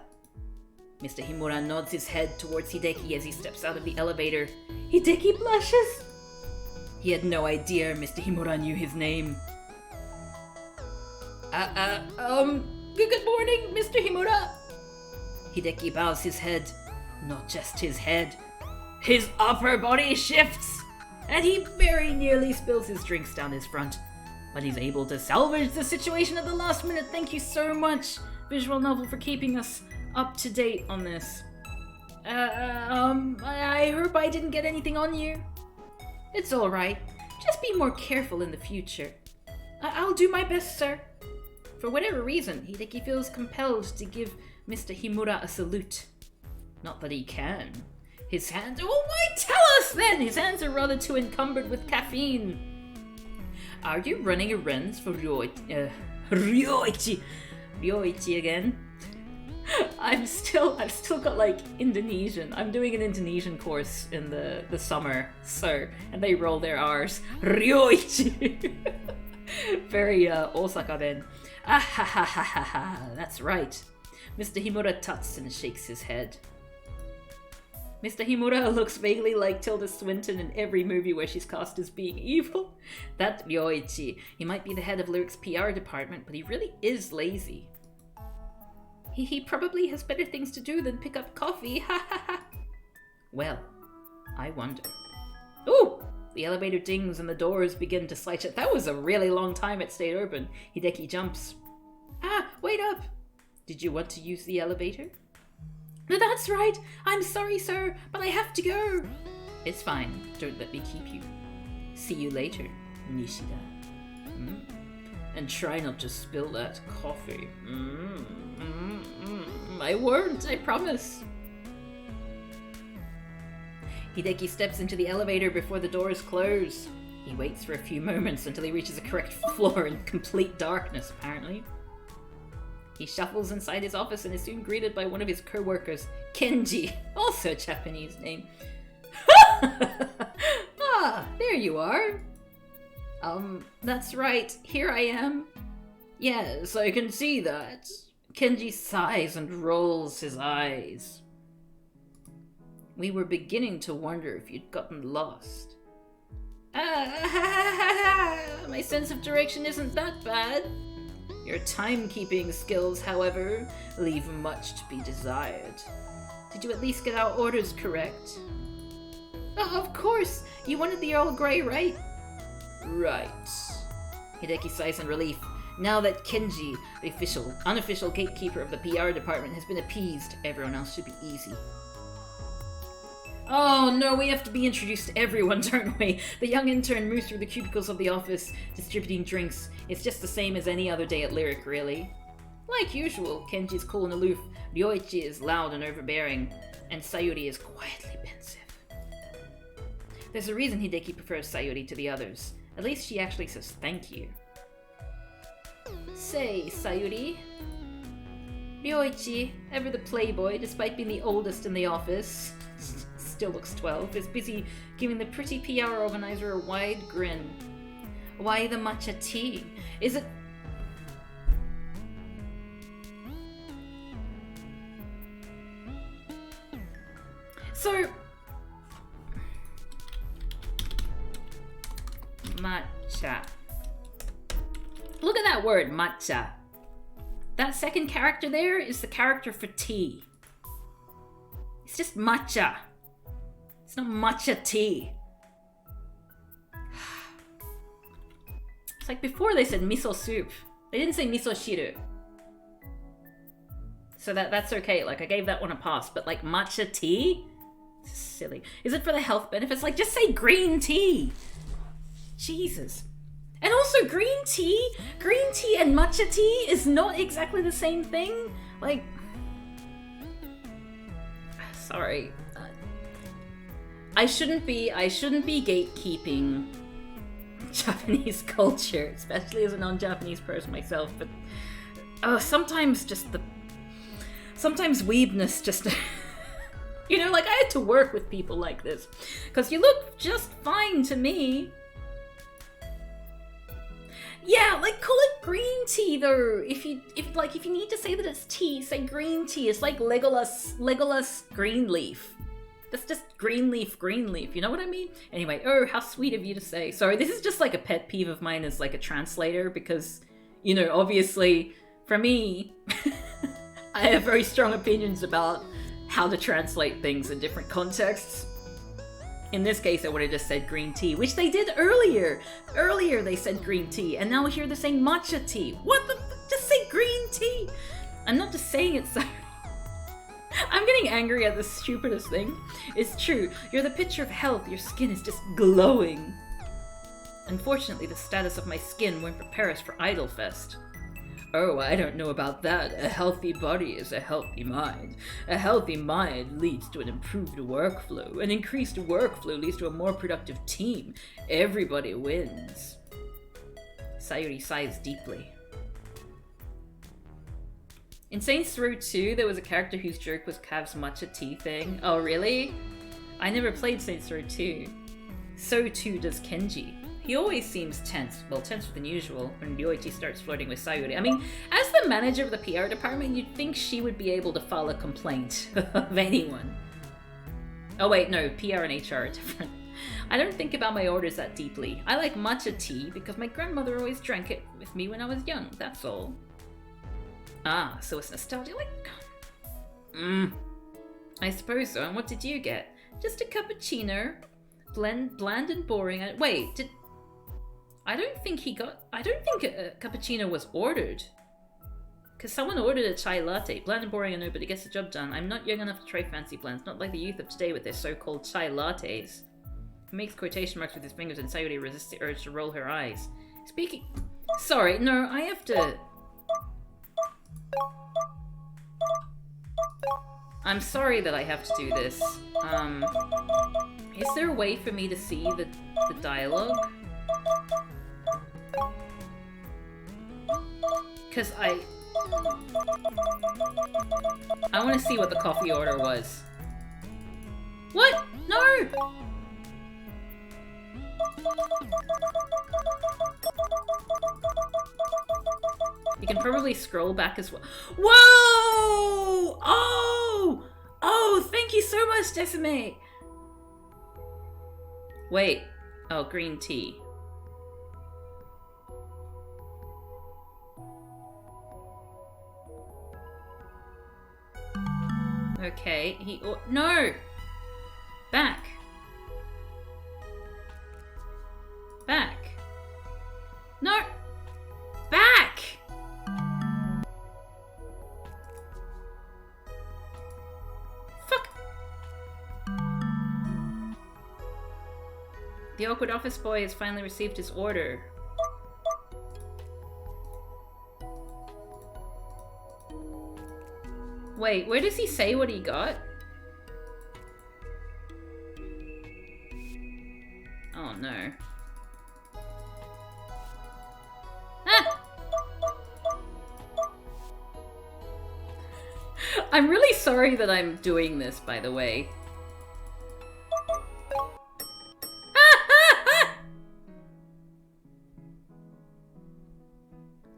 Mr. Himura nods his head towards Hideki as he steps out of the elevator. Hideki blushes. He had no idea Mr. Himura knew his name. Good morning, Mr. Himura. Hideki bows his head. Not just his head. His upper body shifts, and he very nearly spills his drinks down his front. But he's able to salvage the situation at the last minute. Thank you so much, Visual Novel, for keeping us up to date on this. I hope I didn't get anything on you. It's alright. Just be more careful in the future. I'll do my best, sir. For whatever reason, Hideki feels compelled to give Mr. Himura a salute. Not that he can. His hands... Oh, why tell us then? His hands are rather too encumbered with caffeine. Are you running errands for Ryoichi again? I've still got like Indonesian. I'm doing an Indonesian course in the summer, so, and they roll their R's. Ryoichi. Very Osaka-ben. Ah ha ha ha ha ha. That's right. Mr. Himura tuts and shakes his head. Mr. Himura looks vaguely like Tilda Swinton in every movie where she's cast as being evil. That Ryoichi. He might be the head of Lyric's PR department, but he really is lazy. He probably has better things to do than pick up coffee. Ha ha ha. Well, I wonder. Ooh! The elevator dings and the doors begin to slide shut. That was a really long time it stayed open. Hideki jumps. Ah, wait up! Did you want to use the elevator? No, that's right. I'm sorry, sir, but I have to go. It's fine. Don't let me keep you. See you later, Nishida. And try not to spill that coffee. I won't, I promise. Hideki steps into the elevator before the doors close. He waits for a few moments until he reaches a correct floor in complete darkness, apparently. He shuffles inside his office and is soon greeted by one of his co-workers, Kenji, also a Japanese name. Ah, there you are. That's right, here I am. Yes, I can see that. Kenji sighs and rolls his eyes. We were beginning to wonder if you'd gotten lost. My sense of direction isn't that bad. Your timekeeping skills, however, leave much to be desired. Did you at least get our orders correct? Oh, of course! You wanted the Earl Grey, right? Right. Hideki sighs in relief. Now that Kenji, the unofficial gatekeeper of the PR department, has been appeased, everyone else should be easy. Oh no, we have to be introduced to everyone, don't we? The young intern moves through the cubicles of the office, distributing drinks. It's just the same as any other day at Lyric, really. Like usual, Kenji's cool and aloof, Ryoichi is loud and overbearing, and Sayuri is quietly pensive. There's a reason Hideki prefers Sayuri to the others. At least she actually says thank you. Say, Sayuri. Ryoichi, ever the playboy, despite being the oldest in the office, still looks 12, is busy giving the pretty PR organizer a wide grin. Why the matcha tea? Is it... So... Matcha. Look at that word, matcha. That second character there is the character for tea. It's just matcha. It's not matcha tea. It's like before they said miso soup. They didn't say miso shiru. So that's okay. Like, I gave that one a pass. But like matcha tea? It's silly. Is it for the health benefits? Like, just say green tea. Jesus. And also green tea and matcha tea is not exactly the same thing. Like, sorry. I shouldn't be gatekeeping Japanese culture, especially as a non-Japanese person myself, but sometimes weebness just you know, like, I had to work with people like this because you look just fine to me. Yeah, like, call it green tea though. If you need to say that it's tea, say green tea. It's like Legolas Greenleaf. That's just Greenleaf. You know what I mean? Anyway, oh, how sweet of you to say. Sorry, this is just like a pet peeve of mine as like a translator because, you know, obviously for me, I have very strong opinions about how to translate things in different contexts. In this case, I would have just said green tea, which they did earlier. Earlier they said green tea, and now here they're saying matcha tea. What the fuck? Just say green tea. I'm not just saying it, so... I'm getting angry at the stupidest thing. It's true. You're the picture of health. Your skin is just glowing. Unfortunately, the status of my skin won't prepare us for Idol Fest. Oh, I don't know about that. A healthy body is a healthy mind. A healthy mind leads to an improved workflow. An increased workflow leads to a more productive team. Everybody wins. Sayuri sighs deeply. In Saints Row 2, there was a character whose joke was Cav's matcha tea thing. Oh, really? I never played Saints Row 2. So too does Kenji. He always seems tense, well, tenser than usual, when Ryoichi starts flirting with Sayuri. I mean, as the manager of the PR department, you'd think she would be able to file a complaint of anyone. Oh wait, no, PR and HR are different. I don't think about my orders that deeply. I like matcha tea because my grandmother always drank it with me when I was young, that's all. Ah, so it's nostalgia, like... I suppose so, and what did you get? Just a cappuccino. Bland and boring. Wait, did... I don't think a cappuccino was ordered. Because someone ordered a chai latte. Bland and boring, I know, but it gets the job done. I'm not young enough to try fancy blends, not like the youth of today with their so-called chai lattes. He makes quotation marks with his fingers and Sayuri resists the urge to roll her eyes. Speaking... Sorry, no, I have to... I'm sorry that I have to do this. Is there a way for me to see the dialogue? Because I want to see what the coffee order was. What? No! You can probably scroll back as well. Whoa! Oh! Oh, thank you so much, Decimate! Wait. Oh, green tea. Okay, no! Back. Back. No! Back! Fuck! The awkward office boy has finally received his order. Wait, where does he say what he got? Oh no. Ah! I'm really sorry that I'm doing this, by the way.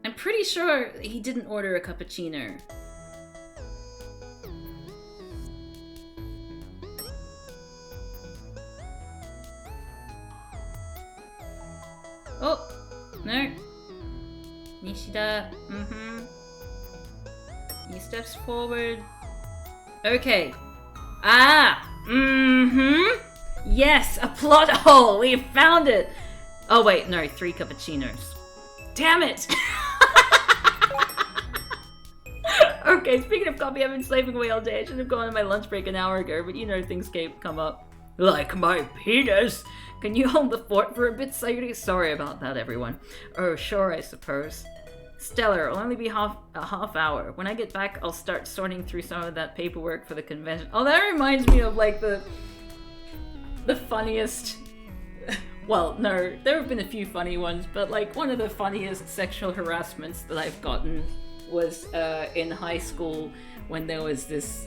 I'm pretty sure he didn't order a cappuccino. Oh, no. Nishida, He steps forward. Okay. Ah, Yes, a plot hole. We found it. Oh wait, no, 3 cappuccinos. Damn it. Okay, speaking of coffee, I've been slaving away all day. I should have gone on my lunch break an hour ago, but you know things come up. Like my penis! Can you hold the fort for a bit, Sayuri? Sorry about that, everyone. Oh, sure, I suppose. Stellar, it'll only be a half hour. When I get back, I'll start sorting through some of that paperwork for the convention. Oh, that reminds me of, like, the funniest... Well, no, there have been a few funny ones, but, like, one of the funniest sexual harassments that I've gotten was in high school when there was this...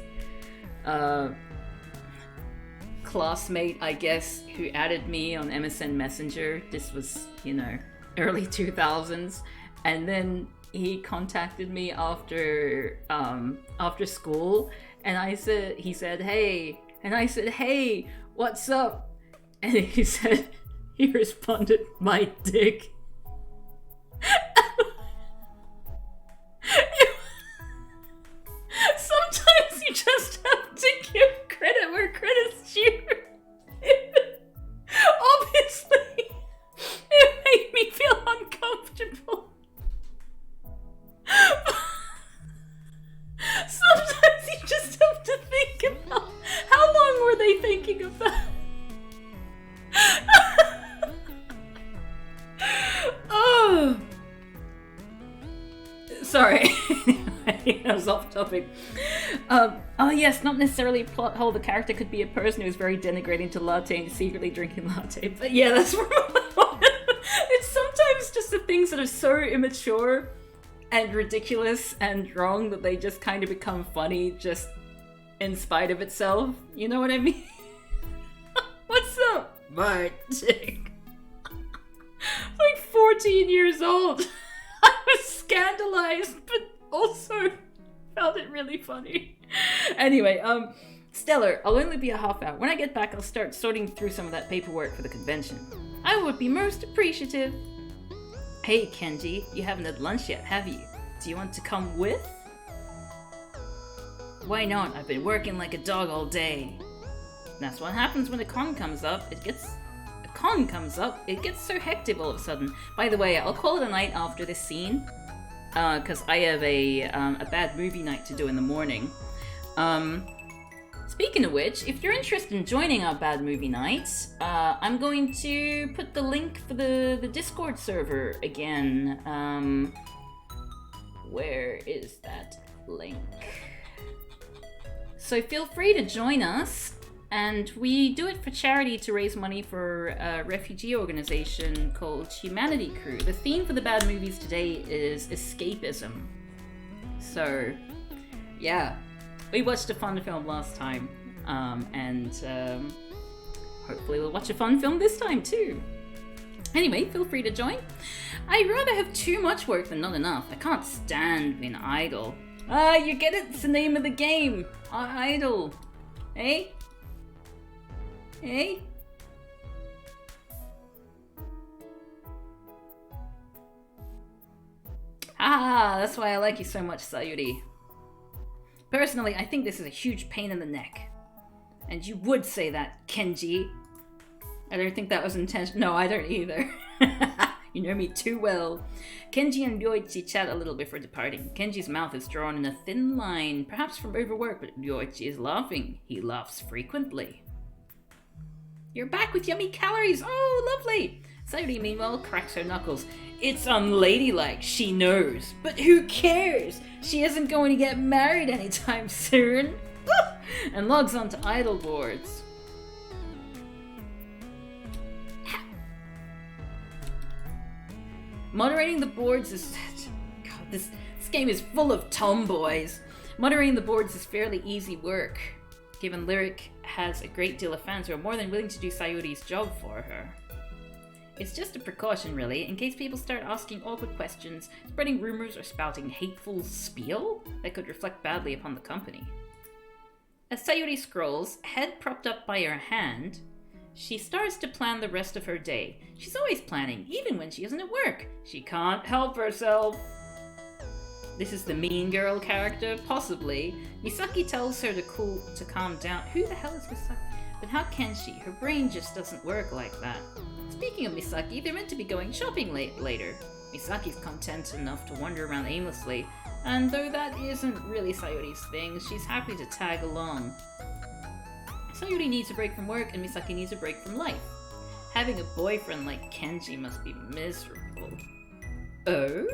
classmate, I guess, who added me on MSN Messenger. This was, you know, early 2000s, and then he contacted me after school, and he said, hey, and I said, hey, what's up? And he responded, my dick. Sometimes you just have to give credit where credit's due. Obviously, it made me feel uncomfortable. Sometimes you just have to think about how long were they thinking of that? sorry. Anyway, that was off topic. Oh yes, not necessarily a plot hole. The character could be a person who's very denigrating to latte and secretly drinking latte. But yeah, that's it's sometimes just the things that are so immature and ridiculous and wrong that they just kind of become funny just in spite of itself. You know what I mean? What's up, Martin? Like 14 years old. I was scandalized, but also found it really funny. Anyway, Stellar, I'll only be a half hour. When I get back, I'll start sorting through some of that paperwork for the convention. I would be most appreciative. Hey, Kenji, you haven't had lunch yet, have you? Do you want to come with? Why not? I've been working like a dog all day. That's what happens when a con comes up. It gets so hectic all of a sudden. By the way, I'll call it a night after this scene, because I have a bad movie night to do in the morning. Speaking of which, if you're interested in joining our bad movie nights, I'm going to put the link for the Discord server again. Where is that link? So feel free to join us. And we do it for charity to raise money for a refugee organization called Humanity Crew. The theme for the bad movies today is escapism. So, yeah. We watched a fun film last time. And hopefully we'll watch a fun film this time too. Anyway, feel free to join. I'd rather have too much work than not enough. I can't stand being idle. You get it? It's the name of the game. Idle. Eh? Hey? Ah, that's why I like you so much, Sayuri. Personally, I think this is a huge pain in the neck. And you would say that, Kenji. I don't think that was intentional. No, I don't either. You know me too well. Kenji and Ryoichi chat a little before departing. Kenji's mouth is drawn in a thin line, perhaps from overwork, but Ryoichi is laughing. He laughs frequently. You're back with yummy calories! Oh, lovely! Sayuri, meanwhile, cracks her knuckles. It's unladylike, she knows. But who cares? She isn't going to get married anytime soon. And logs onto AIdol boards. Moderating the boards is... God, this game is full of tomboys. Moderating the boards is fairly easy work, given Lyric has a great deal of fans who are more than willing to do Sayuri's job for her. It's just a precaution, really, in case people start asking awkward questions, spreading rumors, or spouting hateful spiel that could reflect badly upon the company. As Sayuri scrolls, head propped up by her hand, she starts to plan the rest of her day. She's always planning, even when she isn't at work. She can't help herself. This is the mean girl character? Possibly. Misaki tells her to calm down. Who the hell is Misaki? But how can she? Her brain just doesn't work like that. Speaking of Misaki, they're meant to be going shopping later. Misaki's content enough to wander around aimlessly, and though that isn't really Sayuri's thing, she's happy to tag along. Sayuri needs a break from work, and Misaki needs a break from life. Having a boyfriend like Kenji must be miserable. Oh?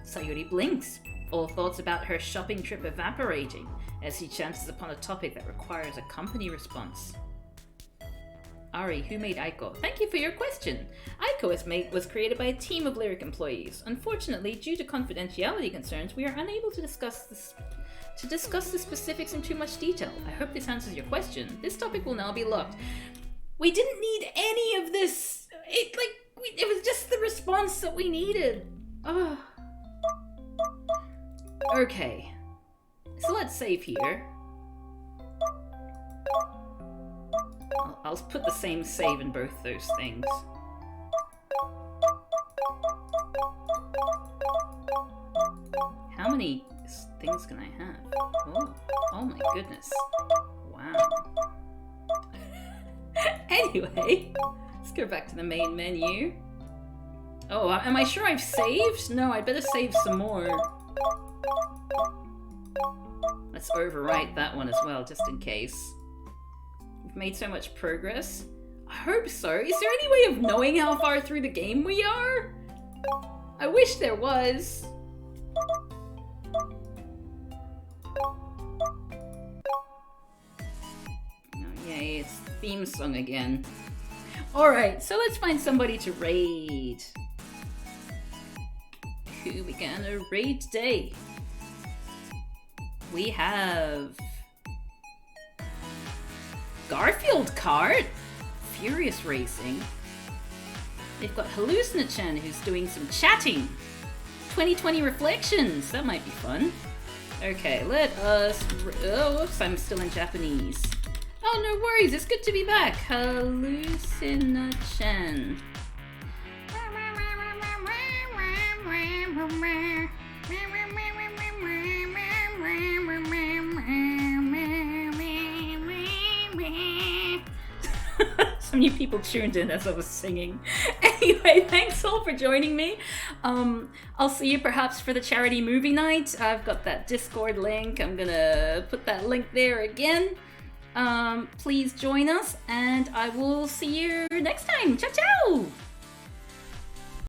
Sayuri blinks, all thoughts about her shopping trip evaporating, as he chances upon a topic that requires a company response. Ari, who made Aiko? Thank you for your question. Aiko was created by a team of Lyric employees. Unfortunately, due to confidentiality concerns, we are unable to discuss the specifics in too much detail. I hope this answers your question. This topic will now be locked. We didn't need any of this. It was just the response that we needed. Oh. Okay. So let's save here. I'll put the same save in both those things. How many things can I have? Oh my goodness. Wow. Anyway, let's go back to the main menu. Oh, am I sure I've saved? No, I'd better save some more. Let's overwrite that one as well, just in case. We've made so much progress. I hope so. Is there any way of knowing how far through the game we are? I wish there was. Yay, it's the theme song again. Alright, so let's find somebody to raid. Who we gonna raid today? We have Garfield Kart, Furious Racing. They've got Hallucinachan who's doing some chatting. 2020 Reflections, that might be fun. Okay, let us... Oh, whoops, I'm still in Japanese. Oh, no worries, it's good to be back. Hallucinachan. Some new people tuned in as I was singing. Anyway, thanks all for joining me. I'll see you perhaps for the charity movie night. I've got that Discord link. I'm gonna put that link there again. Please join us, and I will see you next time. Ciao, ciao!